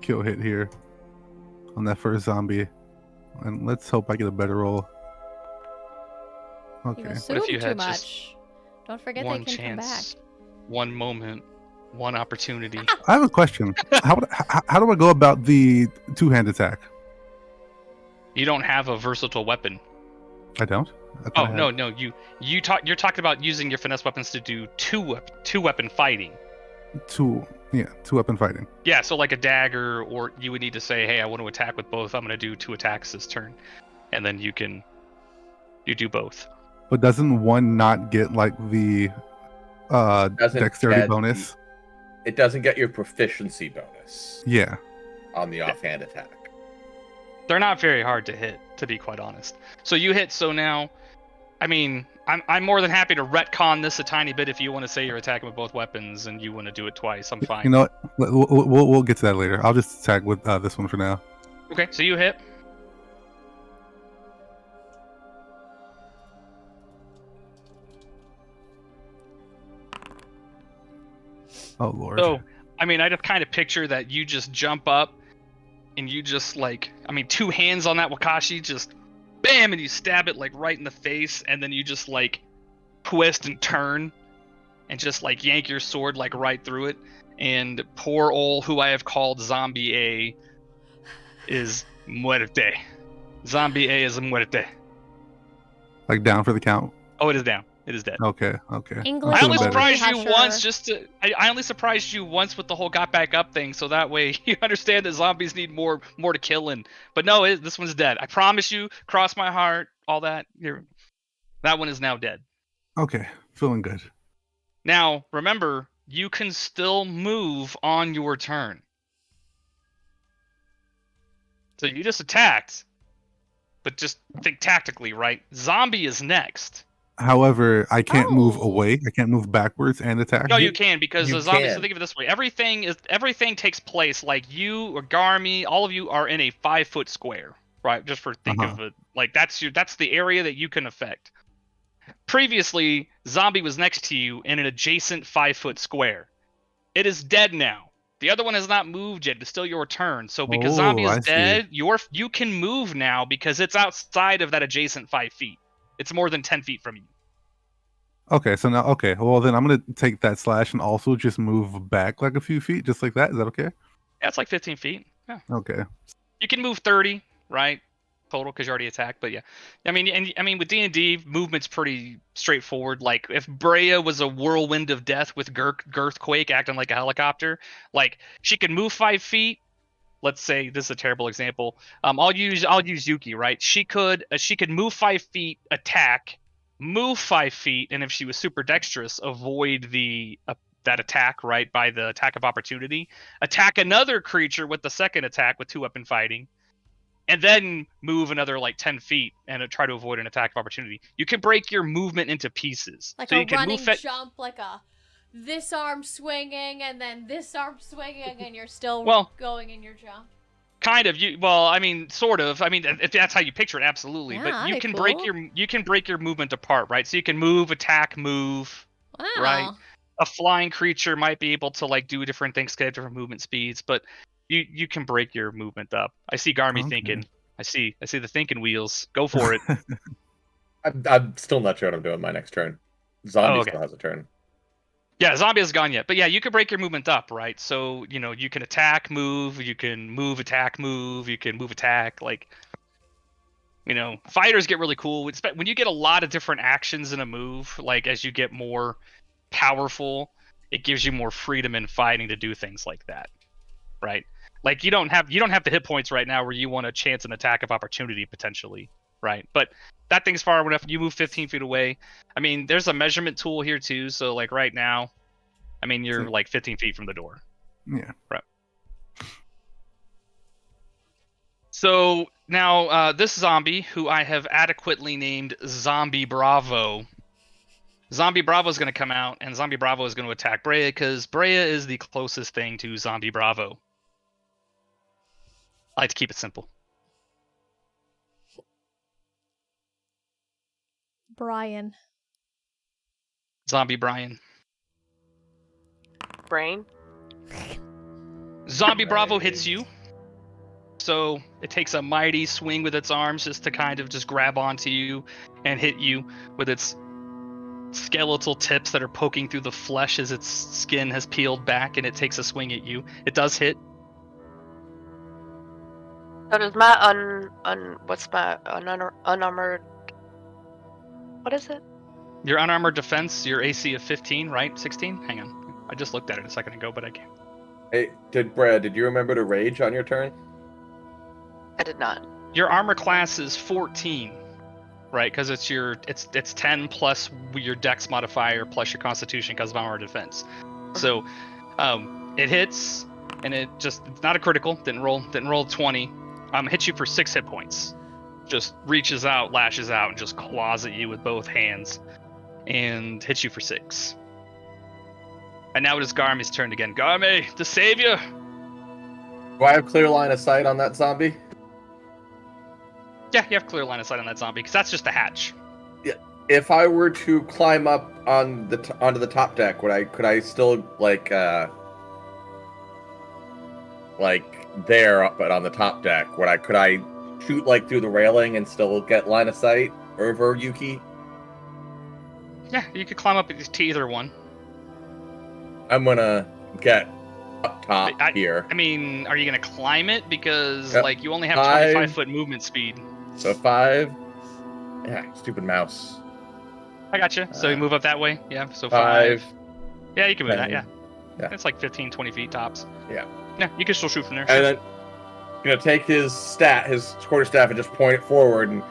Speaker 5: kill hit here on that first zombie. And let's hope I get a better roll.
Speaker 1: You
Speaker 2: What
Speaker 5: Okay.
Speaker 2: if
Speaker 1: assume
Speaker 2: you
Speaker 1: too
Speaker 2: had just
Speaker 1: much. Don't forget they
Speaker 2: one
Speaker 1: can
Speaker 2: chance,
Speaker 1: come
Speaker 2: one moment, one opportunity.
Speaker 5: I have a question. How do I go about the two-hand attack?
Speaker 2: You don't have a versatile weapon.
Speaker 5: I don't? I
Speaker 2: Oh,
Speaker 5: thought I had-
Speaker 2: no, you're talking about using your finesse weapons to do two weapon fighting.
Speaker 5: Two weapon fighting.
Speaker 2: Yeah, so like a dagger, or you would need to say, hey, I want to attack with both. I'm going to do 2 attacks this turn. And then you do both.
Speaker 5: But doesn't one not get like the
Speaker 4: Doesn't
Speaker 5: dexterity
Speaker 4: get
Speaker 5: bonus?
Speaker 4: It doesn't get your proficiency bonus
Speaker 5: Yeah.
Speaker 4: on the offhand attack.
Speaker 2: They're not very hard to hit, to be quite honest. So you hit, so now, I mean, I'm more than happy to retcon this a tiny bit if you want to say you're attacking with both weapons and you want to do it twice. I'm fine.
Speaker 5: You know what? We'll get to that later. I'll just attack with this one for now.
Speaker 2: Okay, so you hit.
Speaker 5: Oh, Lord.
Speaker 2: So, I mean, I just kind of picture that you just jump up and you just like, 2 hands on that Wakashi, just bam, and you stab it like right in the face, and then you just like twist and turn and just like yank your sword like right through it. And poor old who I have called Zombie A is muerte. Zombie A is muerte.
Speaker 5: Like down for the count?
Speaker 2: Oh, it is down. It is dead.
Speaker 5: Okay.
Speaker 1: English
Speaker 2: I
Speaker 5: feeling
Speaker 2: only
Speaker 1: Feeling
Speaker 5: better.
Speaker 1: surprised-
Speaker 2: surprised you
Speaker 1: Husher.
Speaker 2: once just to. I only surprised you once with the whole got back up thing, so that way you understand that zombies need more to kill in. But no, this one's dead. I promise you. Cross my heart. All that. That one is now dead.
Speaker 5: Okay. Feeling good.
Speaker 2: Now remember, you can still move on your turn. So you just attacked, but just think tactically, right? Zombie is next.
Speaker 5: However, I can't move
Speaker 1: Oh.
Speaker 5: away. I can't move backwards and attack.
Speaker 2: No, you can, because
Speaker 4: you
Speaker 2: the zombies. So
Speaker 4: can.
Speaker 2: think of it this way: everything takes place. Like you or Garmy, all of you are in a 5-foot square, right? Just for think of it, like that's the area that you can affect. Previously, zombie was next to you in an adjacent 5-foot square. It is dead now. The other one has not moved yet. It's still your turn. So because zombie
Speaker 5: I
Speaker 2: is
Speaker 5: see.
Speaker 2: dead, you can move now because it's outside of that adjacent 5 feet. It's more than 10 feet from you.
Speaker 5: Okay, so now, okay, well then I'm gonna take that slash and also just move back like a few feet, just like that. Is that okay?
Speaker 2: Yeah, it's like 15 feet. Yeah.
Speaker 5: Okay.
Speaker 2: You can move 30, right? Total, because you already attacked. But yeah, I mean, with D&D, movement's pretty straightforward. Like if Brea was a whirlwind of death with Girthquake acting like a helicopter, like she could move 5 feet. Let's say this is a terrible example. I'll use Yuki, right? She could move 5 feet, attack, move 5 feet, and if she was super dexterous, avoid that attack, right, by the attack of opportunity. Attack another creature with the second attack with 2-weapon fighting, and then move another like 10 feet and try to avoid an attack of opportunity. You can break your movement into pieces.
Speaker 1: Like
Speaker 2: So
Speaker 1: a
Speaker 2: you can
Speaker 1: running
Speaker 2: move.
Speaker 1: jump, like a this arm swinging and then this arm swinging, and you're still
Speaker 2: Well,
Speaker 1: going in your jump.
Speaker 2: kind of. Well, I mean, sort of. I mean, if that's how you picture it, absolutely.
Speaker 1: Yeah,
Speaker 2: But
Speaker 1: that'd
Speaker 2: you
Speaker 1: be
Speaker 2: can
Speaker 1: cool.
Speaker 2: break your movement apart, right? So you can move, attack, move, right?
Speaker 1: Wow.
Speaker 2: A flying creature might be able to like do different things, get different movement speeds, but you can break your movement up. I see Garmy
Speaker 5: Okay.
Speaker 2: thinking. I see the thinking wheels. Go for it.
Speaker 4: I'm still not sure what I'm doing my next turn.
Speaker 2: Oh,
Speaker 4: Zombie
Speaker 2: okay.
Speaker 4: still has a turn.
Speaker 2: Yeah, zombie hasn't gone yet, but yeah, you can break your movement up, right? So you can attack, move, you can move, attack, move, you can move, attack. Like, fighters get really cool when you get a lot of different actions in a move. Like as you get more powerful, it gives you more freedom in fighting to do things like that, right? Like you don't have the hit points right now where you want to chance an attack of opportunity potentially, right? But that thing's far enough. You move 15 feet away. I mean, there's a measurement tool here too. So like right now, I mean, you're like 15 feet from the door.
Speaker 5: Yeah.
Speaker 2: Right. So now this zombie, who I have adequately named Zombie Bravo. Zombie Bravo is going to come out, and Zombie Bravo is going to attack Brea because Brea is the closest thing to Zombie Bravo. I like to keep it simple.
Speaker 1: Brian.
Speaker 2: Zombie Brian.
Speaker 3: Brain.
Speaker 2: Zombie Bravo hits you. So it takes a mighty swing with its arms just to kind of just grab onto you and hit you with its skeletal tips that are poking through the flesh as its skin has peeled back, and it takes a swing at you. It does hit.
Speaker 3: So does my what's my unarmored? What is it?
Speaker 2: Your unarmored defense, your AC of 15, right? 16? Hang on. I just looked at it a second ago, but I can't.
Speaker 4: Hey, Brad, did you remember to rage on your turn?
Speaker 3: I did not.
Speaker 2: Your armor class is 14, right? Because it's 10 plus your dex modifier plus your constitution because of armor defense. So it hits, and it's not a critical. Didn't roll 20. Hits you for 6 hit points. Just reaches out, lashes out, and just claws at you with both hands, and hits you for 6. And now it is Garmy's turn again. Garmy, the savior.
Speaker 4: Do I have clear line of sight on that zombie?
Speaker 2: Yeah, you have clear line of sight on that zombie because that's just a hatch.
Speaker 4: Yeah. If I were to climb up on onto the top deck, could I still like there, but on the top deck, could I shoot like through the railing and still get line of sight over Yuki?
Speaker 2: Yeah, you could climb up to either one.
Speaker 4: I'm gonna get up top here.
Speaker 2: I mean, are you gonna climb it? Because
Speaker 4: Yep.
Speaker 2: you only have 25-foot movement speed.
Speaker 4: So 5. Yeah, stupid mouse.
Speaker 2: I gotcha. So you move up that way? Yeah, so
Speaker 4: 5.
Speaker 2: 5. Yeah, you can move
Speaker 4: 10.
Speaker 2: that, yeah.
Speaker 4: Yeah.
Speaker 2: It's like 15, 20 feet tops.
Speaker 4: Yeah.
Speaker 2: Yeah, you can still shoot from there.
Speaker 4: And then gonna take his quarterstaff, and just point it forward, and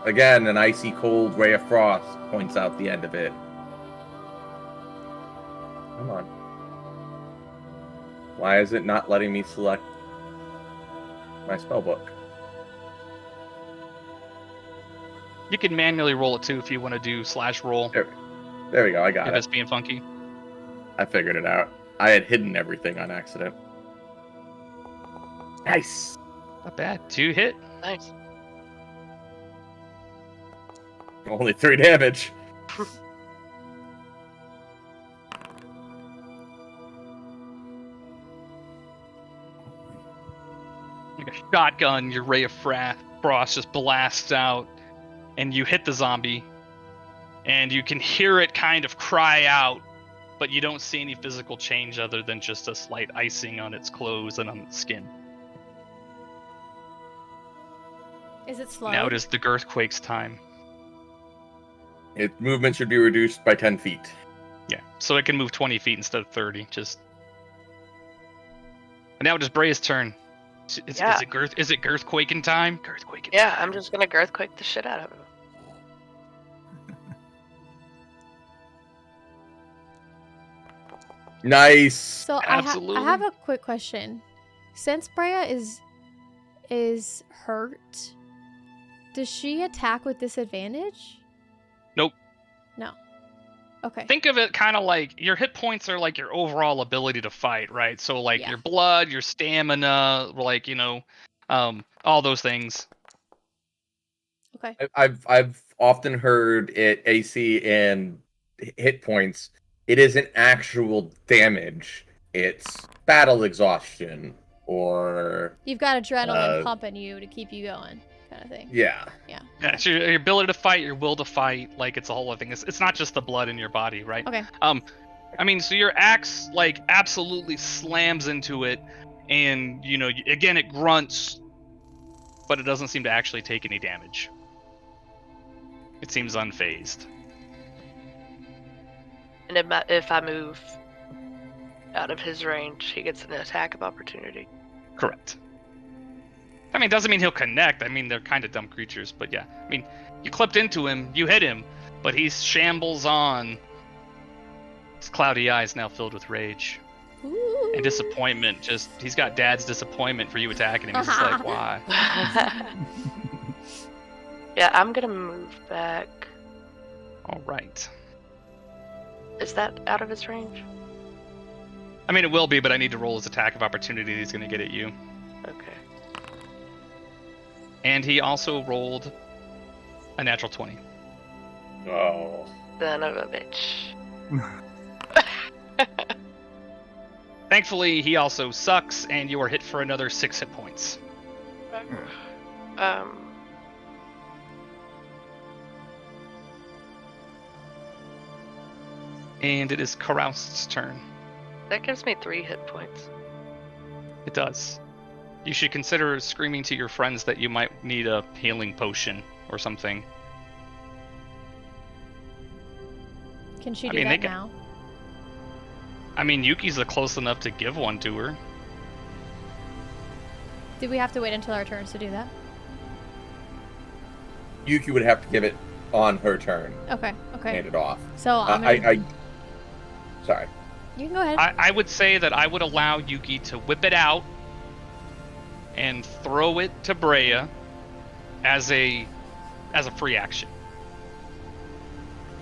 Speaker 4: again, an icy cold ray of frost points out the end of it. Come on. Why is it not letting me select my spellbook?
Speaker 2: You can manually roll it too if you want to do /roll.
Speaker 4: There we go, I got
Speaker 2: if
Speaker 4: it.
Speaker 2: it's being funky.
Speaker 4: I figured it out. I had hidden everything on accident. Nice!
Speaker 2: Not bad. 2 hit.
Speaker 3: Nice.
Speaker 4: Only 3 damage.
Speaker 2: Like a shotgun, your ray of frost just blasts out, and you hit the zombie. and you can hear it kind of cry out, but you don't see any physical change other than just a slight icing on its clothes and on its skin.
Speaker 1: Is it slow?
Speaker 2: Now it is the Girthquake's time.
Speaker 4: Its movement should be reduced by 10 feet.
Speaker 2: Yeah, so it can move 20 feet instead of 30. Just. And now it is Brea's turn. Is it Girthquaking time? Girthquaking.
Speaker 3: Yeah, I'm just gonna Girthquake the shit out of him.
Speaker 4: Nice.
Speaker 1: So
Speaker 2: Absolutely.
Speaker 1: I have a quick question. Since Brea is hurt, does she attack with disadvantage?
Speaker 2: Nope.
Speaker 1: No. Okay.
Speaker 2: Think of it kind of like your hit points are like your overall ability to fight, right? So like
Speaker 1: Yeah.
Speaker 2: your blood, your stamina, like all those things.
Speaker 1: Okay.
Speaker 4: I've often heard it AC and hit points. It isn't actual damage. It's battle exhaustion or
Speaker 1: You've got adrenaline
Speaker 4: Uh,
Speaker 1: pumping you to keep you going, kind of thing.
Speaker 4: yeah.
Speaker 2: Yeah, it's your ability to fight, your will to fight. Like it's a whole other thing. It's not just the blood in your body, right?
Speaker 1: Okay.
Speaker 2: I mean, so your axe like absolutely slams into it, and again it grunts, but it doesn't seem to actually take any damage. It seems unfazed.
Speaker 3: And if I move out of his range, he gets an attack of opportunity.
Speaker 2: Correct. I mean, doesn't mean he'll connect. I mean, they're kind of dumb creatures, but yeah. I mean, you clipped into him, you hit him, but he shambles on. His cloudy eyes now filled with rage
Speaker 1: Ooh.
Speaker 2: and disappointment. He's got Dad's disappointment for you attacking him. He's just like, why?
Speaker 3: Yeah, I'm gonna move back.
Speaker 2: All right.
Speaker 3: Is that out of his range?
Speaker 2: I mean, it will be, but I need to roll his attack of opportunity that he's going to get at you.
Speaker 3: Okay.
Speaker 2: And he also rolled a natural 20.
Speaker 4: Oh.
Speaker 3: Son of a bitch.
Speaker 2: Thankfully, he also sucks, and you are hit for another 6 hit points. And it is Karaust's turn.
Speaker 3: That gives me 3 hit points.
Speaker 2: It does. You should consider screaming to your friends that you might need a healing potion or something.
Speaker 1: Can she
Speaker 2: I
Speaker 1: do
Speaker 2: mean,
Speaker 1: that
Speaker 2: they can-
Speaker 1: now?
Speaker 2: I mean, Yuki's close enough to give one to her.
Speaker 1: Do we have to wait until our turns to do that?
Speaker 4: Yuki would have to give it on her turn.
Speaker 1: Okay. Okay.
Speaker 4: Hand it off.
Speaker 1: So I'm gonna...
Speaker 4: Sorry.
Speaker 1: You can go ahead.
Speaker 2: I would say that I would allow Yuki to whip it out and throw it to Brea as a free action.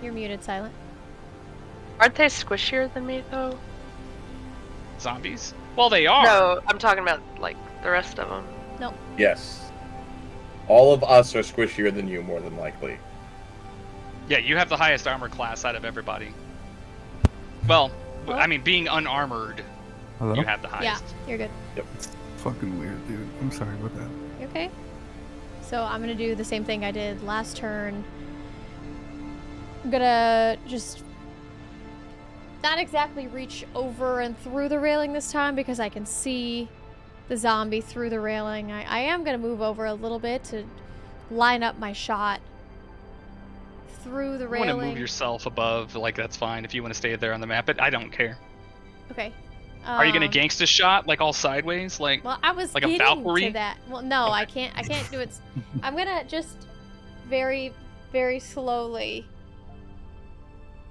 Speaker 1: You're muted, Silent.
Speaker 3: Aren't they squishier than me, though?
Speaker 2: Zombies? Well, they are.
Speaker 3: No, I'm talking about, like, the rest of them.
Speaker 1: No.
Speaker 4: Yes. All of us are squishier than you, more than likely.
Speaker 2: Yeah, you have the highest armor class out of everybody. Well, I mean, being unarmored,
Speaker 5: Hello?
Speaker 2: you have the
Speaker 1: Yeah,
Speaker 2: highest.
Speaker 1: you're good.
Speaker 5: Fucking weird, dude. I'm sorry about that.
Speaker 1: You okay? So I'm gonna do the same thing I did last turn. I'm gonna just not exactly reach over and through the railing this time because I can see the zombie through the railing. I am gonna move over a little bit to line up my shot through the
Speaker 2: If you want
Speaker 1: railing.
Speaker 2: to move yourself above, like, that's fine. If you want to stay there on the map, I don't care.
Speaker 1: Okay.
Speaker 2: Are you gonna gangsta shot, like, all sideways? Like,
Speaker 1: Well, I was
Speaker 2: like a
Speaker 1: getting
Speaker 2: Valkyrie?
Speaker 1: to that. Well, no,
Speaker 2: Okay.
Speaker 1: I can't do it. I'm gonna just very, very slowly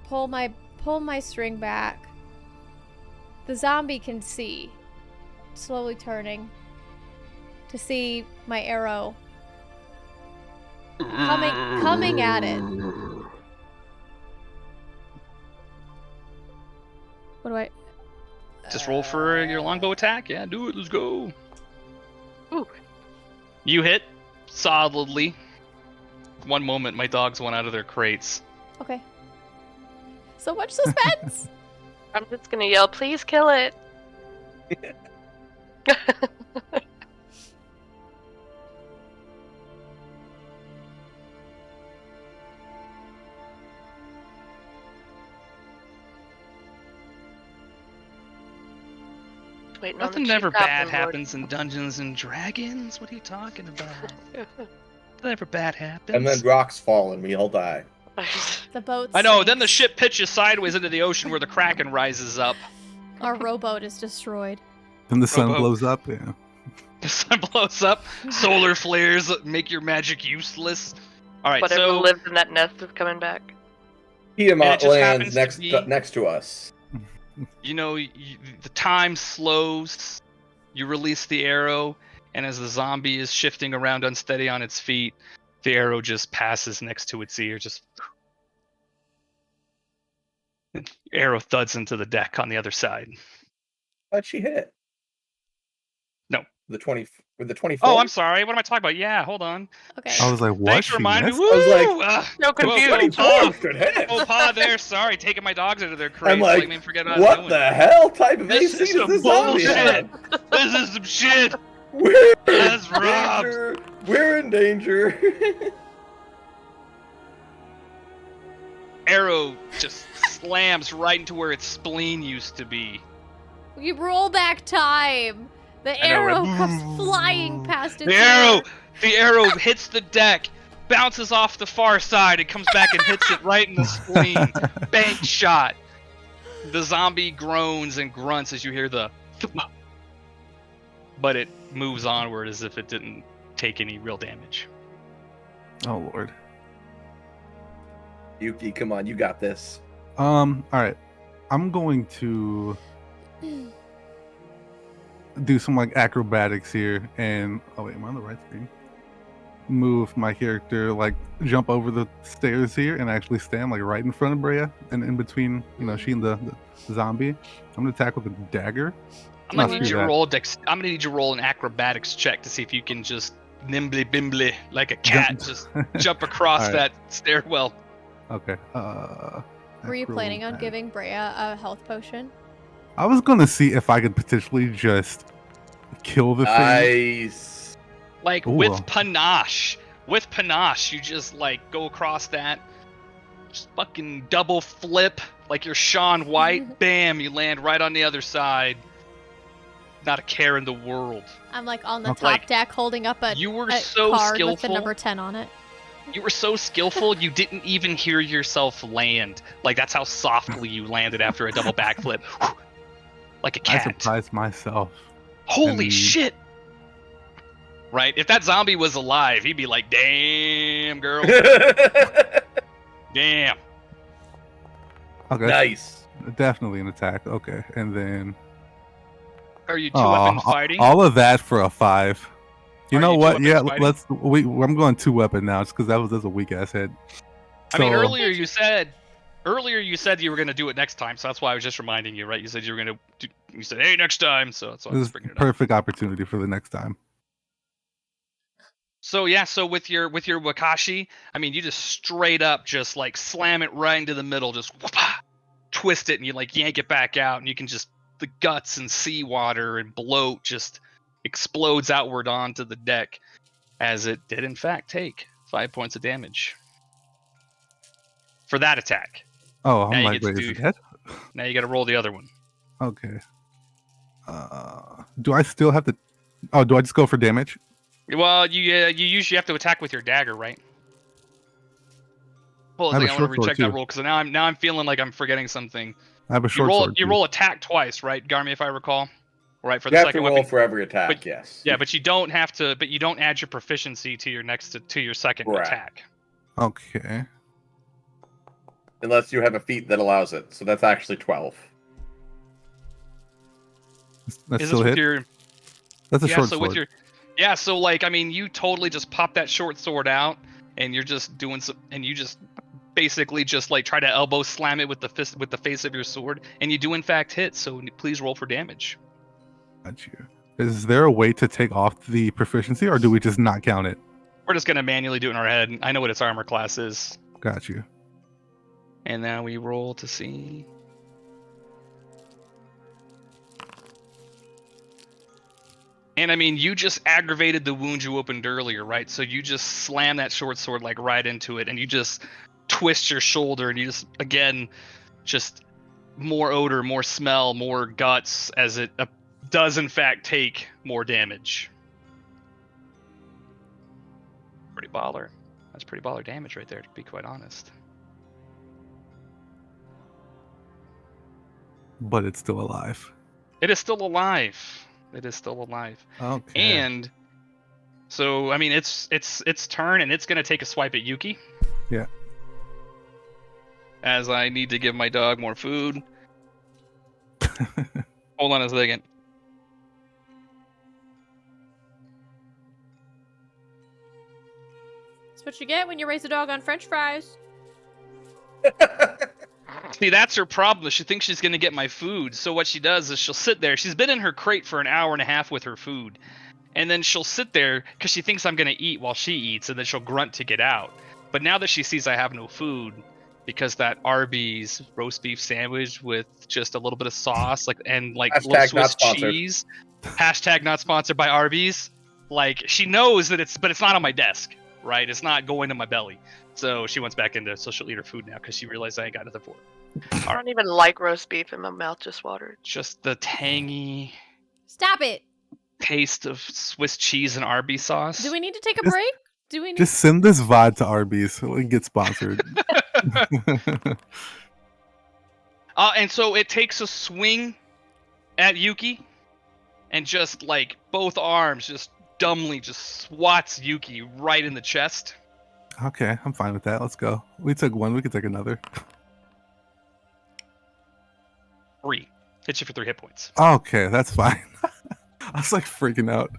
Speaker 1: pull my string back. The zombie can see, slowly turning to see my arrow coming at it. What do I?
Speaker 2: just roll for your longbow attack. Yeah, do it. Let's go.
Speaker 3: Ooh.
Speaker 2: You hit solidly. One moment, my dogs went out of their crates.
Speaker 1: Okay. So much suspense.
Speaker 3: I'm just gonna yell, please kill it! Waiting
Speaker 2: Nothing
Speaker 3: on the
Speaker 2: ever
Speaker 3: chief
Speaker 2: bad
Speaker 3: goblin lord.
Speaker 2: happens in Dungeons and Dragons. What are you talking about? Nothing ever bad happens.
Speaker 4: And then rocks fall and we all die.
Speaker 1: The boat
Speaker 2: I know. Then the
Speaker 1: sinks.
Speaker 2: ship pitches sideways into the ocean where the Kraken rises up.
Speaker 1: Our rowboat is destroyed.
Speaker 5: Then the sun
Speaker 2: Rowboat.
Speaker 5: blows up. Yeah.
Speaker 2: The sun blows up. Solar flares make your magic useless. All right,
Speaker 3: Whatever
Speaker 2: so
Speaker 3: lived in that nest is coming back.
Speaker 4: Tiamat
Speaker 2: just
Speaker 4: lands
Speaker 2: happens to be-
Speaker 4: next to us.
Speaker 2: you know the time slows. You release the arrow, and as the zombie is shifting around unsteady on its feet, the arrow just passes next to its ear. Just arrow thuds into the deck on the other side.
Speaker 4: How'd she hit?
Speaker 2: No.
Speaker 4: The 20 with the 24.
Speaker 2: Oh, I'm sorry. What am I talking about? Yeah, hold on.
Speaker 1: Okay.
Speaker 5: I was like, what?
Speaker 2: Thanks for
Speaker 5: She
Speaker 2: reminding me.
Speaker 5: missed?
Speaker 2: Woo!
Speaker 4: I was like,
Speaker 3: So
Speaker 2: Whoa,
Speaker 3: confused.
Speaker 2: whoa,
Speaker 4: 24 should hit.
Speaker 2: oh, Pa there. Sorry, taking my dogs into their crates.
Speaker 4: I'm like,
Speaker 2: me forget what I was
Speaker 4: what
Speaker 2: doing.
Speaker 4: the hell type of
Speaker 2: This
Speaker 4: AC
Speaker 2: is
Speaker 4: does
Speaker 2: some
Speaker 4: this zombie
Speaker 2: bullshit.
Speaker 4: have?
Speaker 2: This is some shit.
Speaker 4: We're
Speaker 2: That's
Speaker 4: in danger. We're in danger.
Speaker 2: Arrow just slams right into where its spleen used to be.
Speaker 1: You roll back time. The
Speaker 2: I know,
Speaker 1: arrow
Speaker 2: right?
Speaker 1: comes flying past its
Speaker 2: The arrow hits the deck, bounces off the far side, and comes back and hits it right in the spleen. Bank shot. The zombie groans and grunts as you hear the but it moves onward as if it didn't take any real damage.
Speaker 5: Oh Lord.
Speaker 4: Yuki, come on, you got this.
Speaker 5: All right. I'm going to do some like acrobatics here, and oh wait, am I on the right screen? Move my character, like jump over the stairs here, and actually stand like right in front of Brea, and in between, she and the zombie. I'm gonna attack with a dagger.
Speaker 2: I'm gonna
Speaker 5: Let's
Speaker 2: need
Speaker 5: do
Speaker 2: you to
Speaker 5: that.
Speaker 2: roll I'm gonna need you to roll an acrobatics check to see if you can just nimbly bimbly like a cat just jump across
Speaker 5: All right.
Speaker 2: that stairwell.
Speaker 5: Okay.
Speaker 1: Were you planning on
Speaker 5: acrobat-
Speaker 1: giving Brea a health potion?
Speaker 5: I was gonna see if I could potentially just kill the thing.
Speaker 4: Nice.
Speaker 2: Like
Speaker 5: Ooh.
Speaker 2: with panache. With panache, you just like go across that, just fucking double flip like you're Shaun White. Bam, you land right on the other side. Not a care in the world.
Speaker 1: I'm like on the
Speaker 5: Okay.
Speaker 1: top deck holding up a,
Speaker 2: You were
Speaker 1: a
Speaker 2: so
Speaker 1: card with the
Speaker 2: skillful.
Speaker 1: number 10 on it.
Speaker 2: You were so skillful, you didn't even hear yourself land. Like that's how softly you landed after a double backflip. Like a
Speaker 5: I
Speaker 2: cat.
Speaker 5: surprised myself.
Speaker 2: Holy
Speaker 5: and-
Speaker 2: shit! Right? If that zombie was alive, he'd be like, "Damn, girl, damn."
Speaker 5: Okay.
Speaker 4: Nice.
Speaker 5: Definitely an attack. Okay, and then
Speaker 2: Are you two-weapon
Speaker 5: Aw,
Speaker 2: fighting?
Speaker 5: all of that for a 5. You
Speaker 2: Are
Speaker 5: know
Speaker 2: you
Speaker 5: what?
Speaker 2: two-weapon
Speaker 5: Yeah,
Speaker 2: fighting?
Speaker 5: I'm going 2-weapon now, just because that's a weak ass head.
Speaker 2: I mean,
Speaker 5: So-
Speaker 2: earlier you said you were gonna do it next time, so that's why I was just reminding you, right? You said you were gonna do. You said, "Hey, next time," so that's why I
Speaker 5: This
Speaker 2: was
Speaker 5: is
Speaker 2: bringing it up.
Speaker 5: perfect opportunity for the next time.
Speaker 2: So yeah, so with your Wakashi, I mean, you just straight up just like slam it right into the middle, just whoop-ah, twist it, and you like yank it back out, and you can just the guts and seawater and bloat just explodes outward onto the deck, as it did in fact take 5 points of damage for that attack.
Speaker 5: Oh,
Speaker 2: Now
Speaker 5: I'm
Speaker 2: you
Speaker 5: like,
Speaker 2: get to
Speaker 5: wait, is
Speaker 2: do-
Speaker 5: it dead?
Speaker 2: Now you got to roll the other one.
Speaker 5: Okay. Do I still have to? Oh, do I just go for damage?
Speaker 2: Well, you usually have to attack with your dagger, right? Hold
Speaker 5: I
Speaker 2: on,
Speaker 5: have
Speaker 2: I
Speaker 5: a
Speaker 2: want to
Speaker 5: short sword,
Speaker 2: recheck that
Speaker 5: too.
Speaker 2: roll because now I'm feeling like I'm forgetting something.
Speaker 5: I have a
Speaker 2: You
Speaker 5: short
Speaker 2: roll
Speaker 5: sword.
Speaker 2: you
Speaker 5: too.
Speaker 2: roll attack twice, right, Garmy? If I recall, right for
Speaker 4: You
Speaker 2: the
Speaker 4: have to
Speaker 2: second
Speaker 4: roll
Speaker 2: weapon.
Speaker 4: for every attack,
Speaker 2: But-
Speaker 4: yes.
Speaker 2: Yeah, but you don't have to. But you don't add your proficiency to your to your second
Speaker 4: Correct.
Speaker 2: attack.
Speaker 5: Okay.
Speaker 4: Unless you have a feat that allows it. So that's actually 12.
Speaker 5: That's
Speaker 2: Is
Speaker 5: still
Speaker 2: this with
Speaker 5: hit.
Speaker 2: your
Speaker 5: That's a
Speaker 2: yeah?
Speaker 5: short
Speaker 2: So
Speaker 5: sword.
Speaker 2: with your yeah, so like I mean, you totally just pop that short sword out, and you're just doing some, and you just basically just like try to elbow slam it with the fist with the face of your sword, and you do in fact hit. So please roll for damage.
Speaker 5: Got you. Is there a way to take off the proficiency, or do we just not count it?
Speaker 2: We're just gonna manually do it in our head. I know what its armor class is,
Speaker 5: Got you.
Speaker 2: and now we roll to see. And I mean, you just aggravated the wound you opened earlier, right? So you just slam that short sword like right into it, and you just twist your shoulder, and you just again, just more odor, more smell, more guts as it does in fact take more damage. Pretty baller. That's pretty baller damage right there, to be quite honest.
Speaker 5: But it's still alive.
Speaker 2: It is still alive. It is still alive.
Speaker 5: Okay.
Speaker 2: And so, I mean, it's turn, and it's gonna take a swipe at Yuki.
Speaker 5: Yeah.
Speaker 2: As I need to give my dog more food. Hold on a second.
Speaker 1: That's what you get when you raise a dog on French fries.
Speaker 2: See, that's her problem. She thinks she's going to get my food. So what she does is she'll sit there. She's been in her crate for an hour and a half with her food. And then she'll sit there because she thinks I'm going to eat while she eats. And then she'll grunt to get out. But now that she sees I have no food, because that Arby's roast beef sandwich with just a little bit of sauce and little
Speaker 4: Hashtag
Speaker 2: Swiss
Speaker 4: not sponsored.
Speaker 2: cheese. Hashtag not sponsored by Arby's. Like, she knows that it's not on my desk, right? It's not going to my belly. So she wants back into, so she'll eat her food now because she realized I ain't got nothing for her.
Speaker 3: I don't even like roast beef, and my mouth just watered.
Speaker 2: Just the tangy
Speaker 1: Stop it.
Speaker 2: taste of Swiss cheese and Arby's sauce.
Speaker 1: Do we need to take a
Speaker 5: Just-
Speaker 1: break? Do we need
Speaker 5: Just send this VOD to Arby's so we can get sponsored.
Speaker 2: And so it takes a swing at Yuki, and just like both arms just dumbly just swats Yuki right in the chest.
Speaker 5: Okay, I'm fine with that. Let's go. We took one, we could take another.
Speaker 2: 3. Hits you for 3 hit points.
Speaker 5: Okay, that's fine. I was like freaking out.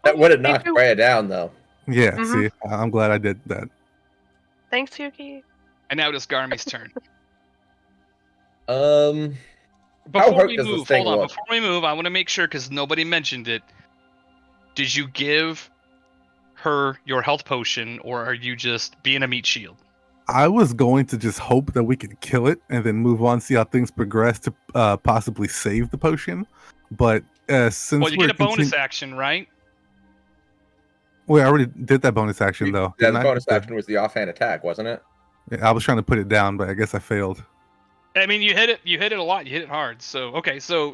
Speaker 4: That would have knocked Freya down, though.
Speaker 5: Yeah,
Speaker 3: Mhm.
Speaker 5: see, I'm glad I did that.
Speaker 3: Thanks, Yuki.
Speaker 2: And now it is Garmi's turn.
Speaker 4: How hurt does this thing look?
Speaker 2: Before we move, I want to make sure, because nobody mentioned it. Did you give her your health potion, or are you just being a meat shield?
Speaker 5: I was going to just hope that we could kill it and then move on, see how things progress to possibly save the potion. But since
Speaker 2: Well, you
Speaker 5: we're
Speaker 2: get a bonus action, right?
Speaker 5: Wait, I already did that bonus action though.
Speaker 4: Yeah,
Speaker 5: didn't
Speaker 4: the
Speaker 5: I?
Speaker 4: bonus action was the offhand attack, wasn't it?
Speaker 5: Yeah, I was trying to put it down, but I guess I failed.
Speaker 2: I mean, you hit it a lot. You hit it hard. So okay, so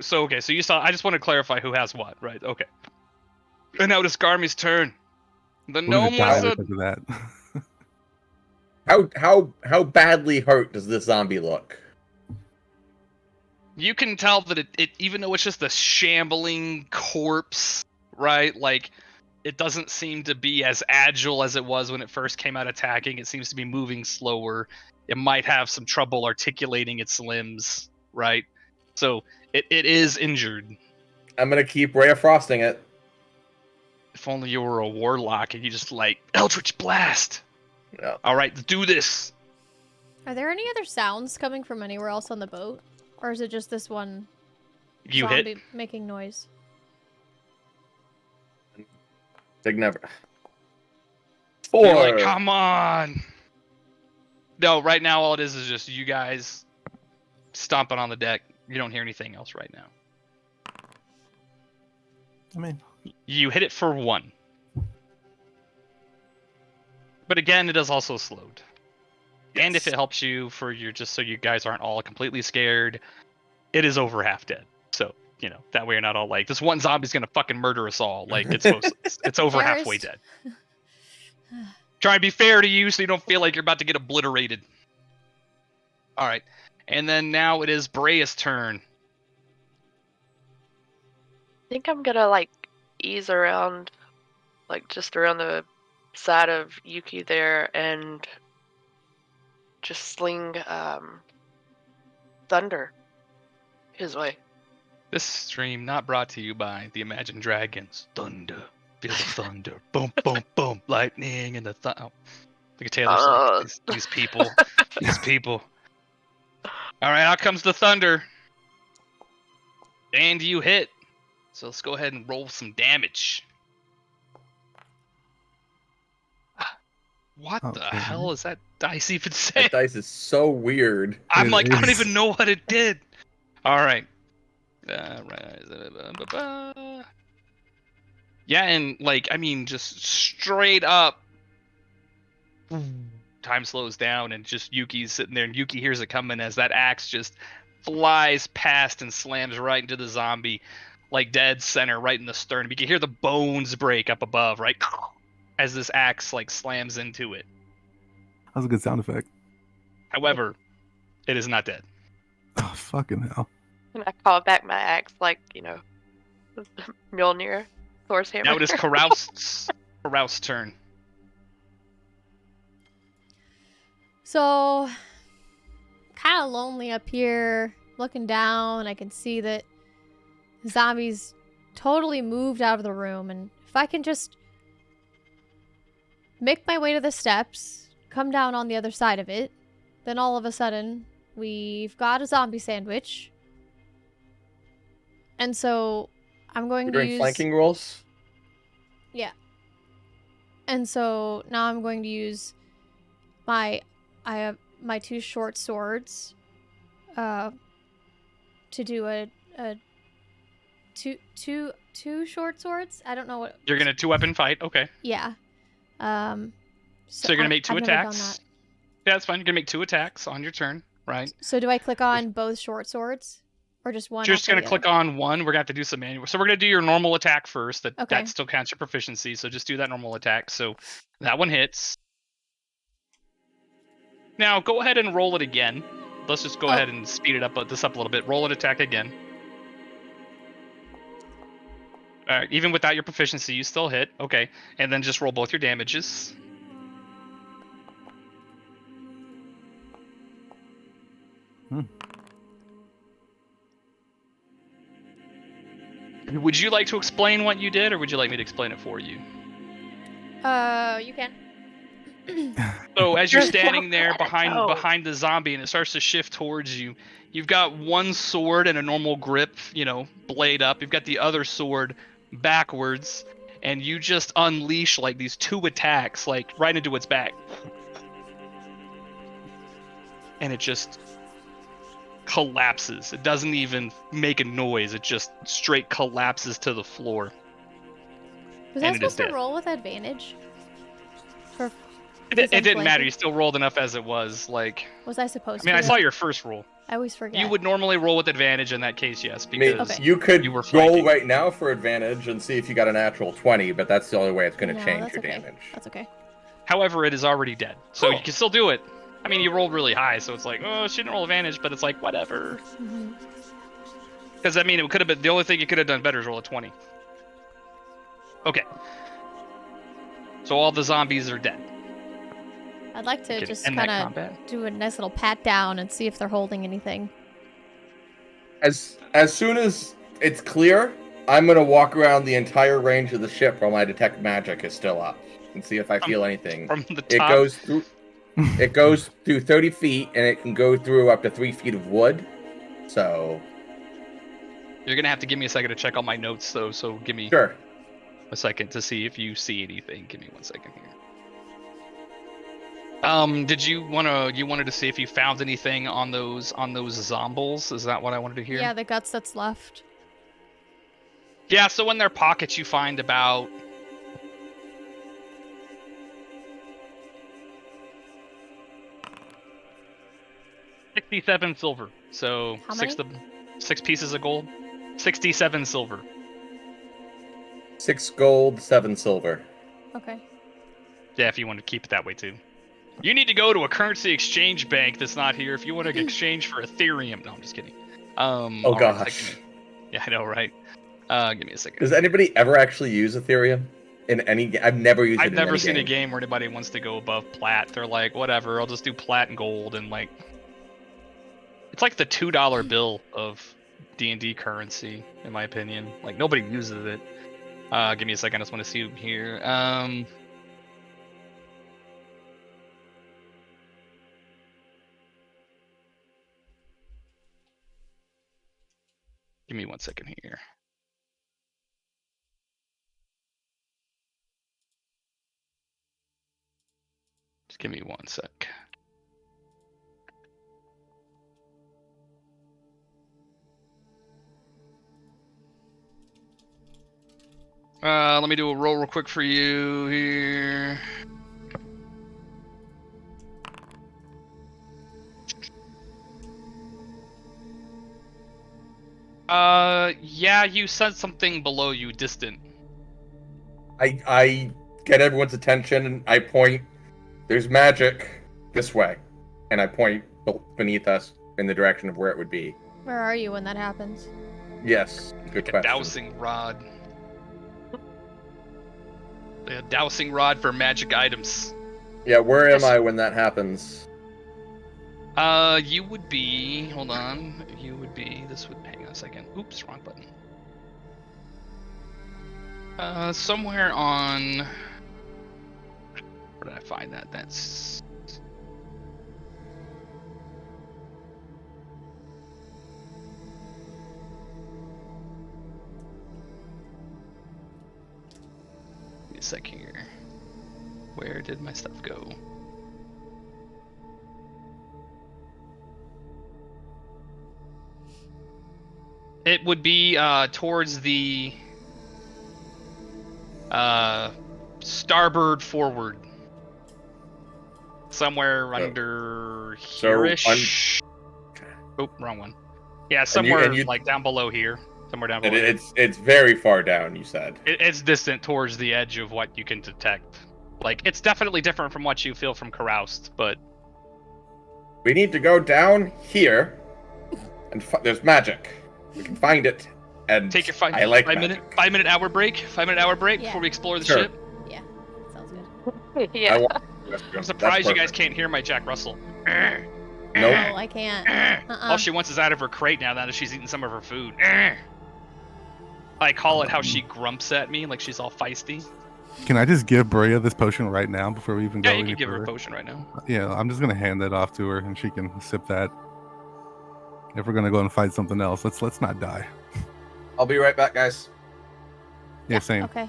Speaker 2: you saw. I just want to clarify who has what, right? Okay. And now it's Garmi's turn. The
Speaker 5: We're
Speaker 2: gnome
Speaker 5: gonna die
Speaker 2: was a
Speaker 5: because of that.
Speaker 4: How badly hurt does this zombie look?
Speaker 2: You can tell that it even though it's just a shambling corpse, right? Like, it doesn't seem to be as agile as it was when it first came out attacking. It seems to be moving slower. It might have some trouble articulating its limbs, right? So it is injured.
Speaker 4: I'm gonna keep Ray of Frosting it.
Speaker 2: If only you were a warlock and you just like Eldritch Blast.
Speaker 4: No.
Speaker 2: All right, do this.
Speaker 1: Are there any other sounds coming from anywhere else on the boat? Or is it just this one
Speaker 2: You
Speaker 1: zombie
Speaker 2: hit.
Speaker 1: making noise?
Speaker 4: Big never.
Speaker 2: You're
Speaker 4: 4.
Speaker 2: like, come on. No, right now all it is just you guys stomping on the deck. You don't hear anything else right now.
Speaker 5: I mean,
Speaker 2: You hit it for 1. But again, it is also slowed. And if
Speaker 4: Yes.
Speaker 2: it helps you for your, just so you guys aren't all completely scared, it is over half dead. So, that way you're not all like, this one zombie's gonna fucking murder us all. Like, it's over halfway
Speaker 1: Fairest.
Speaker 2: dead. Try and be fair to you so you don't feel like you're about to get obliterated. Alright. And then now it is Brea's turn.
Speaker 3: I think I'm gonna ease around, just around the side of Yuki there, and just sling thunder his way.
Speaker 2: This stream not brought to you by the Imagine Dragons. Thunder. Feel the thunder. Boom, boom, boom. Lightning and the thunder. Oh. Look at Taylor's like, these people. These people. Alright, out comes the thunder. And you hit. So let's go ahead and roll some damage. What the
Speaker 5: Okay.
Speaker 2: hell is that dice even saying?
Speaker 4: That dice is so weird.
Speaker 2: I'm
Speaker 5: It
Speaker 2: like, I don't
Speaker 5: is.
Speaker 2: even know what it did. Alright. Yeah, and just straight up, time slows down, and just Yuki's sitting there, and Yuki hears it coming as that axe just flies past and slams right into the zombie. like dead center, right in the stern. You can hear the bones break up above, right, as this axe like slams into it.
Speaker 5: That was a good sound effect.
Speaker 2: However, it is not dead.
Speaker 5: Oh, fucking hell.
Speaker 3: And I call back my axe like, Mjolnir, Thor's hammer.
Speaker 2: Now it is Carous's turn.
Speaker 1: So, kind of lonely up here, looking down. I can see that zombies totally moved out of the room, and if I can just make my way to the steps, come down on the other side of it, then all of a sudden we've got a zombie sandwich. And so I'm going
Speaker 4: You're
Speaker 1: to
Speaker 4: doing
Speaker 1: use
Speaker 4: flanking rolls?
Speaker 1: Yeah. And so now I'm going to use I have my 2 short swords to do a two short swords. I don't know what
Speaker 2: You're gonna 2-weapon fight. Okay.
Speaker 1: Yeah.
Speaker 2: So you're gonna make 2
Speaker 1: I've never done
Speaker 2: attacks.
Speaker 1: that.
Speaker 2: Yeah, that's fine. You're gonna make 2 attacks on your turn, right?
Speaker 1: So do I click on both short swords, or just one?
Speaker 2: You're just
Speaker 1: after
Speaker 2: gonna
Speaker 1: the
Speaker 2: click
Speaker 1: other?
Speaker 2: on one. We're gonna have to do some manual. So we're gonna do your normal attack first.
Speaker 1: Okay.
Speaker 2: That still counts your proficiency. So just do that normal attack. So that one hits. Now go ahead and roll it again. Let's just go
Speaker 1: Oh.
Speaker 2: ahead and speed it up, this up a little bit. Roll an attack again. All right, even without your proficiency, you still hit. Okay, and then just roll both your damages. Would you like to explain what you did, or would you like me to explain it for you?
Speaker 1: You can.
Speaker 2: So as you're
Speaker 3: Just
Speaker 2: standing
Speaker 3: walk
Speaker 2: there
Speaker 3: at it, go.
Speaker 2: behind the zombie and it starts to shift towards you, you've got one sword in a normal grip, blade up. You've got the other sword backwards, and you just unleash like these 2 attacks, like right into its back. And it just collapses. It doesn't even make a noise. It just straight collapses to the floor.
Speaker 1: Was I
Speaker 2: And it is
Speaker 1: supposed to
Speaker 2: dead.
Speaker 1: roll with advantage? For
Speaker 2: It
Speaker 1: Because I'm
Speaker 2: didn't matter.
Speaker 1: flanking?
Speaker 2: You still rolled enough as it was. Like,
Speaker 1: Was I supposed
Speaker 2: I mean,
Speaker 1: to?
Speaker 2: I saw your first roll.
Speaker 1: I always forget.
Speaker 2: You would normally roll with advantage in that case, yes,
Speaker 4: I mean,
Speaker 2: because
Speaker 1: Okay.
Speaker 4: you could
Speaker 2: you were
Speaker 4: roll
Speaker 2: flanking.
Speaker 4: right now for advantage and see if you got a natural 20, but that's the only way it's going to
Speaker 1: No,
Speaker 4: change
Speaker 1: that's
Speaker 4: your
Speaker 1: okay.
Speaker 4: damage.
Speaker 1: That's okay.
Speaker 2: However, it is already dead, so
Speaker 4: Cool.
Speaker 2: you can still do it. I mean, you rolled really high, so it's like, oh, she didn't roll advantage, but it's like, whatever.
Speaker 1: Mhm.
Speaker 2: Because, I mean, it could have been, the only thing you could have done better is roll a 20. Okay. So all the zombies are dead.
Speaker 1: I'd like
Speaker 2: You
Speaker 1: to
Speaker 2: can
Speaker 1: just
Speaker 2: end that
Speaker 1: kind of
Speaker 2: combat.
Speaker 1: do a nice little pat down and see if they're holding anything.
Speaker 4: As soon as it's clear, I'm going to walk around the entire range of the ship while my detect magic is still up and see if I feel anything.
Speaker 2: From the
Speaker 4: It
Speaker 2: top.
Speaker 4: goes through 30 feet, and it can go through up to 3 feet of wood. So
Speaker 2: You're going to have to give me a second to check all my notes, though, so give me
Speaker 4: sure.
Speaker 2: a second to see if you see anything. Give me 1 second here. Did you wanted to see if you found anything on those zombies? Is that what I wanted to hear?
Speaker 1: Yeah, the guts that's left.
Speaker 2: Yeah, so in their pockets you find about $67 silver. So
Speaker 1: How
Speaker 2: 6 pieces of gold. 67 silver.
Speaker 4: 6 gold, 7 silver.
Speaker 1: Okay.
Speaker 2: Yeah, if you want to keep it that way too. You need to go to a currency exchange bank that's not here if you want to exchange for Ethereum. No, I'm just kidding.
Speaker 4: Oh
Speaker 2: all right,
Speaker 4: gosh.
Speaker 2: yeah, I know, right? Give me a second.
Speaker 4: Does anybody ever actually use Ethereum in any? I've never used it.
Speaker 2: I've
Speaker 4: in
Speaker 2: never
Speaker 4: any
Speaker 2: seen a
Speaker 4: game.
Speaker 2: game where anybody wants to go above plat. They're like, whatever, I'll just do plat and gold, and like, it's like the $2 bill of D&D currency, in my opinion. Like, nobody uses it. Give me a second. I just want to see here. Give me 1 second here. Just give me 1 sec. Let me do a roll real quick for you here. Yeah, you said something below you, distant.
Speaker 4: I get everyone's attention and I point. There's magic this way, and I point beneath us in the direction of where it would be.
Speaker 1: Where are you when that happens?
Speaker 4: Yes, good
Speaker 2: Like a
Speaker 4: question.
Speaker 2: dowsing rod. A dowsing rod for magic items.
Speaker 4: Yeah, where am
Speaker 3: Yes.
Speaker 4: I when that happens?
Speaker 2: You would be. Hold on. You would be. This would. Hang on a second. Oops, wrong button. Somewhere on. Where did I find that? That's. Give me a sec here. Where did my stuff go? It would be towards the starboard forward. Somewhere under here-ish. Oh, wrong one. Yeah, somewhere like down below here. Somewhere down below.
Speaker 4: It's very far down, you said.
Speaker 2: It's distant towards the edge of what you can detect. Like, it's definitely different from what you feel from Caroused, but...
Speaker 4: We need to go down here, and there's magic. We can find it, and
Speaker 2: take your
Speaker 4: I like
Speaker 2: 5-minute hour break. 5-minute hour break before we explore the ship.
Speaker 1: Yeah, sounds good.
Speaker 3: Yeah.
Speaker 2: I'm surprised you guys can't hear my Jack Russell.
Speaker 4: Nope.
Speaker 1: No, I can't.
Speaker 2: All she wants is out of her crate now that she's eaten some of her food. I call it how she grumps at me, like she's all feisty.
Speaker 5: Can I just give Brea this potion right now before we even go?
Speaker 2: Yeah, you
Speaker 5: any
Speaker 2: can give her
Speaker 5: further?
Speaker 2: a potion right now.
Speaker 5: Yeah, I'm just gonna hand that off to her, and she can sip that. If we're gonna go and fight something else, let's not die.
Speaker 4: I'll be right back, guys.
Speaker 5: Yeah, same.
Speaker 1: Okay.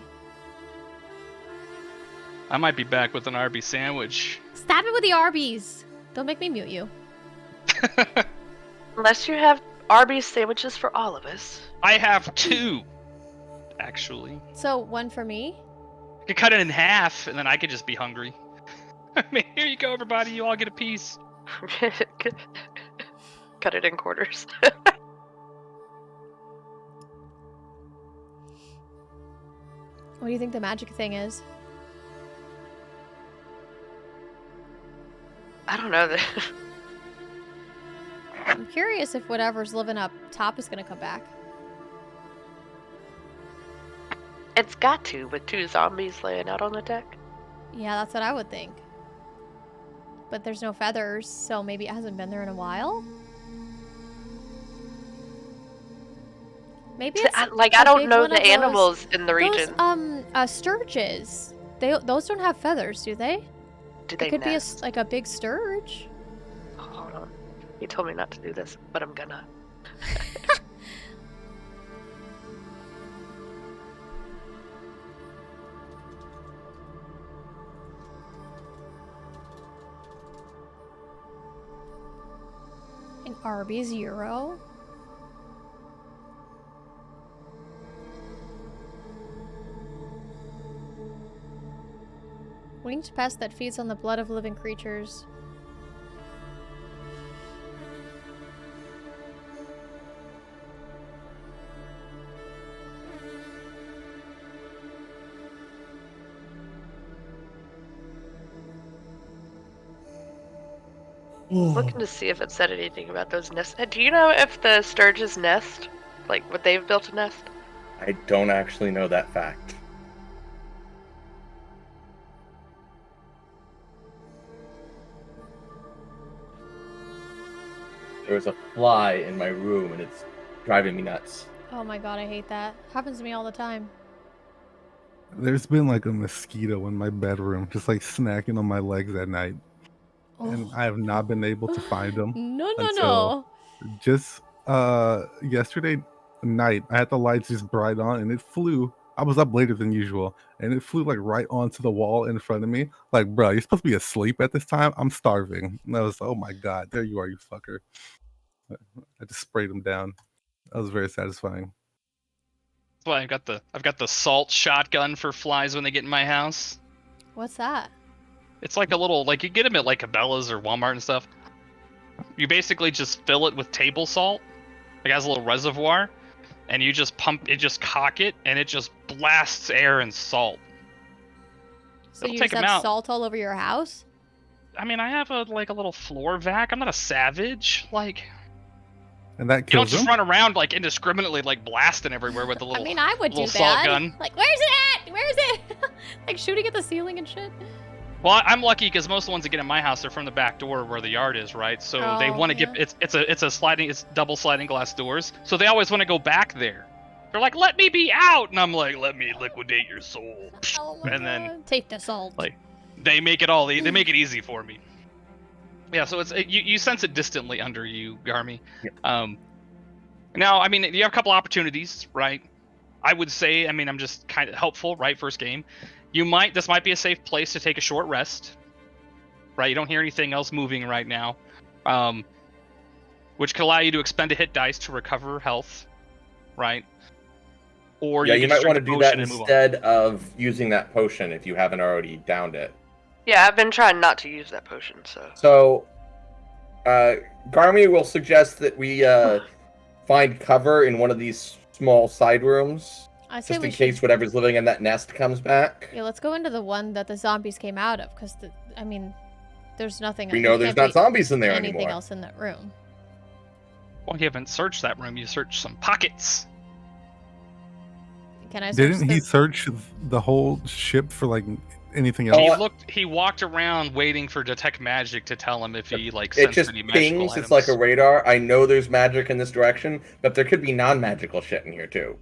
Speaker 2: I might be back with an Arby's sandwich.
Speaker 1: Stab it with the Arby's. Don't make me mute you.
Speaker 3: Unless you have Arby's sandwiches for all of us.
Speaker 2: I have 2, actually.
Speaker 1: So, one for me?
Speaker 2: I could cut it in half, and then I could just be hungry. I mean, here you go, everybody. You all get a piece.
Speaker 3: Cut it in quarters.
Speaker 1: What do you think the magic thing is?
Speaker 3: I don't know.
Speaker 1: I'm curious if whatever's living up top is gonna come back.
Speaker 3: It's got to, with 2 zombies laying out on the deck.
Speaker 1: Yeah, that's what I would think. But there's no feathers, so maybe it hasn't been there in a while? Maybe it's
Speaker 3: I
Speaker 1: a
Speaker 3: don't
Speaker 1: big
Speaker 3: know
Speaker 1: one
Speaker 3: the
Speaker 1: of those-
Speaker 3: animals in the region.
Speaker 1: Those, sturges. Those don't have feathers, do they?
Speaker 3: Do they
Speaker 1: It could
Speaker 3: nest?
Speaker 1: be like a big sturge.
Speaker 3: Oh, hold on. He told me not to do this, but I'm gonna.
Speaker 1: An Arby's Euro. Winged pest that feeds on the blood of living creatures.
Speaker 3: Looking to see if it said anything about those nests. Do you know if the sturges nest? Like, would they have built a nest?
Speaker 4: I don't actually know that fact. There was a fly in my room, and it's driving me nuts.
Speaker 1: Oh my god, I hate that. Happens to me all the time.
Speaker 5: There's been like a mosquito in my bedroom, just like snacking on my legs at night, and I have not been able to find them.
Speaker 1: No, no,
Speaker 5: until
Speaker 1: no.
Speaker 5: Just yesterday night, I had the lights just bright on, and it flew. I was up later than usual, and it flew like right onto the wall in front of me. Like, bro, you're supposed to be asleep at this time. I'm starving. And I was, oh my god, there you are, you fucker. I just sprayed him down. That was very satisfying.
Speaker 2: That's why I've got the salt shotgun for flies when they get in my house.
Speaker 1: What's that?
Speaker 2: It's like a little, like you get them at like Cabela's or Walmart and stuff. You basically just fill it with table salt. Like it has a little reservoir, and you just cock it, and it just blasts air and salt.
Speaker 1: So
Speaker 2: It'll
Speaker 1: you
Speaker 2: take
Speaker 1: just
Speaker 2: 'em
Speaker 1: have
Speaker 2: out.
Speaker 1: salt all over your house?
Speaker 2: I mean, I have a little floor vac. I'm not a savage. Like,
Speaker 5: And that
Speaker 2: you don't
Speaker 5: kills
Speaker 2: just
Speaker 5: him.
Speaker 2: run around like indiscriminately, like blasting everywhere with a little.
Speaker 1: I mean, I would do
Speaker 2: little salt
Speaker 1: that.
Speaker 2: gun.
Speaker 1: Like, where's it at? Where's it? Like shooting at the ceiling and shit.
Speaker 2: Well, I'm lucky because most of the ones that get in my house are from the back door where the yard is, right? So they
Speaker 1: Oh,
Speaker 2: want to
Speaker 1: yeah.
Speaker 2: get it's double sliding glass doors. So they always want to go back there. They're like, "Let me be out," and I'm like, "Let me liquidate your soul."
Speaker 1: Oh my
Speaker 2: And then,
Speaker 1: God. Take the salt.
Speaker 2: like, they make it easy for me. Yeah, so you sense it distantly under you, Garmy.
Speaker 4: Yeah.
Speaker 2: Now, I mean, you have a couple opportunities, right? I would say, I mean, I'm just kind of helpful, right? First game. This might be a safe place to take a short rest, right? You don't hear anything else moving right now, which could allow you to expend a hit dice to recover health, right? Or
Speaker 4: Yeah,
Speaker 2: you
Speaker 4: you
Speaker 2: can
Speaker 4: might want to
Speaker 2: drink a
Speaker 4: do that
Speaker 2: potion and move on.
Speaker 4: instead of using that potion if you haven't already downed it.
Speaker 3: Yeah, I've been trying not to use that potion, so.
Speaker 4: So, Garmy will suggest that we find cover in one of these small side rooms,
Speaker 1: I say
Speaker 4: just
Speaker 1: we
Speaker 4: in
Speaker 1: should.
Speaker 4: case whatever's living in that nest comes back.
Speaker 1: Yeah, let's go into the one that the zombies came out of, because I mean, there's nothing.
Speaker 4: We
Speaker 1: there
Speaker 4: know there's
Speaker 1: can't
Speaker 4: not
Speaker 1: be
Speaker 4: zombies in there
Speaker 1: anything
Speaker 4: anymore.
Speaker 1: else in that room.
Speaker 2: Well, you haven't searched that room. You searched some pockets.
Speaker 1: Can I?
Speaker 5: Didn't he search the whole ship for like anything
Speaker 4: Oh,
Speaker 5: else?
Speaker 2: He walked around waiting for detect magic to tell him if he like
Speaker 4: It
Speaker 2: sensed
Speaker 4: just
Speaker 2: any magical
Speaker 4: pings.
Speaker 2: items.
Speaker 4: It's like a radar. I know there's magic in this direction, but there could be non-magical shit in here too.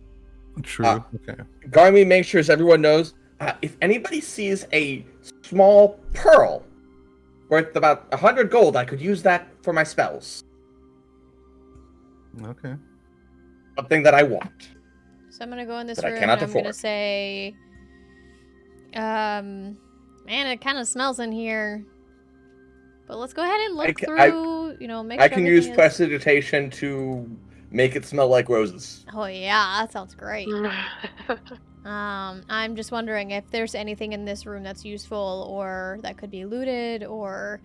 Speaker 5: True. Okay.
Speaker 4: Garmy makes sure everyone knows if anybody sees a small pearl worth about 100 gold, I could use that for my spells.
Speaker 5: Okay.
Speaker 4: Something that I want.
Speaker 1: So I'm gonna go in this
Speaker 4: That I
Speaker 1: room
Speaker 4: cannot
Speaker 1: and I'm gonna
Speaker 4: afford.
Speaker 1: say, man, it kind of smells in here. But let's go ahead and look
Speaker 4: I-
Speaker 1: through. Make
Speaker 4: I
Speaker 1: sure
Speaker 4: can use
Speaker 1: everything is-
Speaker 4: prestidigitation to make it smell like roses.
Speaker 1: Oh yeah, that sounds great. I'm just wondering if there's anything in this room that's useful or that could be looted or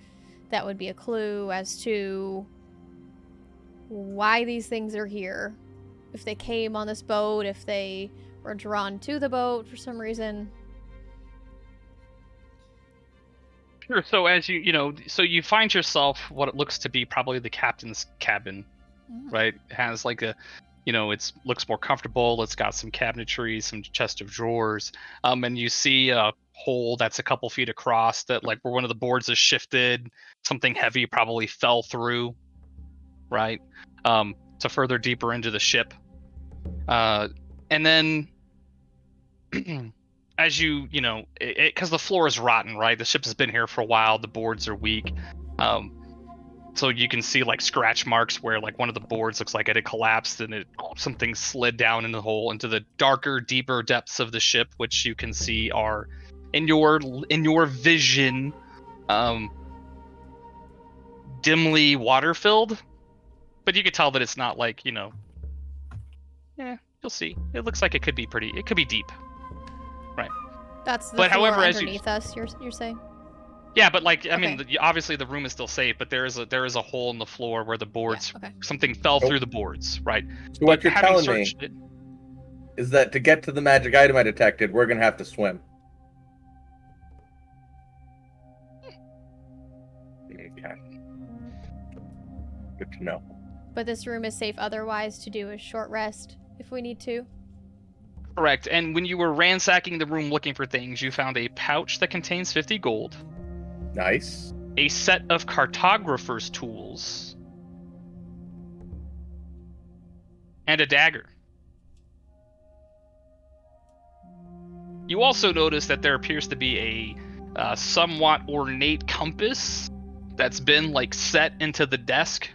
Speaker 1: that would be a clue as to why these things are here. If they came on this boat, if they were drawn to the boat for some reason.
Speaker 2: Sure. So as so you find yourself what it looks to be probably the captain's cabin, right? It has like a, looks more comfortable. It's got some cabinetry, some chest of drawers, and you see a hole that's a couple feet across that like where one of the boards is shifted, something heavy probably fell through, right? To further deeper into the ship, and then. As because the floor is rotten, right? The ship has been here for a while. The boards are weak, so you can see like scratch marks where like one of the boards looks like it had collapsed and something slid down in the hole into the darker, deeper depths of the ship, which you can see are in your vision, dimly water filled, but you could tell that it's not like you'll see. It looks like it could be deep.
Speaker 1: That's the
Speaker 2: But
Speaker 1: floor
Speaker 2: however, as you-
Speaker 1: underneath us, you're saying?
Speaker 2: Yeah, but like I
Speaker 1: Okay.
Speaker 2: mean, obviously the room is still safe, but there is a hole in the floor where the boards
Speaker 1: Yeah, okay.
Speaker 2: something fell through the boards, right?
Speaker 4: So what
Speaker 2: But
Speaker 4: you're
Speaker 2: having
Speaker 4: telling me
Speaker 2: searched it-
Speaker 4: is that to get to the magic item I detected, we're gonna have to swim. Okay. Good to know.
Speaker 1: But this room is safe otherwise to do a short rest if we need to.
Speaker 2: Correct. And when you were ransacking the room looking for things, you found a pouch that contains 50 gold,
Speaker 4: Nice.
Speaker 2: a set of cartographer's tools, and a dagger. You also notice that there appears to be a somewhat ornate compass that's been like set into the desk,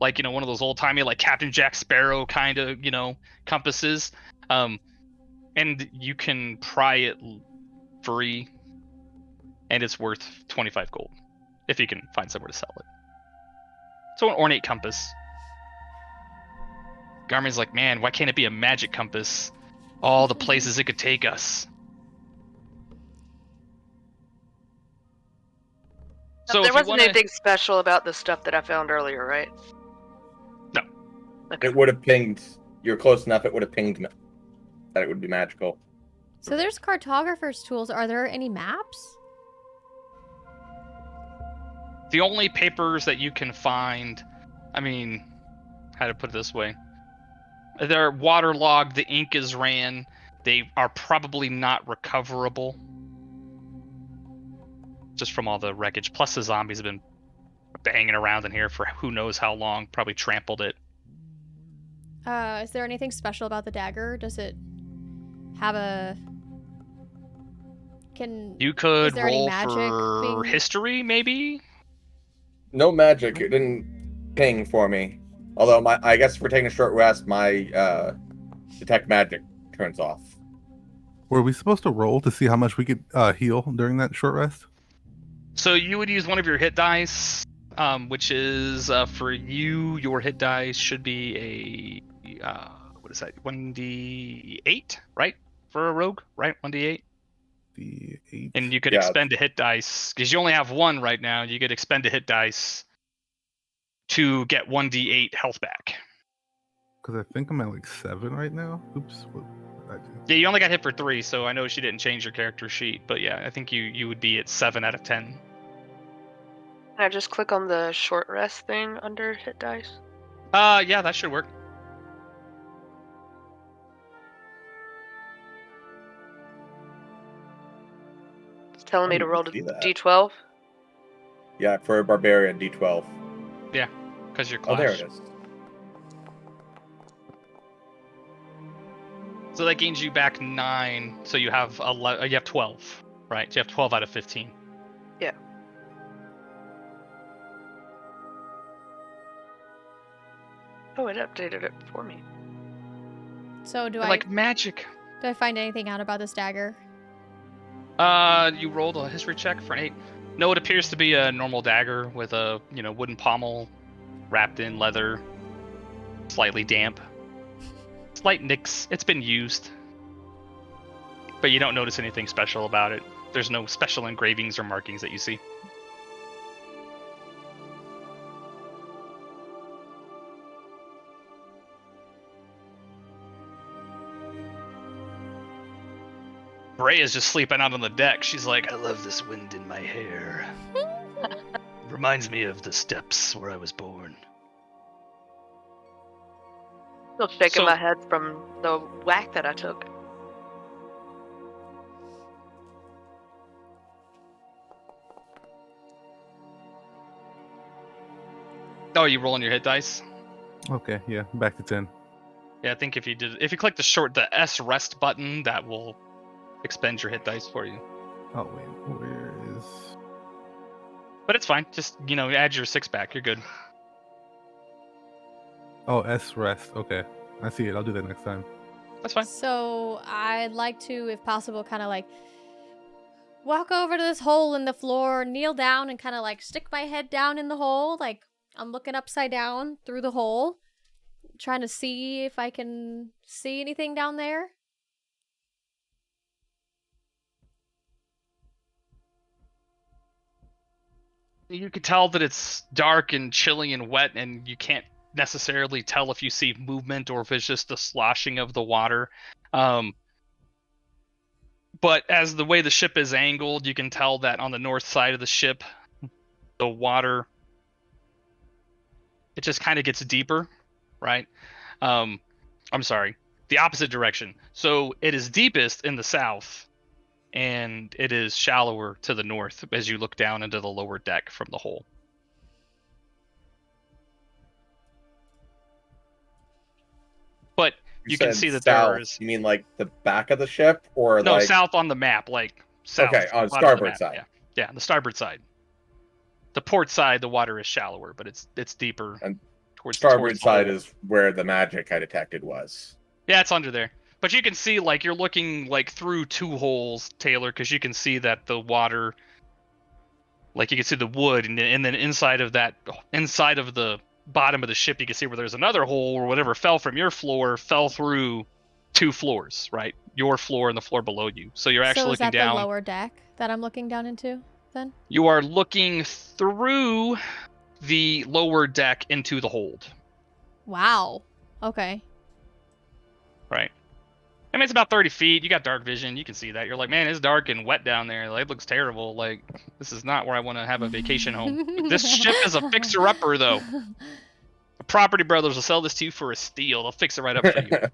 Speaker 2: like one of those old-timey like Captain Jack Sparrow kind of compasses, and you can pry it free, and it's worth 25 gold if you can find somewhere to sell it. So an ornate compass. Garmin's like, man, why can't it be a magic compass? All the places it could take us. So
Speaker 3: there
Speaker 2: if you
Speaker 3: wasn't
Speaker 2: wanna...
Speaker 3: anything special about the stuff that I found earlier, right?
Speaker 2: No.
Speaker 3: Okay.
Speaker 4: It would have pinged you're close enough, it would have pinged me that it would be magical.
Speaker 1: So there's cartographer's tools. Are there any maps?
Speaker 2: The only papers that you can find, I mean, how to put it this way, they're waterlogged, the ink is ran, they are probably not recoverable. Just from all the wreckage. Plus the zombies have been hanging around in here for who knows how long, probably trampled it.
Speaker 1: Is there anything special about the dagger? Does it have a...
Speaker 2: You could
Speaker 1: there any
Speaker 2: roll
Speaker 1: magic
Speaker 2: for
Speaker 1: being-
Speaker 2: history, maybe?
Speaker 4: No magic. It didn't ping for me. Although I guess if we're taking a short rest, my detect magic turns off.
Speaker 5: Were we supposed to roll to see how much we could heal during that short rest?
Speaker 2: So you would use one of your hit dice, which is for you. Your hit dice should be a what is that? 1d8, right? For a rogue, right? 1d8.
Speaker 5: The 8.
Speaker 2: And you could
Speaker 4: Yeah.
Speaker 2: expend a hit dice because you only have one right now. You could expend a hit dice to get 1d8 health back.
Speaker 5: Because I think I'm at like 7 right now. Oops. What did I do?
Speaker 2: Yeah, you only got hit for 3, so I know she didn't change your character sheet, but yeah, I think you would be at 7 out of 10.
Speaker 3: Can I just click on the short rest thing under hit dice?
Speaker 2: Yeah, that should work.
Speaker 3: It's telling me
Speaker 4: Oh,
Speaker 3: to
Speaker 4: you
Speaker 3: roll
Speaker 4: can
Speaker 3: to
Speaker 4: see that.
Speaker 3: D12.
Speaker 4: Yeah, for a barbarian, D12.
Speaker 2: Because you're
Speaker 4: Oh,
Speaker 2: clash.
Speaker 4: there it is.
Speaker 2: So that gains you back 9, so you have 11, you have 12, right? You have 12 out of 15.
Speaker 3: Yeah. Oh, it updated it for me.
Speaker 1: So do
Speaker 2: You're
Speaker 1: I
Speaker 2: like magic.
Speaker 1: do I find anything out about this dagger?
Speaker 2: You rolled a history check for an 8. No, it appears to be a normal dagger with a wooden pommel wrapped in leather, slightly damp. Slight nicks. It's been used, but you don't notice anything special about it. There's no special engravings or markings that you see. Bray is just sleeping out on the deck. She's like, I love this wind in my hair. Reminds me of the steppes where I was born.
Speaker 3: Still shaking
Speaker 2: So-
Speaker 3: my head from the whack that I took.
Speaker 2: Oh, you rolling your hit dice?
Speaker 5: Okay, yeah, back to 10.
Speaker 2: Yeah, I think if you click the S rest button, that will expend your hit dice for you.
Speaker 5: Oh, wait, where is...
Speaker 2: But it's fine. Just, add your 6 back. You're good.
Speaker 5: Oh, S rest. Okay, I see it. I'll do that next time.
Speaker 2: That's fine.
Speaker 1: So I'd like to, if possible, kind of like walk over to this hole in the floor, kneel down, and kind of like stick my head down in the hole. Like I'm looking upside down through the hole, trying to see if I can see anything down there.
Speaker 2: You could tell that it's dark and chilly and wet, and you can't necessarily tell if you see movement or if it's just the sloshing of the water. But as the way the ship is angled, you can tell that on the north side of the ship, the water, it just kind of gets deeper, right? I'm sorry, the opposite direction. So it is deepest in the south, and it is shallower to the north as you look down into the lower deck from the hole. But you can
Speaker 4: said
Speaker 2: see that
Speaker 4: south.
Speaker 2: there's
Speaker 4: You mean like the back of the ship, or
Speaker 2: no
Speaker 4: like
Speaker 2: south on the map, like south.
Speaker 4: Okay, on
Speaker 2: bottom of the
Speaker 4: starboard
Speaker 2: map,
Speaker 4: side.
Speaker 2: Yeah, the starboard side. The port side, the water is shallower, but it's deeper.
Speaker 4: And
Speaker 2: towards
Speaker 4: starboard
Speaker 2: the
Speaker 4: side
Speaker 2: hole.
Speaker 4: is where the magic I detected was?
Speaker 2: Yeah, it's under there. But you can see, like, you're looking like through 2 holes, Taylor, because you can see that the water, like you can see the wood, and then inside of the bottom of the ship, you can see where there's another hole, or whatever fell from your floor fell through 2 floors, right? Your floor and the floor below you. So you're actually
Speaker 1: So is
Speaker 2: looking
Speaker 1: that
Speaker 2: down.
Speaker 1: the lower deck that I'm looking down into then?
Speaker 2: You are looking through the lower deck into the hold.
Speaker 1: Wow. Okay.
Speaker 2: I mean, it's about 30 feet. You got dark vision. You can see that. You're like, man, it's dark and wet down there. Like, it looks terrible. Like, this is not where I want to have a vacation home. This ship is a fixer-upper, though. The Property Brothers will sell this to you for a steal. They'll fix it right up for you.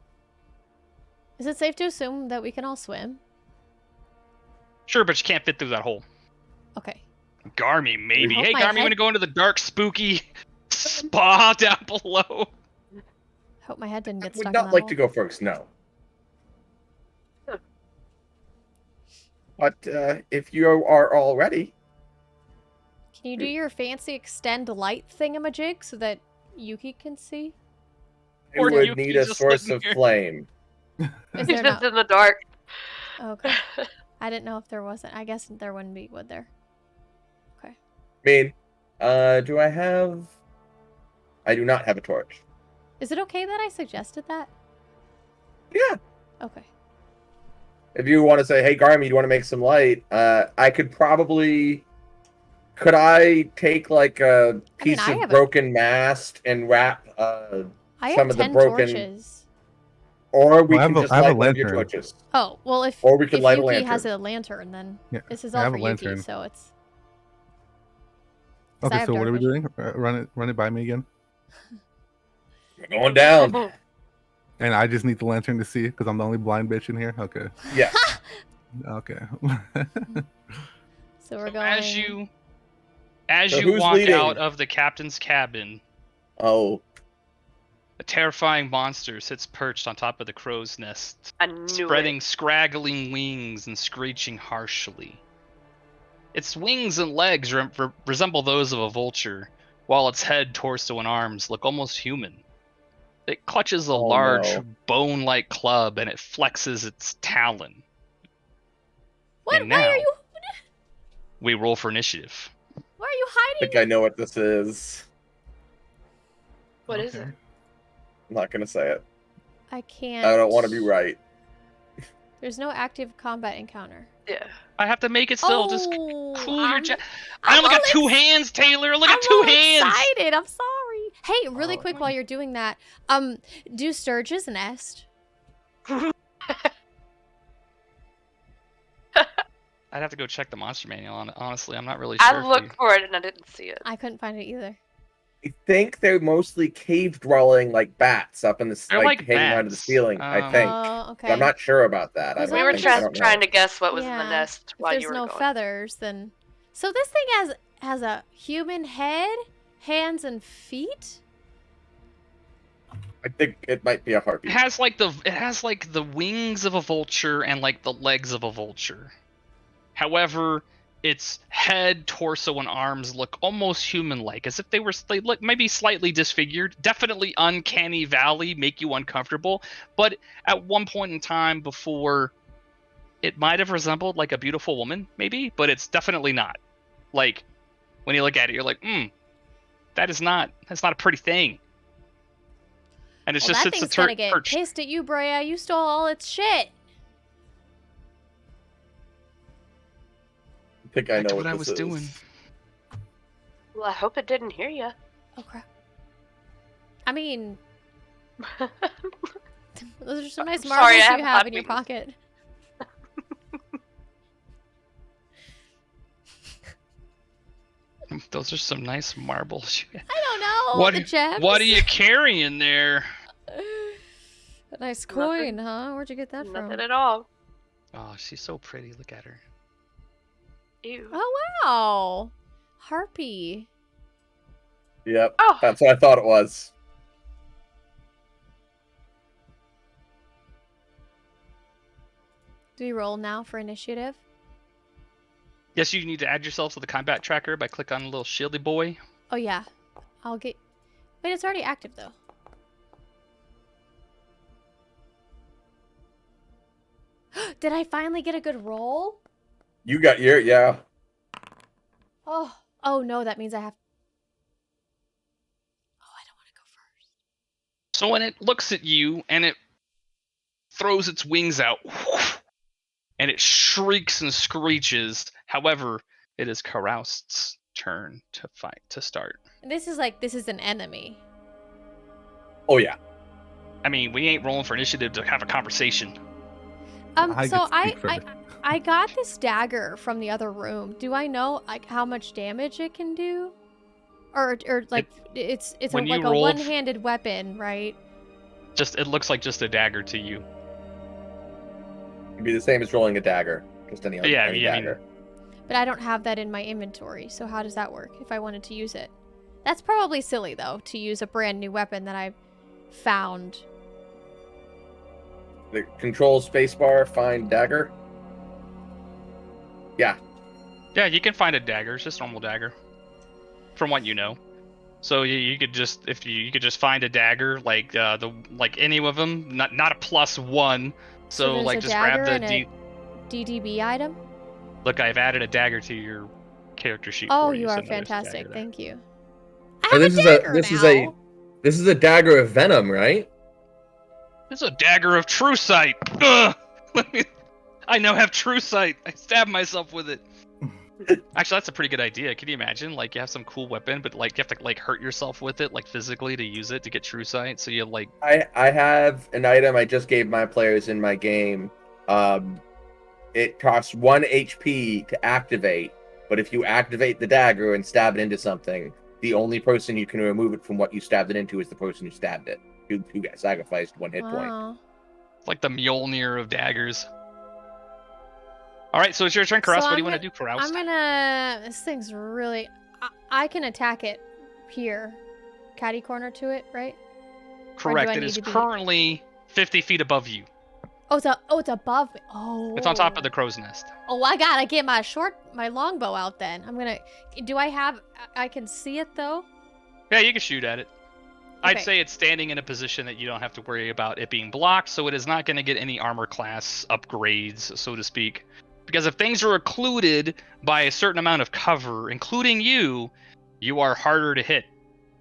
Speaker 1: Is it safe to assume that we can all swim?
Speaker 2: Sure, but you can't fit through that hole.
Speaker 1: Okay.
Speaker 2: Garmy, maybe.
Speaker 1: Hope
Speaker 2: Hey,
Speaker 1: my
Speaker 2: Garmy, you
Speaker 1: head-
Speaker 2: want to go into the dark, spooky spa down below?
Speaker 1: Hope my head didn't
Speaker 4: I
Speaker 1: get
Speaker 4: would
Speaker 1: stuck in
Speaker 4: not
Speaker 1: that
Speaker 4: like
Speaker 1: hole.
Speaker 4: to go first, no. But if you are all ready,
Speaker 1: Can you do your fancy extend light thingamajig so that Yuki can see?
Speaker 4: I
Speaker 2: Or
Speaker 4: would
Speaker 2: Yuki
Speaker 4: need a
Speaker 2: just
Speaker 4: source
Speaker 2: sitting
Speaker 4: of
Speaker 2: here.
Speaker 4: flame.
Speaker 1: Is
Speaker 3: He's
Speaker 1: there
Speaker 3: just
Speaker 1: not?
Speaker 3: in the dark.
Speaker 1: Okay. I didn't know if there wasn't. I guess there wouldn't be, would there? Okay.
Speaker 4: I mean, do I have... I do not have a torch.
Speaker 1: Is it okay that I suggested that?
Speaker 4: Yeah.
Speaker 1: Okay.
Speaker 4: If you want to say, hey, Garmy, you want to make some light? I could probably... Could I take, like, a piece
Speaker 1: I
Speaker 4: of
Speaker 1: have
Speaker 4: broken mast and wrap
Speaker 1: I
Speaker 4: some
Speaker 1: have
Speaker 4: of the
Speaker 1: 10
Speaker 4: broken...
Speaker 1: torches.
Speaker 4: Or we
Speaker 5: Well, I
Speaker 4: can
Speaker 5: have a-
Speaker 4: just
Speaker 5: I have a
Speaker 4: light one of your
Speaker 5: lantern.
Speaker 4: torches.
Speaker 1: Oh, well, if
Speaker 4: Or we can light a
Speaker 1: Yuki has
Speaker 4: lantern.
Speaker 1: a lantern, then
Speaker 5: Yeah,
Speaker 1: this is
Speaker 5: I
Speaker 1: all
Speaker 5: have
Speaker 1: for
Speaker 5: a
Speaker 1: Yuki,
Speaker 5: lantern.
Speaker 1: so it's... 'cause I
Speaker 5: Okay,
Speaker 1: have
Speaker 5: so what
Speaker 1: dark
Speaker 5: are we
Speaker 1: vision.
Speaker 5: doing? Run it by me again.
Speaker 4: We're going down.
Speaker 5: And I just need the lantern to see because I'm the only blind bitch in here. Okay.
Speaker 4: Yes.
Speaker 5: Okay.
Speaker 1: So we're
Speaker 2: So
Speaker 1: going...
Speaker 2: as
Speaker 4: So
Speaker 2: you
Speaker 4: who's
Speaker 2: walk
Speaker 4: leading?
Speaker 2: out of the captain's cabin,
Speaker 4: Oh,
Speaker 2: a terrifying monster sits perched on top of the crow's nest,
Speaker 3: I knew
Speaker 2: spreading
Speaker 3: it.
Speaker 2: scraggling wings and screeching harshly. Its wings and legs resemble those of a vulture, while its head, torso, and arms look almost human. It clutches a
Speaker 4: Oh,
Speaker 2: large,
Speaker 4: no.
Speaker 2: bone-like club, and it flexes its talon.
Speaker 1: What?
Speaker 2: And
Speaker 1: Why
Speaker 2: now-
Speaker 1: are you...
Speaker 2: We roll for initiative.
Speaker 1: Why are you
Speaker 4: I
Speaker 1: hiding?
Speaker 4: think I know what this is.
Speaker 3: What is it?
Speaker 5: Okay.
Speaker 4: I'm not going to say it.
Speaker 1: I can't...
Speaker 4: I don't want to be right.
Speaker 1: There's no active combat encounter.
Speaker 3: Yeah.
Speaker 2: I have to make it still. Just cool your
Speaker 1: I'm-
Speaker 2: jet. I
Speaker 1: I'm
Speaker 2: only got
Speaker 1: all
Speaker 2: two hands, Taylor. Look
Speaker 1: I'm
Speaker 2: at two
Speaker 1: all
Speaker 2: hands.
Speaker 1: excited. I'm sorry. Hey, really
Speaker 5: Oh,
Speaker 1: quick while you're doing that, do Sturges nest?
Speaker 2: I'd have to go check the monster manual on it. Honestly, I'm not really sure.
Speaker 3: I
Speaker 2: if
Speaker 3: looked for it and I didn't see it.
Speaker 1: I couldn't find it either.
Speaker 4: I think they're mostly cave dwelling like bats up in the
Speaker 2: They're like
Speaker 4: hanging onto the
Speaker 2: bats.
Speaker 4: ceiling. I think.
Speaker 1: Oh, okay.
Speaker 4: I'm not sure about that. I
Speaker 1: Was
Speaker 4: don't
Speaker 3: We were
Speaker 1: think-
Speaker 4: think- I
Speaker 3: just
Speaker 4: don't know.
Speaker 3: trying to guess what was in
Speaker 1: Yeah,
Speaker 3: the nest
Speaker 1: If
Speaker 3: while
Speaker 1: there's
Speaker 3: you were
Speaker 1: no
Speaker 3: going.
Speaker 1: feathers, then... So this thing has a human head, hands, and feet?
Speaker 4: I think it might be a
Speaker 2: It
Speaker 4: heartbeat.
Speaker 2: has like the wings of a vulture and like the legs of a vulture. However, its head, torso, and arms look almost human-like, as if they look maybe slightly disfigured. Definitely uncanny valley, make you uncomfortable. But at one point in time before, it might have resembled like a beautiful woman, maybe, but it's definitely not. Like when you look at it, you're like, that's not a pretty thing. And it's
Speaker 1: Well,
Speaker 2: just
Speaker 1: that
Speaker 2: sits
Speaker 1: thing's gonna get
Speaker 2: perched.
Speaker 1: pissed at you, Brea. You stole all its shit.
Speaker 4: I think I
Speaker 2: Back to
Speaker 4: know
Speaker 2: what I
Speaker 4: this
Speaker 2: was
Speaker 4: is.
Speaker 2: doing.
Speaker 3: Well, I hope it didn't hear you.
Speaker 1: Oh, crap. I mean, those are some nice
Speaker 3: I'm
Speaker 1: marbles
Speaker 3: sorry, I
Speaker 1: you
Speaker 3: have
Speaker 1: have
Speaker 3: hot
Speaker 1: in your
Speaker 3: wings.
Speaker 1: pocket.
Speaker 2: Those are some nice marbles.
Speaker 1: I don't know.
Speaker 2: What
Speaker 1: The gems.
Speaker 2: What are you carrying there?
Speaker 1: A nice
Speaker 3: Nothing.
Speaker 1: coin, huh? Where'd you get that
Speaker 3: Nothing
Speaker 1: from?
Speaker 3: at all.
Speaker 2: Oh, she's so pretty. Look at her.
Speaker 3: Ew.
Speaker 1: Oh, wow. Harpy.
Speaker 4: Yep,
Speaker 3: Oh,
Speaker 4: that's what I thought it was.
Speaker 1: Do we roll now for initiative?
Speaker 2: Yes, you need to add yourself to the combat tracker by clicking on the little shieldy boy.
Speaker 1: Oh, yeah. I'll get... Wait, it's already active, though. Did I finally get a good roll?
Speaker 4: You got your yeah.
Speaker 1: Oh. Oh, no, that means I have... Oh, I don't want to go first.
Speaker 2: So when it looks at you and it throws its wings out, and it shrieks and screeches. However, it is Caroust's turn to start.
Speaker 1: This is an enemy.
Speaker 4: Oh yeah.
Speaker 2: I mean, we ain't rolling for initiative to have a conversation.
Speaker 5: I
Speaker 1: So
Speaker 5: get to speak first.
Speaker 1: I got this dagger from the other room. Do I know like how much damage it can do? Or like it's
Speaker 2: when you
Speaker 1: like a
Speaker 2: rolled-
Speaker 1: one-handed weapon, right?
Speaker 2: It looks like just a dagger to you.
Speaker 4: It'd be the same as rolling a dagger. Just any
Speaker 2: Yeah,
Speaker 4: any
Speaker 2: I mean-
Speaker 4: dagger.
Speaker 1: But I don't have that in my inventory. So how does that work if I wanted to use it? That's probably silly though to use a brand new weapon that I found.
Speaker 4: The control spacebar, find dagger. Yeah.
Speaker 2: Yeah, you can find a dagger. It's just a normal dagger, from what you know. So you could just you could just find a dagger like any of them, not a +1. So
Speaker 1: there's
Speaker 2: like
Speaker 1: a
Speaker 2: just grab
Speaker 1: dagger
Speaker 2: the
Speaker 1: and a DDB item.
Speaker 2: Look, I've added a dagger to your character sheet.
Speaker 1: Oh,
Speaker 2: for
Speaker 1: you
Speaker 2: so
Speaker 1: are
Speaker 2: now there's a
Speaker 1: fantastic.
Speaker 2: dagger there.
Speaker 1: Thank you. I
Speaker 4: Oh,
Speaker 1: have
Speaker 4: this
Speaker 1: a
Speaker 4: is
Speaker 1: dagger now.
Speaker 4: this is a dagger of venom, right?
Speaker 2: This is a dagger of true sight. Ugh! I now have true sight. I stabbed myself with it. Actually, that's a pretty good idea. Can you imagine? Like, you have some cool weapon, but like you have to like hurt yourself with it, like physically, to use it to get true sight. So you like.
Speaker 4: I have an item I just gave my players in my game. It costs 1 HP to activate, but if you activate the dagger and stab it into something, the only person you can remove it from what you stabbed it into is the person who stabbed it, who got sacrificed 1 hit point.
Speaker 1: Wow.
Speaker 2: It's like the Mjolnir of daggers. All right, so it's your turn, Karas.
Speaker 1: So
Speaker 2: What do you
Speaker 1: I'm
Speaker 2: want to do, Karas?
Speaker 1: I'm gonna. This thing's really. I can attack it here. Catty corner to it, right?
Speaker 2: Correct.
Speaker 1: I
Speaker 2: It
Speaker 1: need
Speaker 2: is
Speaker 1: to be-
Speaker 2: currently 50 feet above you.
Speaker 1: Oh, it's above me. Oh.
Speaker 2: It's on top of the crow's nest.
Speaker 1: Oh, I gotta get my longbow out then. I'm gonna. Do I have? I can see it though.
Speaker 2: Yeah, you can shoot at it. I'd
Speaker 1: Okay.
Speaker 2: say it's standing in a position that you don't have to worry about it being blocked, so it is not going to get any armor class upgrades, so to speak. Because if things are occluded by a certain amount of cover, including you are harder to hit.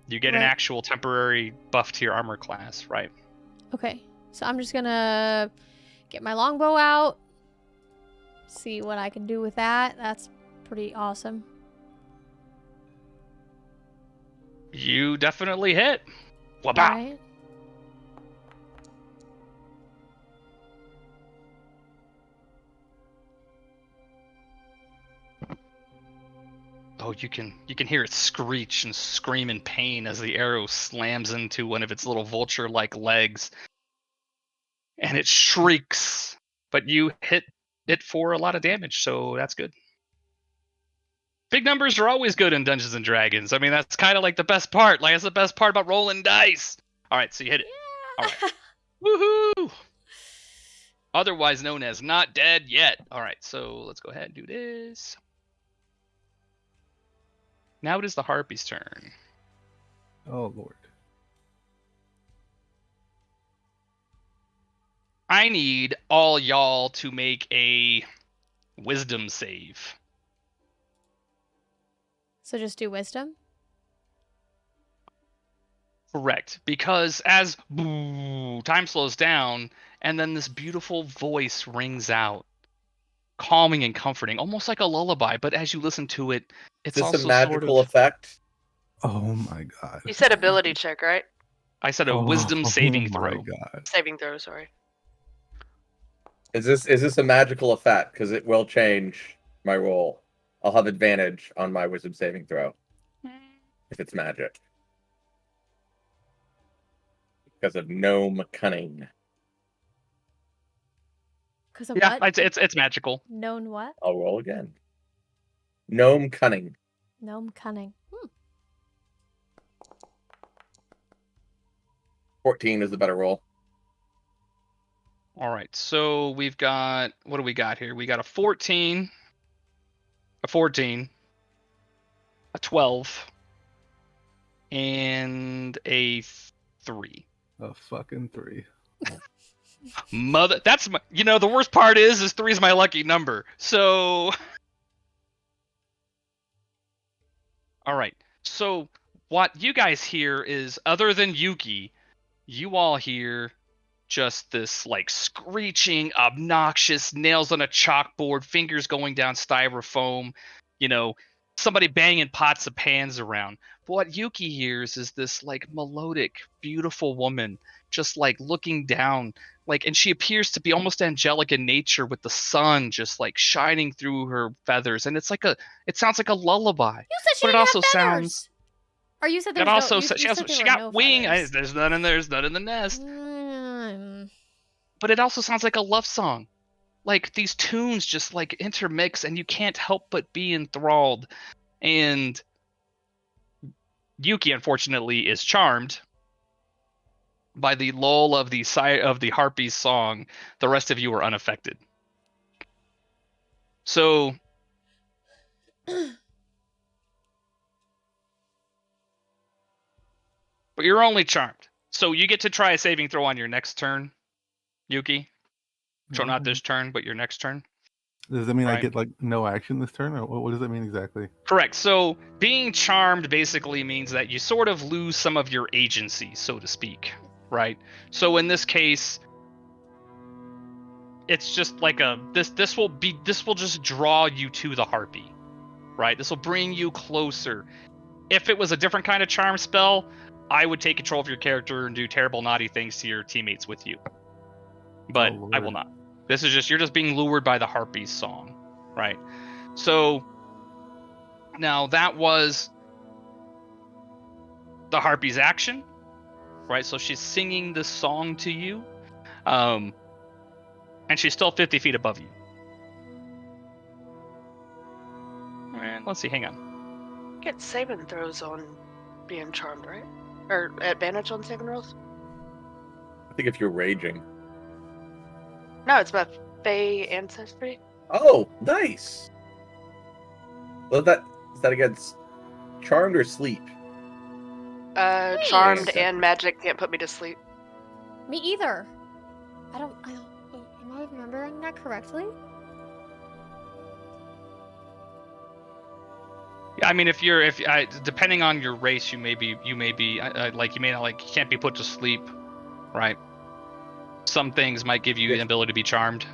Speaker 2: You get an
Speaker 1: Right.
Speaker 2: actual temporary buff to your armor class, right?
Speaker 1: Okay. So I'm just gonna get my longbow out. See what I can do with that. That's pretty awesome.
Speaker 2: You definitely hit. Wabah!
Speaker 1: Right.
Speaker 2: Oh, you can hear it screech and scream in pain as the arrow slams into one of its little vulture-like legs. And it shrieks, but you hit it for a lot of damage, so that's good. Big numbers are always good in Dungeons and Dragons. I mean, that's kind of like the best part. Like, that's the best part about rolling dice. All right, so you hit it. All right. Woohoo! Otherwise known as not dead yet. All right, so let's go ahead and do this. Now it is the Harpy's turn.
Speaker 5: Oh Lord.
Speaker 2: I need all y'all to make a wisdom save.
Speaker 1: So just do wisdom.
Speaker 2: Correct, because as time slows down, and then this beautiful voice rings out, calming and comforting, almost like a lullaby. But as you listen to it, it's
Speaker 4: Is this
Speaker 2: also
Speaker 4: a magical
Speaker 2: sort of.
Speaker 4: effect?
Speaker 5: Oh my God.
Speaker 3: You said ability check, right?
Speaker 2: I said a wisdom saving
Speaker 5: Oh my
Speaker 2: throw.
Speaker 5: God.
Speaker 3: Saving throw, sorry.
Speaker 4: Is this a magical effect? Because it will change my roll. I'll have advantage on my wisdom saving throw if it's magic. Because of gnome cunning.
Speaker 1: Because of
Speaker 2: Yeah,
Speaker 1: what?
Speaker 2: it's magical.
Speaker 1: Known what?
Speaker 4: I'll roll again. Gnome cunning.
Speaker 1: Gnome cunning.
Speaker 4: 14 is the better roll.
Speaker 2: All right, so we've got, what do we got here? We got a 14, a 14, a 12, and a 3.
Speaker 5: A fucking 3.
Speaker 2: Mother, that's my, the worst part is 3 is my lucky number. So, all right. So what you guys hear is, other than Yuki, you all hear just this like screeching, obnoxious, nails on a chalkboard, fingers going down styrofoam, somebody banging pots of pans around. But what Yuki hears is this like melodic, beautiful woman just like looking down, like, and she appears to be almost angelic in nature with the sun just like shining through her feathers, and it sounds like a lullaby.
Speaker 1: You said she
Speaker 2: But it
Speaker 1: didn't
Speaker 2: also
Speaker 1: have feathers.
Speaker 2: sounds.
Speaker 1: Or you said there
Speaker 2: It
Speaker 1: was
Speaker 2: also
Speaker 1: no.
Speaker 2: she
Speaker 1: You said there
Speaker 2: she
Speaker 1: were
Speaker 2: got
Speaker 1: no
Speaker 2: wing.
Speaker 1: feathers.
Speaker 2: There's none in the nest.
Speaker 1: Mm.
Speaker 2: But it also sounds like a love song. Like these tunes just like intermix, and you can't help but be enthralled. And Yuki, unfortunately, is charmed by the lull of the harpy's song. The rest of you are unaffected. So but you're only charmed. So you get to try a saving throw on your next turn, Yuki. So not this turn, but your next turn.
Speaker 5: Does that mean I
Speaker 2: Right.
Speaker 5: get like no action this turn, or what does that mean exactly?
Speaker 2: Correct. So being charmed basically means that you sort of lose some of your agency, so to speak. Right. So in this case, it's just like this will just draw you to the harpy. Right. This will bring you closer. If it was a different kind of charm spell, I would take control of your character and do terrible naughty things to your teammates with you. But
Speaker 5: Oh,
Speaker 2: I will
Speaker 5: Lord.
Speaker 2: not. This is just, you're just being lured by the harpy's song. Right. So now that was the harpy's action. Right. So she's singing this song to you. And she's still 50 feet above you. And let's see, hang on.
Speaker 3: Get saving throws on being charmed, right? Or advantage on saving rolls?
Speaker 4: I think if you're raging.
Speaker 3: No, it's my Fey ancestry.
Speaker 4: Oh, nice. Well, is that against charmed or sleep?
Speaker 3: Charmed
Speaker 4: Okay.
Speaker 3: and magic can't put me to sleep.
Speaker 1: Me either. I don't. Am I remembering that correctly?
Speaker 2: Yeah, I mean, if depending on your race, you may be like, you may not, like, you can't be put to sleep, right? Some things might give you the ability to be charmed.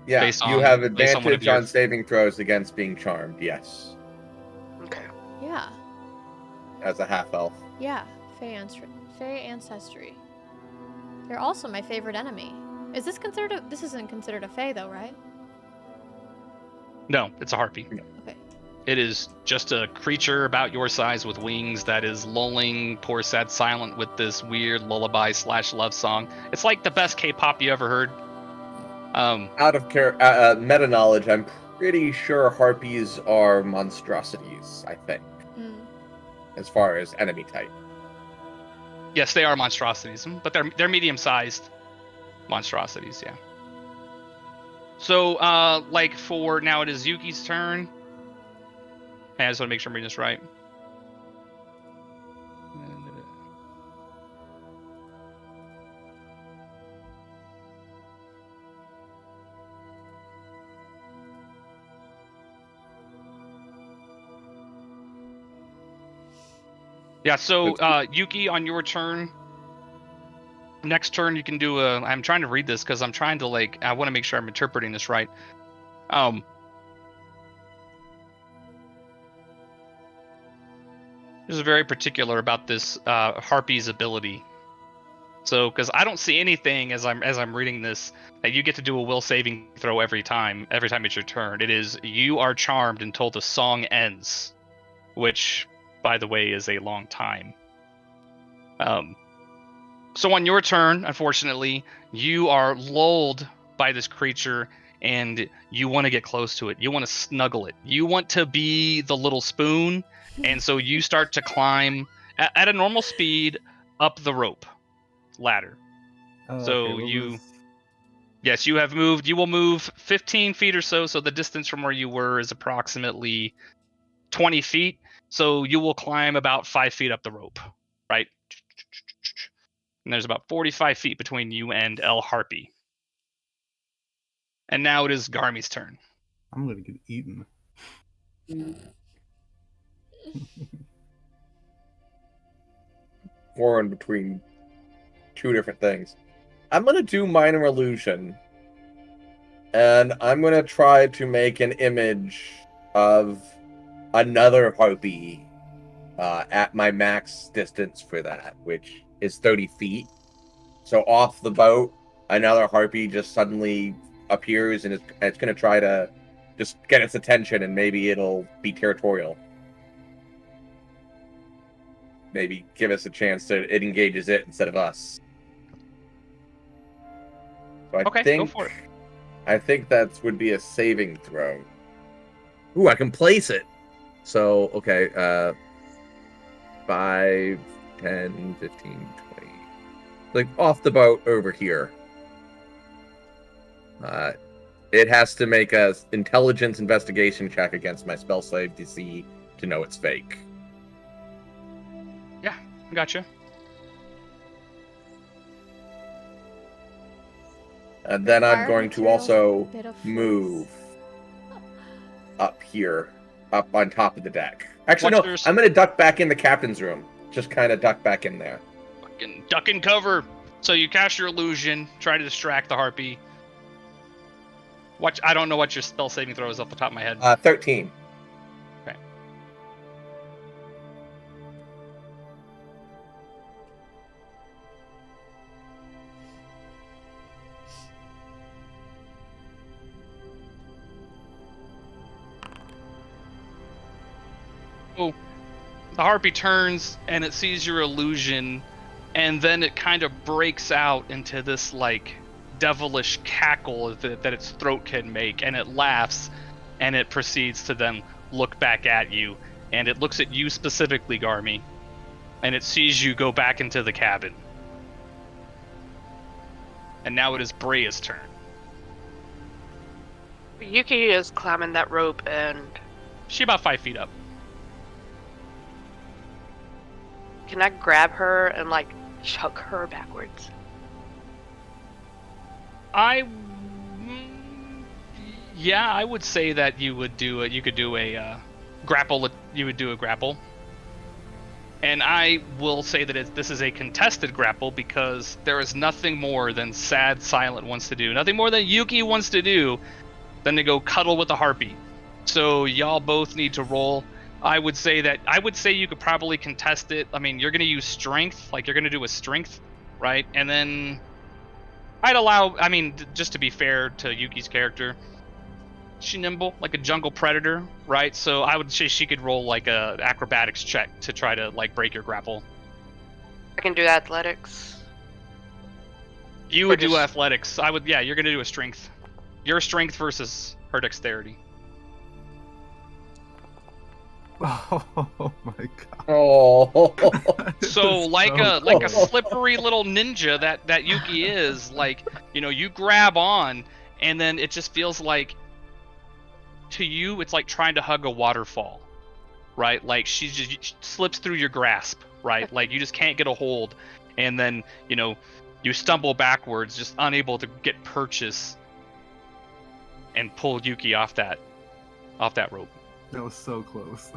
Speaker 4: Yeah,
Speaker 2: based
Speaker 4: you
Speaker 2: on-
Speaker 4: have
Speaker 2: based on one of
Speaker 4: advantage
Speaker 2: your-
Speaker 4: on saving throws against being charmed, yes.
Speaker 3: Okay.
Speaker 1: Yeah.
Speaker 4: As a half elf.
Speaker 1: Yeah. Fey ancestry. They're also my favorite enemy. Is this considered a? This isn't considered a Fey though, right?
Speaker 2: No, it's a harpy.
Speaker 1: Okay.
Speaker 2: It is just a creature about your size with wings that is lulling poor sad silent with this weird lullaby / love song. It's like the best K-pop you ever heard.
Speaker 4: Out of meta knowledge, I'm pretty sure harpies are monstrosities, I think, as far as enemy type.
Speaker 2: Yes, they are monstrosities, but they're medium-sized monstrosities, yeah. So, like, for now, it is Yuki's turn. I just want to make sure I'm reading this right. Yeah, so Yuki, on your turn, next turn you can do I'm trying to read this because I'm trying to, like, I want to make sure I'm interpreting this right. This is very particular about this harpy's ability. So, because I don't see anything as I'm reading this that you get to do a will saving throw every time it's your turn. It is, you are charmed until the song ends, which, by the way, is a long time. So on your turn, unfortunately, you are lulled by this creature, and you want to get close to it. You want to snuggle it. You want to be the little spoon, and so you start to climb at a normal speed up the rope ladder. So yes, you have moved. You will move 15 feet or so. So the distance from where you were is approximately 20 feet. So you will climb about 5 feet up the rope, right? And there's about 45 feet between you and El Harpy. And now it is Garmi's turn.
Speaker 5: I'm gonna get eaten.
Speaker 4: Torn between two different things. I'm going to do Minor Illusion. And I'm going to try to make an image of another harpy at my max distance for that, which is 30 feet. So off the boat, another harpy just suddenly appears, and it's going to try to just get its attention, and maybe it'll be territorial. Maybe give us a chance to it engages it instead of us. So
Speaker 2: Go for it.
Speaker 4: I think that would be a saving throw. Ooh, I can place it. So, okay, 5, 10, 15, 20. Like, off the boat over here. It has to make a intelligence investigation check against my spell save DC to know it's fake.
Speaker 2: Yeah, gotcha.
Speaker 4: And then I'm
Speaker 1: Required
Speaker 4: going to
Speaker 1: materials,
Speaker 4: also
Speaker 1: bit of force.
Speaker 4: move up here, up on top of the deck. Actually,
Speaker 2: What's
Speaker 4: no,
Speaker 2: your-
Speaker 4: I'm going to duck back in the captain's room. Just kind of duck back in there.
Speaker 2: Fucking duck and cover. So you cast your illusion, try to distract the harpy. I don't know what your spell saving throw is off the top of my head.
Speaker 4: 13.
Speaker 2: Okay. Oh, the harpy turns and it sees your illusion, and then it kind of breaks out into this like devilish cackle that its throat can make, and it laughs, and it proceeds to then look back at you, and it looks at you specifically, Garmy, and it sees you go back into the cabin. And now it is Brea's turn.
Speaker 3: Yuki is climbing that rope, and
Speaker 2: She about 5 feet up.
Speaker 3: can I grab her and like chuck her backwards?
Speaker 2: Yeah, I would say that you would do it. You could do a grapple. You would do a grapple, and I will say that this is a contested grapple because there is nothing more than Sad Silent wants to do, nothing more than Yuki wants to do, than to go cuddle with a harpy. So y'all both need to roll. I would say you could probably contest it. I mean, you're gonna use strength, like you're gonna do a strength, right? And then I'd allow. I mean, just to be fair to Yuki's character. She nimble like a jungle predator, right? So I would say she could roll like a acrobatics check to try to like break your grapple.
Speaker 3: I can do athletics.
Speaker 2: You
Speaker 3: Or
Speaker 2: would do
Speaker 3: just-
Speaker 2: athletics. Yeah, you're gonna do a strength. Your strength versus her dexterity.
Speaker 5: Oh my god.
Speaker 4: Oh.
Speaker 2: So
Speaker 5: This is
Speaker 2: like
Speaker 5: so
Speaker 2: a
Speaker 5: close.
Speaker 2: slippery little ninja that Yuki is, like, you know, you grab on and then it just feels like to you it's like trying to hug a waterfall, right? Like she slips through your grasp, right? Like you just can't get a hold, and then, you know, you stumble backwards, just unable to get purchase and pull Yuki off that rope.
Speaker 5: That was so close.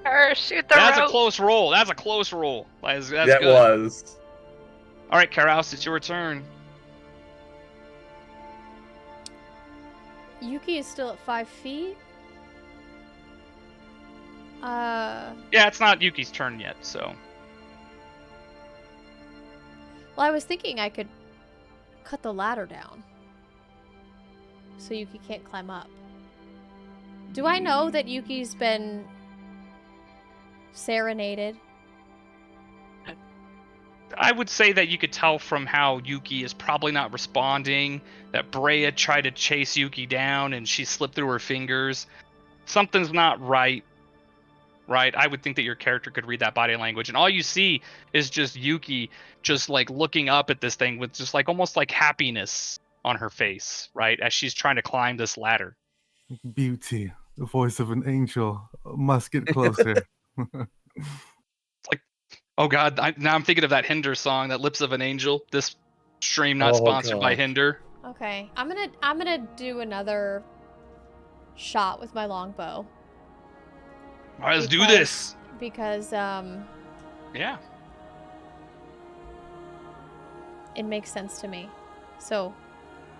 Speaker 3: Her, shoot the
Speaker 2: That's a
Speaker 3: rope.
Speaker 2: close roll. That's a close roll. That's
Speaker 4: That
Speaker 2: good.
Speaker 4: was.
Speaker 2: All right, Karaus, it's your turn.
Speaker 1: Yuki is still at 5 feet.
Speaker 2: Yeah, it's not Yuki's turn yet, so.
Speaker 1: Well, I was thinking I could cut the ladder down so Yuki can't climb up. Do I know that Yuki's been serenaded?
Speaker 2: I would say that you could tell from how Yuki is probably not responding, that Brea tried to chase Yuki down and she slipped through her fingers. Something's not right. Right? I would think that your character could read that body language, and all you see is just Yuki just like looking up at this thing with just like almost like happiness on her face, right? As she's trying to climb this ladder.
Speaker 5: Beauty, the voice of an angel, must get closer.
Speaker 2: Oh God, now I'm thinking of that Hinder song, that Lips of an Angel. This stream not sponsored by
Speaker 4: God.
Speaker 2: Hinder.
Speaker 1: Okay, I'm gonna do another shot with my longbow.
Speaker 2: All right, let's do
Speaker 1: Because-
Speaker 2: this.
Speaker 1: because
Speaker 2: Yeah.
Speaker 1: it makes sense to me. So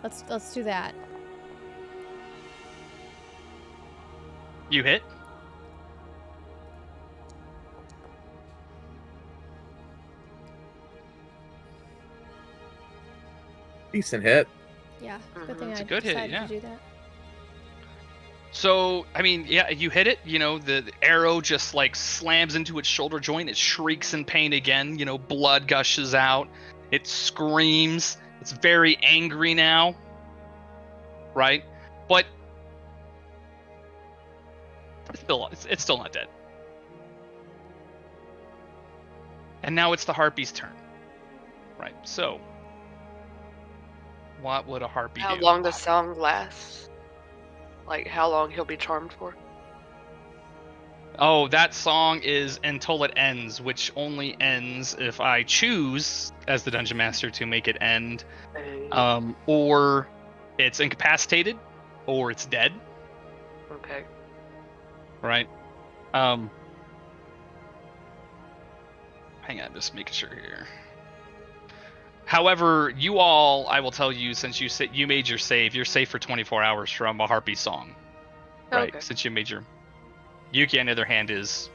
Speaker 1: let's do that.
Speaker 2: You hit.
Speaker 4: Decent hit.
Speaker 1: Yeah, good thing
Speaker 2: It's
Speaker 1: I
Speaker 2: a good hit,
Speaker 1: decided
Speaker 2: yeah.
Speaker 1: to do that.
Speaker 2: So, I mean, yeah, you hit it, the arrow just like slams into its shoulder joint. It shrieks in pain again, blood gushes out. It screams. It's very angry now. Right? But it's still not dead. And now it's the harpy's turn. Right. So, what would a harpy
Speaker 3: How
Speaker 2: do?
Speaker 3: long the song lasts? Like how long he'll be charmed for?
Speaker 2: Oh, that song is until it ends, which only ends if I choose as the dungeon master to make it end. Or it's incapacitated, or it's dead.
Speaker 3: Okay.
Speaker 2: Right. Hang on, just making sure here. However, you all, I will tell you, since you made your save, you're safe for 24 hours from a harpy song. Right.
Speaker 3: Okay.
Speaker 2: Since you made your Yuki, on the other hand, does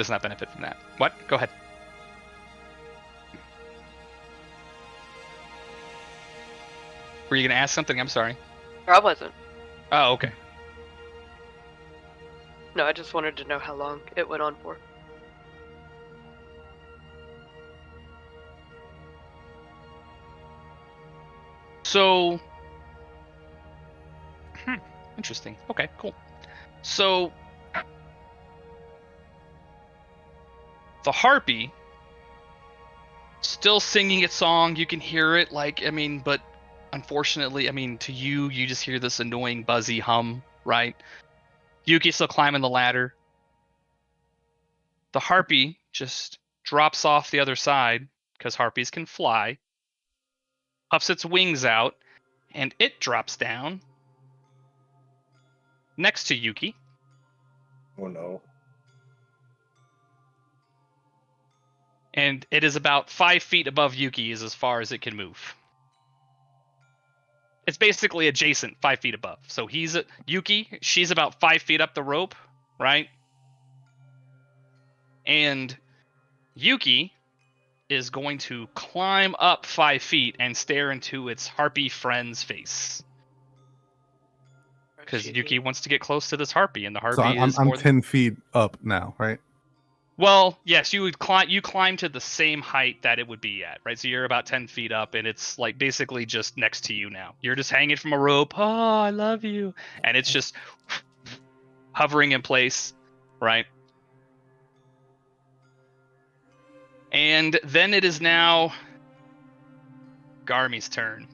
Speaker 2: not benefit from that. What? Go ahead. Were you gonna ask something? I'm sorry.
Speaker 3: I wasn't.
Speaker 2: Oh, okay.
Speaker 3: No, I just wanted to know how long it went on for.
Speaker 2: So, interesting. Okay, cool. So, the harpy still singing its song. You can hear it, but unfortunately, to you just hear this annoying buzzy hum, right? Yuki's still climbing the ladder. The harpy just drops off the other side, because harpies can fly, puffs its wings out, and it drops down next to Yuki.
Speaker 4: Oh no.
Speaker 2: And it is about 5 feet above Yuki, is as far as it can move. It's basically adjacent, 5 feet above. So Yuki, she's about 5 feet up the rope, right? And Yuki is going to climb up 5 feet and stare into its harpy friend's face. Because Yuki wants to get close to this harpy, and the harpy
Speaker 5: So
Speaker 2: is
Speaker 5: I'm
Speaker 2: more
Speaker 5: 10 feet up now, right?
Speaker 2: Well, yes, you climb to the same height that it would be at, right? So you're about 10 feet up, and it's like basically just next to you now. You're just hanging from a rope. Oh, I love you. And it's just hovering in place, right? And then it is now Garmi's turn.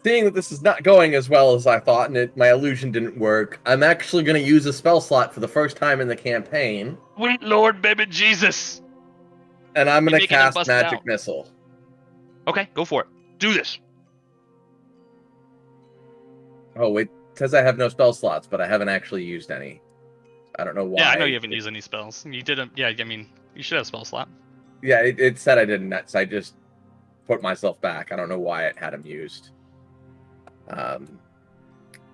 Speaker 4: Seeing that this is not going as well as I thought, and my illusion didn't work, I'm actually going to use a spell slot for the first time in the campaign.
Speaker 2: Sweet Lord, baby Jesus.
Speaker 4: And I'm going to
Speaker 2: Making him
Speaker 4: cast
Speaker 2: bust
Speaker 4: Magic
Speaker 2: out.
Speaker 4: Missile.
Speaker 2: Okay, go for it. Do this.
Speaker 4: Oh, it says I have no spell slots, but I haven't actually used any. I don't know why.
Speaker 2: Yeah, I know you haven't used any spells. You didn't. Yeah, you should have a spell slot.
Speaker 4: Yeah, it said I didn't, so I just put myself back. I don't know why it had them used.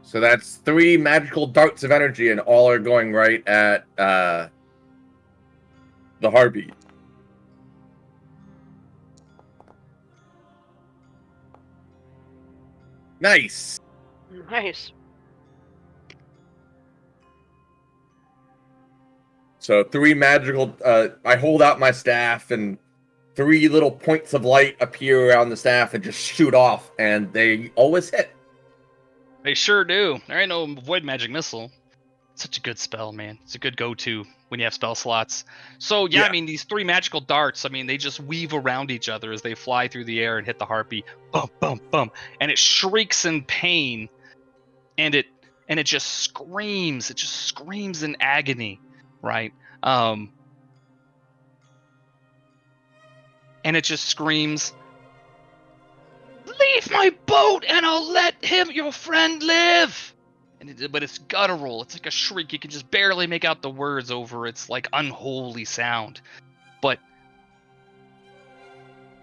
Speaker 4: So that's 3 magical darts of energy, and all are going right at the harpy. Nice.
Speaker 3: Nice.
Speaker 4: So 3 magical. I hold out my staff, and 3 little points of light appear around the staff and just shoot off, and they always hit.
Speaker 2: They sure do. There ain't no void magic missile. It's such a good spell, man. It's a good go-to when you have spell slots. So yeah, these 3 magical darts, they just weave around each other as they fly through the air and hit the harpy. Bump, bump, bump. And it shrieks in pain. And it just screams. It just screams in agony, right? And it just screams, "Leave my boat and I'll let your friend live." But it's guttural. It's like a shriek. You can just barely make out the words over its like unholy sound. But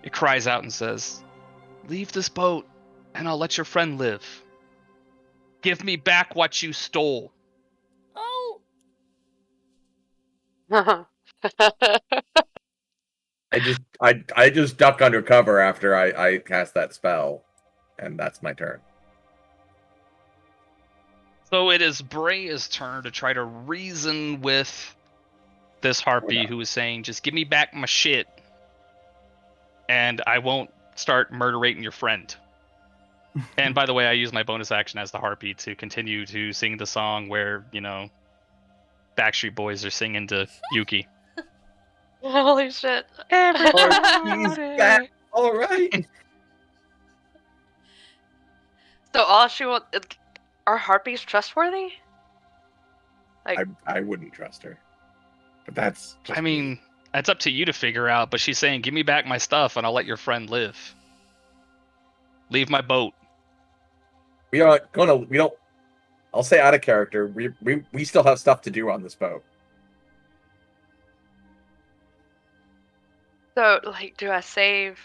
Speaker 2: it cries out and says, "Leave this boat and I'll let your friend live. Give me back what you stole."
Speaker 1: Oh,
Speaker 4: I just duck under cover after I cast that spell, and that's my turn.
Speaker 2: So it is Brea's turn to try to reason with this harpy who is saying, just give me back my shit, and I won't start murderating your friend. And by the way, I use my bonus action as the harpy to continue to sing the song where, Backstreet Boys are singing to Yuki.
Speaker 3: Holy shit.
Speaker 4: Harpy's back. All right.
Speaker 3: So all she wants... Are harpies trustworthy?
Speaker 4: I wouldn't trust her. But that's just
Speaker 2: I mean, that's up to you to figure out, but she's saying, give me back my stuff and I'll let your friend live. Leave my boat.
Speaker 4: we don't I'll say out of character, we still have stuff to do on this boat.
Speaker 3: So, do I save...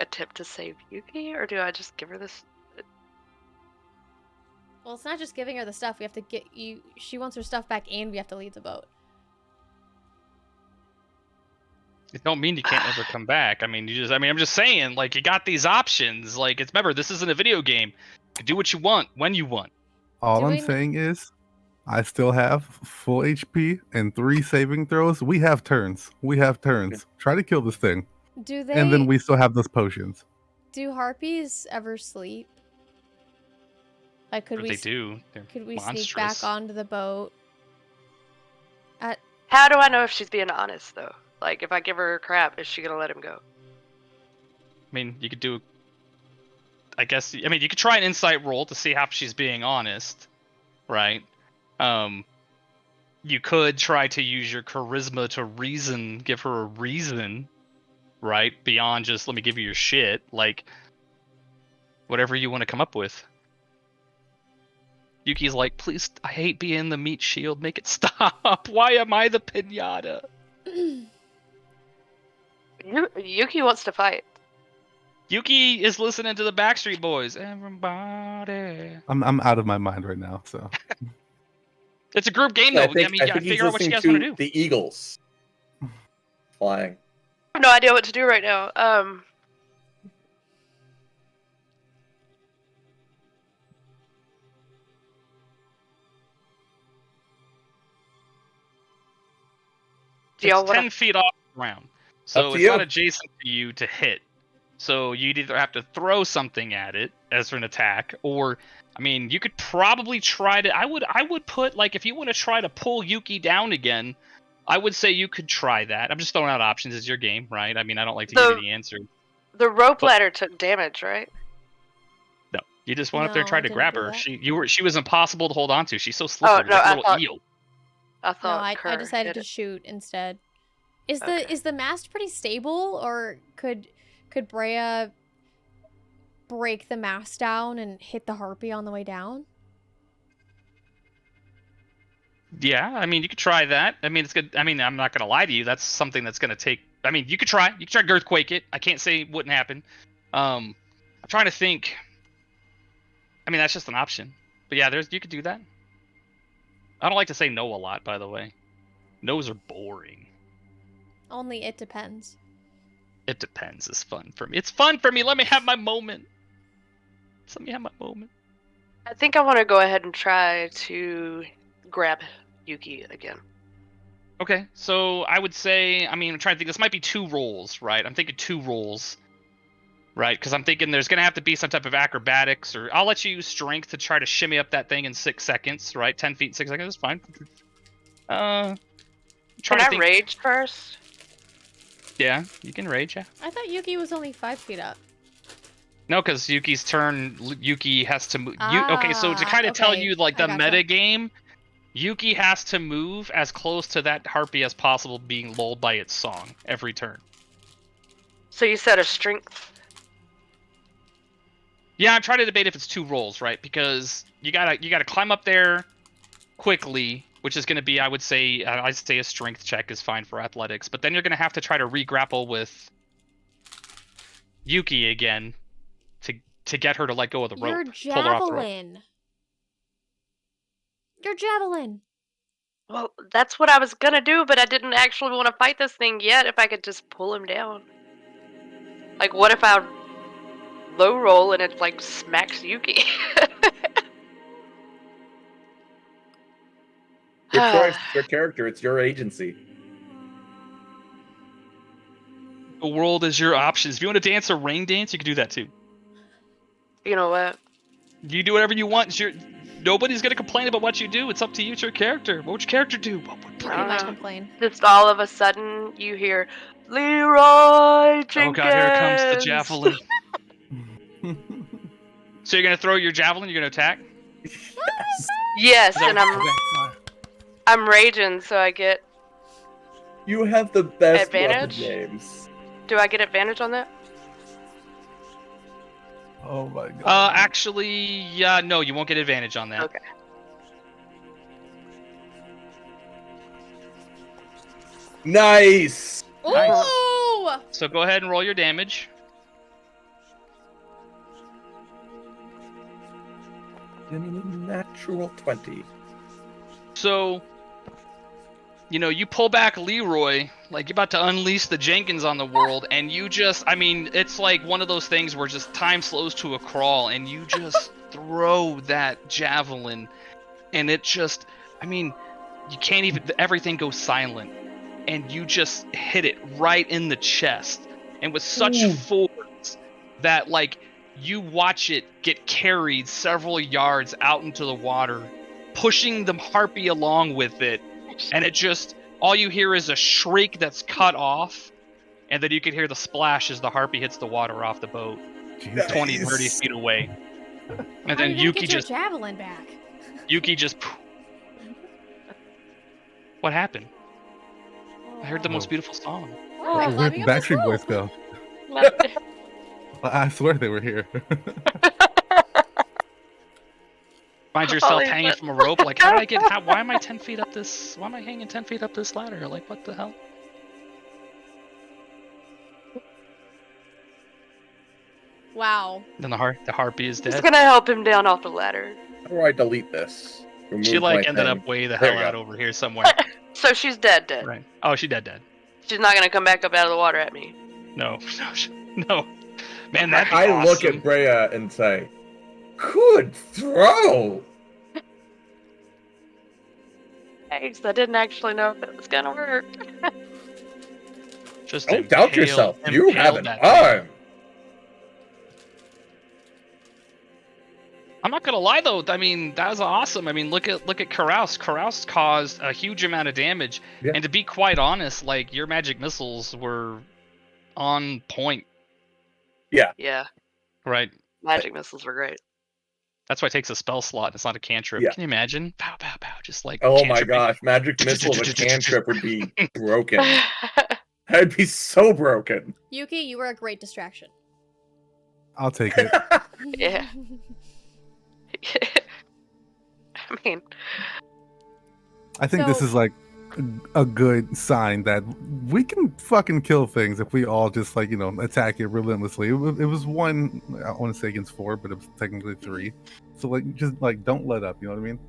Speaker 3: attempt to save Yuki? Or do I just give her this...
Speaker 1: Well, it's not just giving her the stuff. We have to get you. She wants her stuff back, and we have to leave the boat.
Speaker 2: It don't mean you can't ever come back. I'm just saying, you got these options. Remember, this isn't a video game. You do what you want, when you want.
Speaker 5: All I'm saying is, I still have full HP and 3 saving throws. We have turns. Try to kill this thing.
Speaker 1: Do they?
Speaker 5: And then we still have those potions.
Speaker 1: Do harpies ever sleep? Could we?
Speaker 2: They do.
Speaker 1: Could we
Speaker 2: monstrous.
Speaker 1: sneak back onto the boat?
Speaker 3: How do I know if she's being honest, though? If I give her crap, is she gonna let him go?
Speaker 2: I mean, you could do... you could try an insight roll to see how she's being honest, right? You could try to use your charisma to give her a reason, right? Beyond just, let me give you your shit. Whatever you want to come up with. Yuki's like, please, I hate being the meat shield. Make it stop. Why am I the pinata?
Speaker 3: Yuki wants to fight.
Speaker 2: Yuki is listening to the Backstreet Boys. Everybody.
Speaker 5: I'm out of my mind right now, so.
Speaker 2: It's a group game, though.
Speaker 4: I think
Speaker 2: you gotta figure out what you guys want to do.
Speaker 4: The Eagles flying.
Speaker 3: I have no idea what to do right now.
Speaker 2: It's 10 feet off the ground. So it's
Speaker 4: you.
Speaker 2: not adjacent to you to hit. So you'd either have to throw something at it as an attack, or, you could probably try to... I would put, if you want to try to pull Yuki down again, I would say you could try that. I'm just throwing out options. It's your game, right? I don't like to give you the answer.
Speaker 3: The rope ladder took damage, right?
Speaker 2: No. You just went up there and tried to grab her.
Speaker 1: That.
Speaker 2: She was impossible to hold on to. She's so slippery.
Speaker 3: No,
Speaker 2: like a little eel.
Speaker 3: I thought
Speaker 1: I decided to shoot instead. Is the mast pretty stable, or could Brea break the mast down and hit the harpy on the way down?
Speaker 2: Yeah, you could try that. It's good. I'm not gonna lie to you. That's something that's gonna take. You could try. You could try Girthquake it. I can't say it wouldn't happen. I'm trying to think. That's just an option. But yeah, you could do that. I don't like to say no a lot, by the way. No's are boring.
Speaker 1: Only it depends.
Speaker 2: It depends. It's fun for me. It's fun for me. Let me have my moment. Let me have my moment.
Speaker 3: I think I want to go ahead and try to grab Yuki again.
Speaker 2: Okay, so I would say, I'm trying to think, this might be 2 rolls, right? I'm thinking 2 rolls, right? Because I'm thinking there's going to have to be some type of acrobatics, or I'll let you use strength to try to shimmy up that thing in 6 seconds, right? 10 feet, 6 seconds, that's fine.
Speaker 3: Can I rage first?
Speaker 2: Yeah, you can rage, yeah.
Speaker 1: I thought Yuki was only 5 feet up.
Speaker 2: No, because Yuki's turn, Yuki has to move. Okay, so to kind of tell you, the meta game, Yuki has to move as close to that harpy as possible being lulled by its song every turn.
Speaker 3: So you said a strength?
Speaker 2: Yeah, I'm trying to debate if it's 2 rolls, right? Because you gotta climb up there quickly, which is going to be, I'd say a strength check is fine for athletics. But then you're going to have to try to re-grapple with Yuki again to get her to let go of the rope.
Speaker 1: Your javelin. Your javelin.
Speaker 3: Well, that's what I was gonna do, but I didn't actually want to fight this thing yet. If I could just pull him down. Like, what if I low roll and it like smacks Yuki?
Speaker 4: Your choice, it's your character, it's your agency.
Speaker 2: The world is your options. If you want to dance a rain dance, you can do that too.
Speaker 3: You know what?
Speaker 2: You do whatever you want. Nobody's gonna complain about what you do. It's up to you. It's your character. What would your character do? What would
Speaker 1: You
Speaker 3: I don't
Speaker 1: might
Speaker 3: know.
Speaker 1: complain.
Speaker 3: Just all of a sudden, you hear Leroy Jenkins.
Speaker 2: Oh god, here comes the javelin. So you're gonna throw your javelin? You're gonna attack?
Speaker 3: Yes,
Speaker 2: Is that
Speaker 3: and
Speaker 2: what-
Speaker 3: I'm raging, so I get.
Speaker 4: You have the best
Speaker 3: Advantage?
Speaker 4: weapon names.
Speaker 3: Do I get advantage on that?
Speaker 5: Oh my god.
Speaker 2: Actually, yeah, no, you won't get advantage on that.
Speaker 3: Okay.
Speaker 4: Nice!
Speaker 1: Ooh!
Speaker 2: So go ahead and roll your damage.
Speaker 4: Natural 20.
Speaker 2: So, you pull back Leroy, like you're about to unleash the Jenkins on the world, and you just, it's like one of those things where just time slows to a crawl, and you just throw that javelin, and it just, you can't even, everything goes silent, and you just hit it right in the chest, and with such force that, like, you watch it get carried several yards out into the water, pushing the harpy along with it, and it just, all you hear is a shriek that's cut off, and then you can hear the splash as the harpy hits the water off the boat,
Speaker 5: Jesus.
Speaker 2: 20, 30 feet away. And
Speaker 1: How
Speaker 2: then
Speaker 1: are you gonna get your javelin back?
Speaker 2: Yuki just, what happened? I heard the most beautiful song.
Speaker 1: Oh, I'm
Speaker 5: Where'd
Speaker 1: climbing
Speaker 5: the
Speaker 1: up this
Speaker 5: Backstreet Boys
Speaker 1: rope.
Speaker 5: go? I swear they were here.
Speaker 2: Find yourself
Speaker 3: Holy
Speaker 2: hanging
Speaker 3: shit.
Speaker 2: from a rope, like, why am I 10 feet up this, why am I hanging 10 feet up this ladder? Like, what the hell?
Speaker 1: Wow.
Speaker 2: Then the harpy is
Speaker 3: Who's
Speaker 2: dead.
Speaker 3: gonna help him down off the ladder?
Speaker 4: How do I delete this?
Speaker 2: She
Speaker 4: Remove
Speaker 2: like
Speaker 4: my
Speaker 2: ended
Speaker 4: thing.
Speaker 2: up way the
Speaker 4: There
Speaker 2: hell
Speaker 4: you
Speaker 2: out
Speaker 4: go.
Speaker 2: over here somewhere.
Speaker 3: So she's dead.
Speaker 2: Right. Oh, she dead.
Speaker 3: She's not gonna come back up out of the water at me.
Speaker 2: No, no. Man, that'd be
Speaker 4: I
Speaker 2: awesome.
Speaker 4: look at Brea and say, good throw!
Speaker 3: Thanks. I didn't actually know if it was gonna work.
Speaker 2: Just
Speaker 4: Don't doubt yourself. You have
Speaker 2: impale
Speaker 4: an
Speaker 2: that thing.
Speaker 4: arm.
Speaker 2: I'm not gonna lie though. That was awesome. Look at Carouse. Carouse caused a huge amount of damage,
Speaker 4: Yeah.
Speaker 2: and to be quite honest, like your magic missiles were on point.
Speaker 3: Yeah,
Speaker 2: Right.
Speaker 3: magic missiles were great.
Speaker 2: That's why it takes a spell slot. It's not a cantrip.
Speaker 4: Yeah.
Speaker 2: Can you imagine? Pow, pow, pow. Just like.
Speaker 4: Oh my
Speaker 2: cantripping.
Speaker 4: gosh, magic missile of a cantrip would be broken. I'd be so broken.
Speaker 1: Yuki, you were a great distraction.
Speaker 5: I'll take it.
Speaker 3: Yeah. I mean,
Speaker 5: I think this
Speaker 1: So-
Speaker 5: is like a good sign that we can fucking kill things if we all just like attack it relentlessly. It was one, I want to say against 4, but it was technically 3. So like just like don't let up. You know what I mean?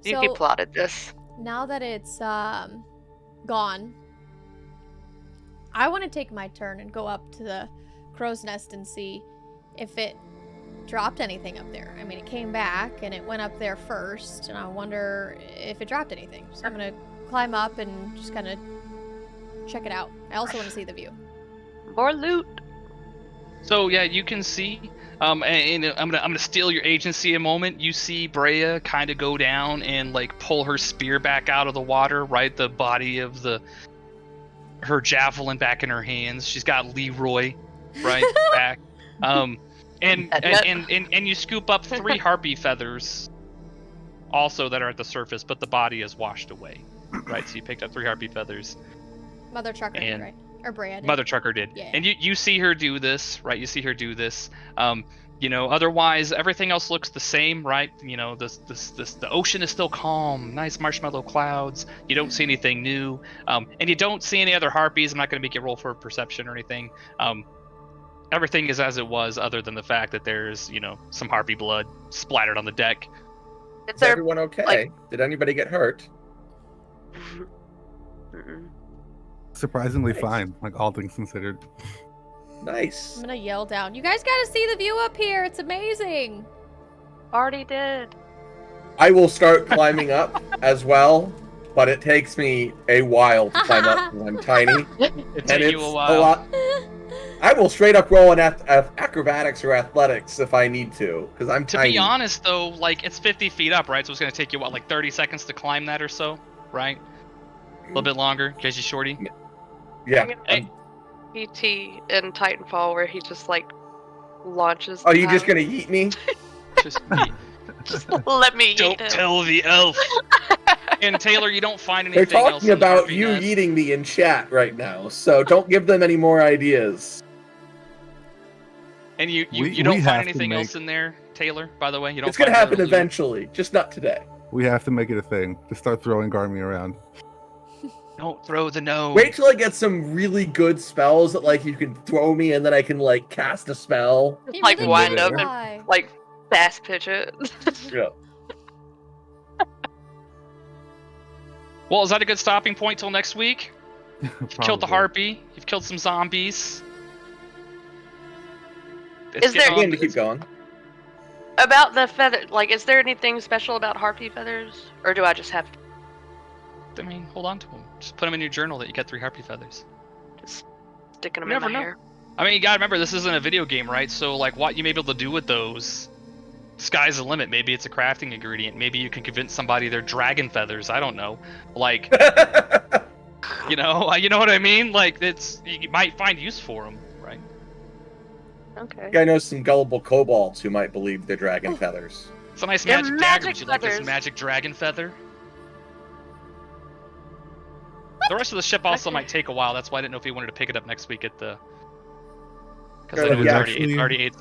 Speaker 3: Yuki
Speaker 1: So-
Speaker 3: plotted this.
Speaker 1: Now that it's gone, I want to take my turn and go up to the crow's nest and see if it dropped anything up there. It came back and it went up there first, and I wonder if it dropped anything. So I'm gonna climb up and just kind of check it out. I also want to see the view.
Speaker 3: More loot.
Speaker 2: So yeah, you can see. And I'm gonna steal your agency a moment. You see Brea kind of go down and like pull her spear back out of the water. Right, the body of her javelin back in her hands. She's got Leroy right back. And you scoop up 3 harpy feathers, also that are at the surface, but the body is washed away. Right, so you picked up 3 harpy feathers.
Speaker 1: Mother Trucker, did,
Speaker 2: And-
Speaker 1: right? Or Brea did.
Speaker 2: Mother Trucker did.
Speaker 1: Yeah.
Speaker 2: And you see her do this, right? You see her do this. Otherwise everything else looks the same, right? The ocean is still calm, nice marshmallow clouds. You don't see anything new. And you don't see any other harpies. I'm not going to make you roll for perception or anything. Everything is as it was, other than the fact that there's, some harpy blood splattered on the deck.
Speaker 3: Is
Speaker 4: Is
Speaker 3: there
Speaker 4: everyone okay?
Speaker 3: like-
Speaker 4: Did anybody get hurt?
Speaker 3: Mm-mm.
Speaker 5: Surprisingly
Speaker 4: Nice.
Speaker 5: fine, like all things considered.
Speaker 4: Nice.
Speaker 1: I'm gonna yell down. You guys gotta see the view up here. It's amazing.
Speaker 3: Already did.
Speaker 4: I will start climbing up as well, but it takes me a while to climb up because I'm tiny.
Speaker 2: It
Speaker 4: And
Speaker 2: took
Speaker 4: it's
Speaker 2: you a
Speaker 4: a
Speaker 2: while.
Speaker 4: lot. I will straight up roll in acrobatics or athletics if I need to, because I'm
Speaker 2: To
Speaker 4: tiny.
Speaker 2: be honest, though, like it's 50 feet up, right? So it's gonna take you what, like 30 seconds to climb that or so, right? A little bit longer, because you're shorty.
Speaker 4: Yeah.
Speaker 3: I'm gonna
Speaker 2: Hey.
Speaker 3: PT in Titanfall where he just like launches.
Speaker 4: Are
Speaker 3: the
Speaker 4: you just
Speaker 3: tower.
Speaker 4: gonna eat me?
Speaker 2: Just eat.
Speaker 3: Just let me eat
Speaker 2: Don't
Speaker 3: him.
Speaker 2: tell the elf. And Taylor, you don't find
Speaker 4: They're
Speaker 2: anything else
Speaker 4: talking
Speaker 2: in the
Speaker 4: about
Speaker 2: harpy
Speaker 4: you
Speaker 2: nest.
Speaker 4: eating me in chat right now, so don't give them any more ideas.
Speaker 2: And you
Speaker 5: We
Speaker 2: don't
Speaker 5: have
Speaker 2: find
Speaker 5: to
Speaker 2: anything
Speaker 5: make-
Speaker 2: else in there, Taylor, by the way? You don't
Speaker 4: It's gonna
Speaker 2: find
Speaker 4: happen
Speaker 2: another loot?
Speaker 4: eventually, just not today.
Speaker 5: We have to make it a thing to start throwing Garmy around.
Speaker 2: Don't throw the gnome.
Speaker 4: Wait till I get some really good spells that like you can throw me and then I can like cast a spell.
Speaker 1: He
Speaker 3: Like,
Speaker 1: really
Speaker 3: wind
Speaker 1: did
Speaker 3: up and,
Speaker 1: try.
Speaker 3: Like fast pitch it.
Speaker 4: Yeah.
Speaker 2: Well, is that a good stopping point till next week? You've killed the
Speaker 5: Probably.
Speaker 2: harpy. You've killed some zombies.
Speaker 3: Is there-
Speaker 4: Again, to keep going.
Speaker 3: About the feather, like, is there anything special about harpy feathers, or do I just have to
Speaker 2: I mean, hold on to them. Just put them in your journal that you get 3 harpy feathers.
Speaker 3: just sticking them
Speaker 2: You
Speaker 3: in my
Speaker 2: never know.
Speaker 3: hair?
Speaker 2: I mean, you gotta remember, this isn't a video game, right? So, like, what you may be able to do with those, sky's the limit. Maybe it's a crafting ingredient. Maybe you can convince somebody they're dragon feathers. I don't know. Like, you know what I mean? Like, you might find use for them, right?
Speaker 3: Okay.
Speaker 4: I know some gullible kobolds who might believe they're dragon feathers.
Speaker 2: It's a nice
Speaker 3: They're
Speaker 2: magic dagger.
Speaker 3: magic
Speaker 2: Would you like this
Speaker 3: feathers.
Speaker 2: magic dragon feather? The rest of the ship also
Speaker 3: Okay.
Speaker 2: might take a while. That's why I didn't know if you wanted to pick it up next week at the. Because
Speaker 4: Sure,
Speaker 2: I know
Speaker 4: yeah.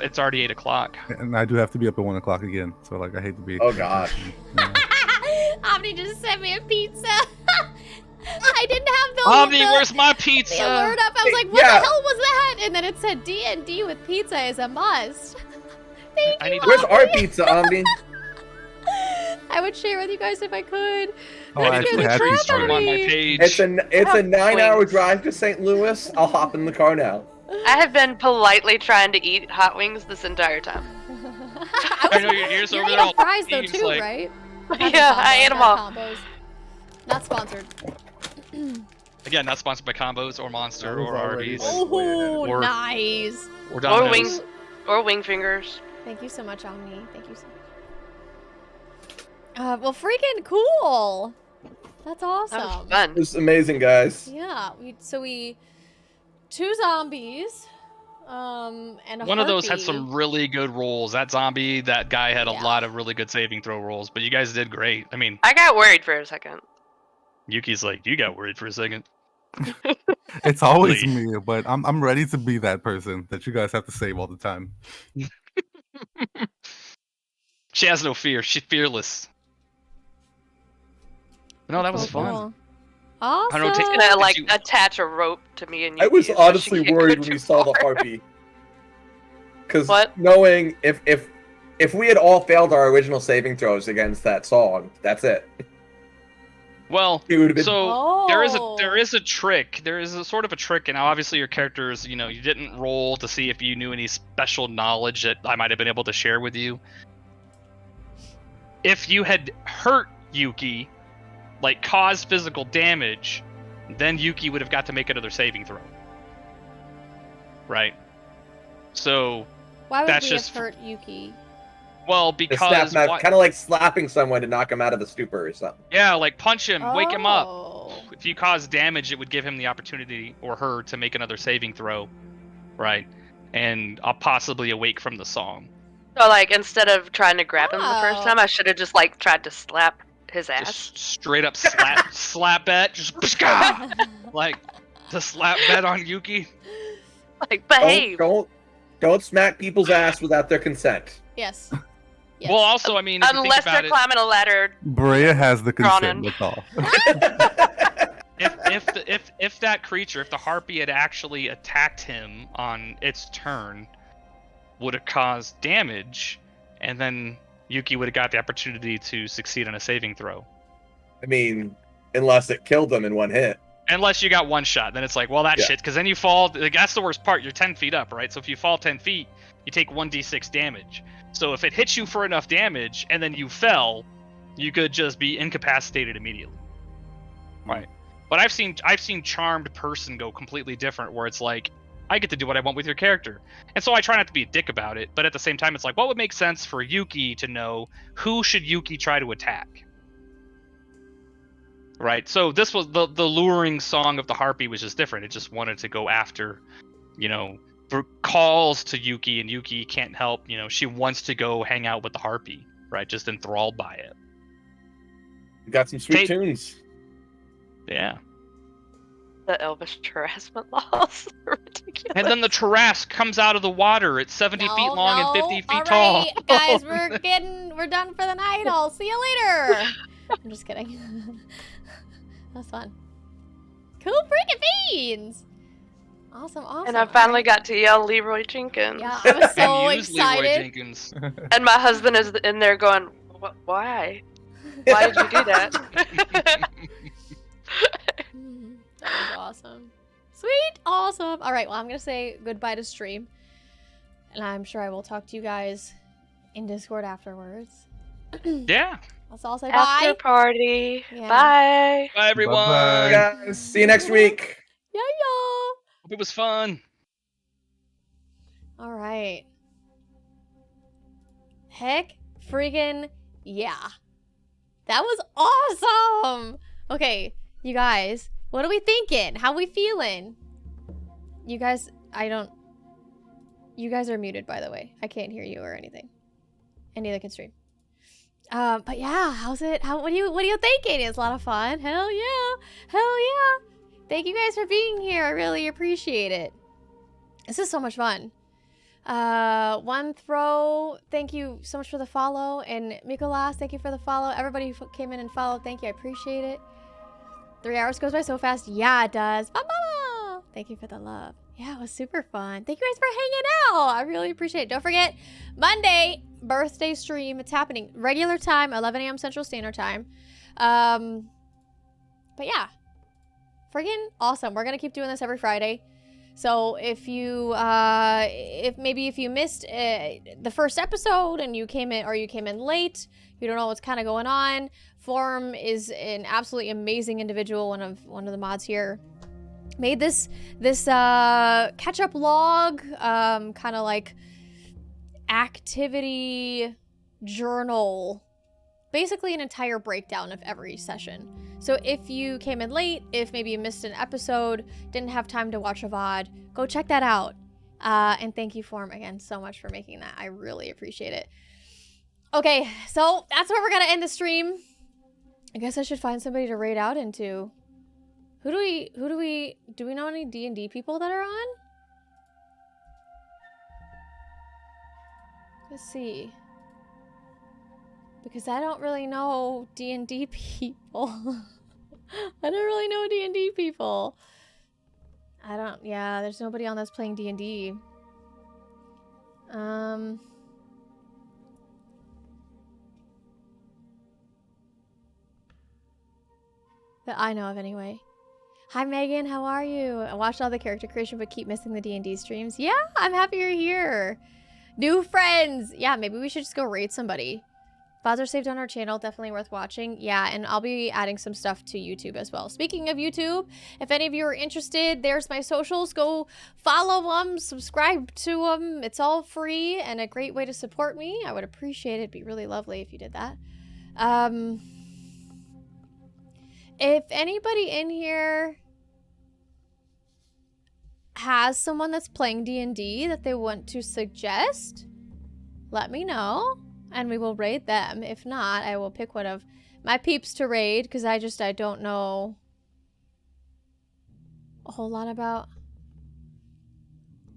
Speaker 2: it's already 8 o'clock.
Speaker 5: And I do have to be up at 1 o'clock again, so like I hate to be.
Speaker 4: Oh, gosh.
Speaker 5: Yeah.
Speaker 1: Omni just sent me a pizza. I didn't have the
Speaker 2: Omni,
Speaker 1: the,
Speaker 2: where's my
Speaker 1: the
Speaker 2: pizza?
Speaker 1: alert up. I was like, what
Speaker 4: Yeah.
Speaker 1: the hell was that? And then it said D&D with pizza is a must. Thank
Speaker 2: I
Speaker 1: you,
Speaker 2: need to-
Speaker 4: Where's
Speaker 1: Omni.
Speaker 4: our pizza, Omni?
Speaker 1: I would share with you guys if I could.
Speaker 5: Oh,
Speaker 2: I
Speaker 5: I
Speaker 2: need to
Speaker 5: actually
Speaker 2: put
Speaker 5: had
Speaker 2: a
Speaker 5: these
Speaker 2: screenshot on my
Speaker 5: already.
Speaker 2: page.
Speaker 4: It's a 9-hour
Speaker 3: Wings.
Speaker 4: drive to St. Louis. I'll hop in the car now.
Speaker 3: I have been politely trying to eat hot wings this entire time.
Speaker 2: I know your ears
Speaker 1: You're
Speaker 2: over there
Speaker 1: eating
Speaker 2: all
Speaker 1: fries though
Speaker 2: eating,
Speaker 1: too,
Speaker 2: like-
Speaker 1: right?
Speaker 3: Yeah, I ate them all.
Speaker 1: Combos. Not sponsored.
Speaker 2: Again, not sponsored by Combos or Monster
Speaker 5: I was
Speaker 2: or
Speaker 5: already
Speaker 2: Arby's
Speaker 5: like-
Speaker 1: Oh,
Speaker 2: Or-
Speaker 1: nice.
Speaker 2: or
Speaker 3: Or
Speaker 2: Domino's.
Speaker 3: wing fingers.
Speaker 1: Thank you so much, Omni. Thank you so much. Well, freaking cool. That's
Speaker 3: That was
Speaker 1: awesome.
Speaker 3: fun.
Speaker 4: It was amazing, guys.
Speaker 1: Yeah, we 2 zombies, and a
Speaker 2: One of those had
Speaker 1: harpy.
Speaker 2: some really good rolls. That zombie, that guy had
Speaker 1: Yeah.
Speaker 2: a lot of really good saving throw rolls, but you guys did great. I mean,
Speaker 3: I got worried for a second.
Speaker 2: Yuki's like, you got worried for a second.
Speaker 5: It's always
Speaker 2: Lee.
Speaker 5: me, but I'm ready to be that person that you guys have to save all the time.
Speaker 2: She has no fear. She's fearless. No, that was
Speaker 1: Cool,
Speaker 2: fun.
Speaker 1: cool. Awesome.
Speaker 2: I don't know, take-
Speaker 3: Gonna
Speaker 2: Did
Speaker 3: like
Speaker 2: you-
Speaker 3: attach a rope to me and you.
Speaker 4: I was honestly worried when
Speaker 3: we
Speaker 4: we saw the harpy. Because
Speaker 3: What?
Speaker 4: knowing if we had all failed our original saving throws against that song, that's it.
Speaker 2: Well,
Speaker 4: It would have been
Speaker 2: so there is
Speaker 1: Oh.
Speaker 2: a trick. There is a sort of a trick, and now obviously your characters, you didn't roll to see if you knew any special knowledge that I might have been able to share with you. If you had hurt Yuki, like caused physical damage, then Yuki would have got to make another saving throw. Right? So,
Speaker 1: Why would
Speaker 2: that's
Speaker 1: we
Speaker 2: just-
Speaker 1: have hurt Yuki?
Speaker 2: well,
Speaker 4: the
Speaker 2: because
Speaker 4: snap kind of like slapping someone to knock him out of the stupor or something.
Speaker 2: yeah, like punch him, wake him up.
Speaker 1: Oh.
Speaker 2: If you cause damage, it would give him the opportunity, or her, to make another saving throw, right? And possibly awake from the song.
Speaker 3: So like instead of trying to grab him the first
Speaker 1: Oh.
Speaker 3: time, I should have just like tried to slap his ass.
Speaker 2: Just straight up slap bet, just like to slap bet on Yuki.
Speaker 3: Like behave.
Speaker 4: Don't smack people's ass without their consent.
Speaker 1: Yes. Yes.
Speaker 2: Well, also, I mean, if you think
Speaker 3: Unless
Speaker 2: about
Speaker 3: they're
Speaker 2: it,
Speaker 3: climbing a ladder.
Speaker 5: Brea has the
Speaker 3: Drawn
Speaker 5: consent.
Speaker 3: in.
Speaker 5: That's all.
Speaker 2: if that creature, if the harpy had actually attacked him on its turn, would have caused damage, and then Yuki would have got the opportunity to succeed on a saving throw.
Speaker 4: I mean, unless it killed them in one hit.
Speaker 2: Unless you got one shot, then it's like, well, that
Speaker 4: Yeah.
Speaker 2: shit. Because then you fall. Like, that's the worst part. You're 10 feet up, right? So if you fall 10 feet, you take 1d6 damage. So if it hits you for enough damage and then you fell, you could just be incapacitated immediately. Right. But I've seen charmed person go completely different, where it's like, I get to do what I want with your character. And so I try not to be a dick about it, but at the same time, it's like, what would make sense for Yuki to know who should Yuki try to attack? Right. So this was the luring song of the harpy was just different. It just wanted to go after, for calls to Yuki, and Yuki can't help. She wants to go hang out with the harpy, right? Just enthralled by it.
Speaker 4: You got some sweet tunes.
Speaker 2: Yeah.
Speaker 3: The Elvis harassment laws are ridiculous.
Speaker 2: And then the Tarrasque comes out of the water. It's 70 feet long and 50 feet
Speaker 1: All
Speaker 2: tall.
Speaker 1: right, guys, we're done for the night. I'll see you later. I'm just kidding. That's fun. Cool freaking beans. Awesome.
Speaker 3: And I finally got to yell Leroy Jenkins.
Speaker 1: Yeah, I was so
Speaker 2: And use Leroy
Speaker 1: excited.
Speaker 2: Jenkins.
Speaker 3: And my husband is in there going, why? Why did you do that?
Speaker 1: That was awesome. Sweet. Awesome. All right, well, I'm going to say goodbye to stream. And I'm sure I will talk to you guys in Discord afterwards.
Speaker 2: Yeah.
Speaker 1: I'll say
Speaker 3: After
Speaker 1: bye.
Speaker 3: party.
Speaker 1: Yeah.
Speaker 3: Bye.
Speaker 2: Bye, everyone.
Speaker 5: Bye-bye.
Speaker 4: Guys, see you next week.
Speaker 1: Yeah.
Speaker 2: Hope it was fun.
Speaker 1: All right. Heck freaking yeah. That was awesome. Okay, you guys, what are we thinking? How we feeling? You guys, you guys are muted, by the way. I can't hear you or anything. And neither can stream. But yeah, how's it? What are you thinking? It's a lot of fun. Hell yeah. Hell yeah. Thank you guys for being here. I really appreciate it. This is so much fun. One Throw, thank you so much for the follow. And Mikolas, thank you for the follow. Everybody who came in and followed, thank you. I appreciate it. 3 hours goes by so fast. Yeah, it does. Mama! Thank you for the love. Yeah, it was super fun. Thank you guys for hanging out. I really appreciate it. Don't forget, Monday, birthday stream. It's happening. Regular time, 11 a.m. Central Standard Time. But yeah. Friggin' awesome. We're going to keep doing this every Friday. So if you, if you missed the first episode and you came in late, you don't know what's kind of going on, Form is an absolutely amazing individual, one of the mods here. Made this catch-up log, kind of like activity journal, basically an entire breakdown of every session. So if you came in late, if maybe you missed an episode, didn't have time to watch a VOD, go check that out. And thank you, Form, again so much for making that. I really appreciate it. Okay, so that's where we're gonna end the stream. I guess I should find somebody to raid out into. Do we know any D&D people that are on? Let's see. Because I don't really know D&D people. I don't really know D&D people. Yeah, there's nobody on that's playing D&D. That I know of anyway. Hi Megan, how are you? I watched all the character creation but keep missing the D&D streams. Yeah, I'm happy you're here. New friends. Yeah, maybe we should just go raid somebody. VODs are saved on our channel, definitely worth watching. Yeah, and I'll be adding some stuff to YouTube as well. Speaking of YouTube, if any of you are interested, there's my socials. Go follow them, subscribe to them. It's all free and a great way to support me. I would appreciate it. It'd be really lovely if you did that. If anybody in here has someone that's playing D&D that they want to suggest, let me know and we will raid them. If not, I will pick one of my peeps to raid because I don't know a whole lot about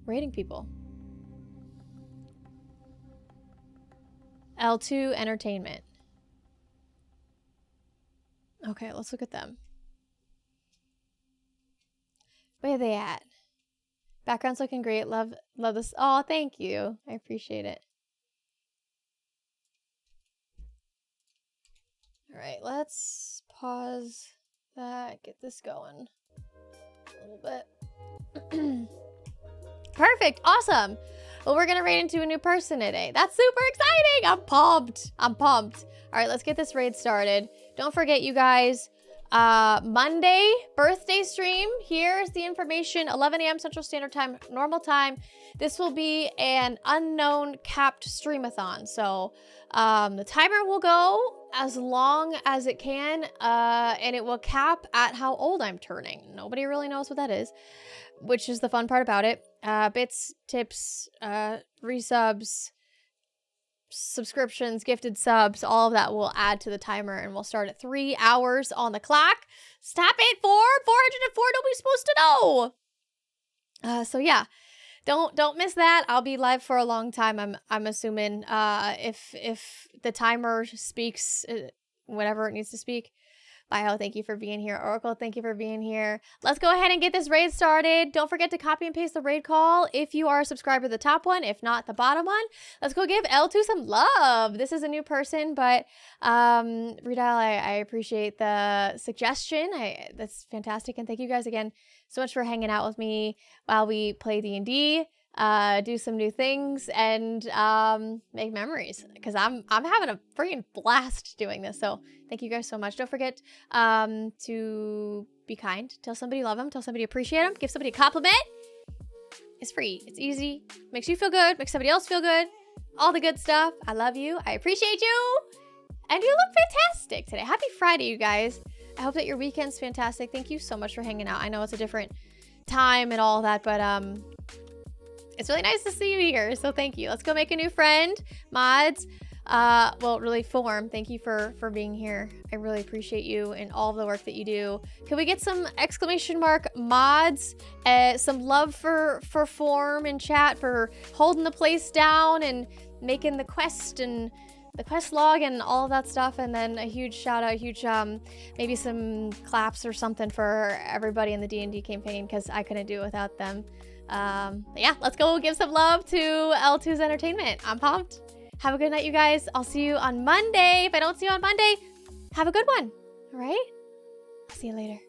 Speaker 1: raiding people. L2 Entertainment. Okay, let's look at them. Where are they at? Background's looking great. Love this. Oh, thank you. I appreciate it. All right, let's pause get this going a little bit. Perfect. Awesome. Well, we're going to raid into a new person today. That's super exciting. I'm pumped. I'm pumped. All right, let's get this raid started. Don't forget, you guys, Monday, birthday stream. Here's the information. 11 a.m. Central Standard Time, normal time. This will be an unknown capped streamathon. So the timer will go as long as it can, and it will cap at how old I'm turning. Nobody really knows what that is, which is the fun part about it. Bits, tips, resubs, subscriptions, gifted subs, all of that will add to the timer, and we'll start at 3 hours on the clock. Stop it, 404, nobody's supposed to know. So yeah, don't miss that. I'll be live for a long time. I'm assuming if the timer speaks whatever it needs to speak. Bio, thank you for being here. Oracle, thank you for being here. Let's go ahead and get this raid started. Don't forget to copy and paste the raid call if you are a subscriber to the top one, if not the bottom one. Let's go give L2 some love. This is a new person, but Redal, I appreciate the suggestion. That's fantastic, and thank you guys again so much for hanging out with me while we play D&D. Do some new things and make memories, because I'm having a freaking blast doing this. So thank you guys so much. Don't forget to be kind. Tell somebody you love them. Tell somebody you appreciate them. Give somebody a compliment. It's free. It's easy. Makes you feel good. Makes somebody else feel good. All the good stuff. I love you. I appreciate you. And you look fantastic today. Happy Friday, you guys. I hope that your weekend's fantastic. Thank you so much for hanging out. I know it's a different time and all that, but it's really nice to see you here, so thank you. Let's go make a new friend. Mods, well, really Form, thank you for being here. I really appreciate you and all of the work that you do. Can we get some exclamation mark mods, some love for Form in chat for holding the place down and making the quest and the quest log and all of that stuff, and then a huge shout out, huge maybe some claps or something for everybody in the D&D campaign, because I couldn't do it without them. Yeah, let's go give some love to L2's entertainment. I'm pumped. Have a good night, you guys. I'll see you on Monday. If I don't see you on Monday, have a good one. All right? I'll see you later.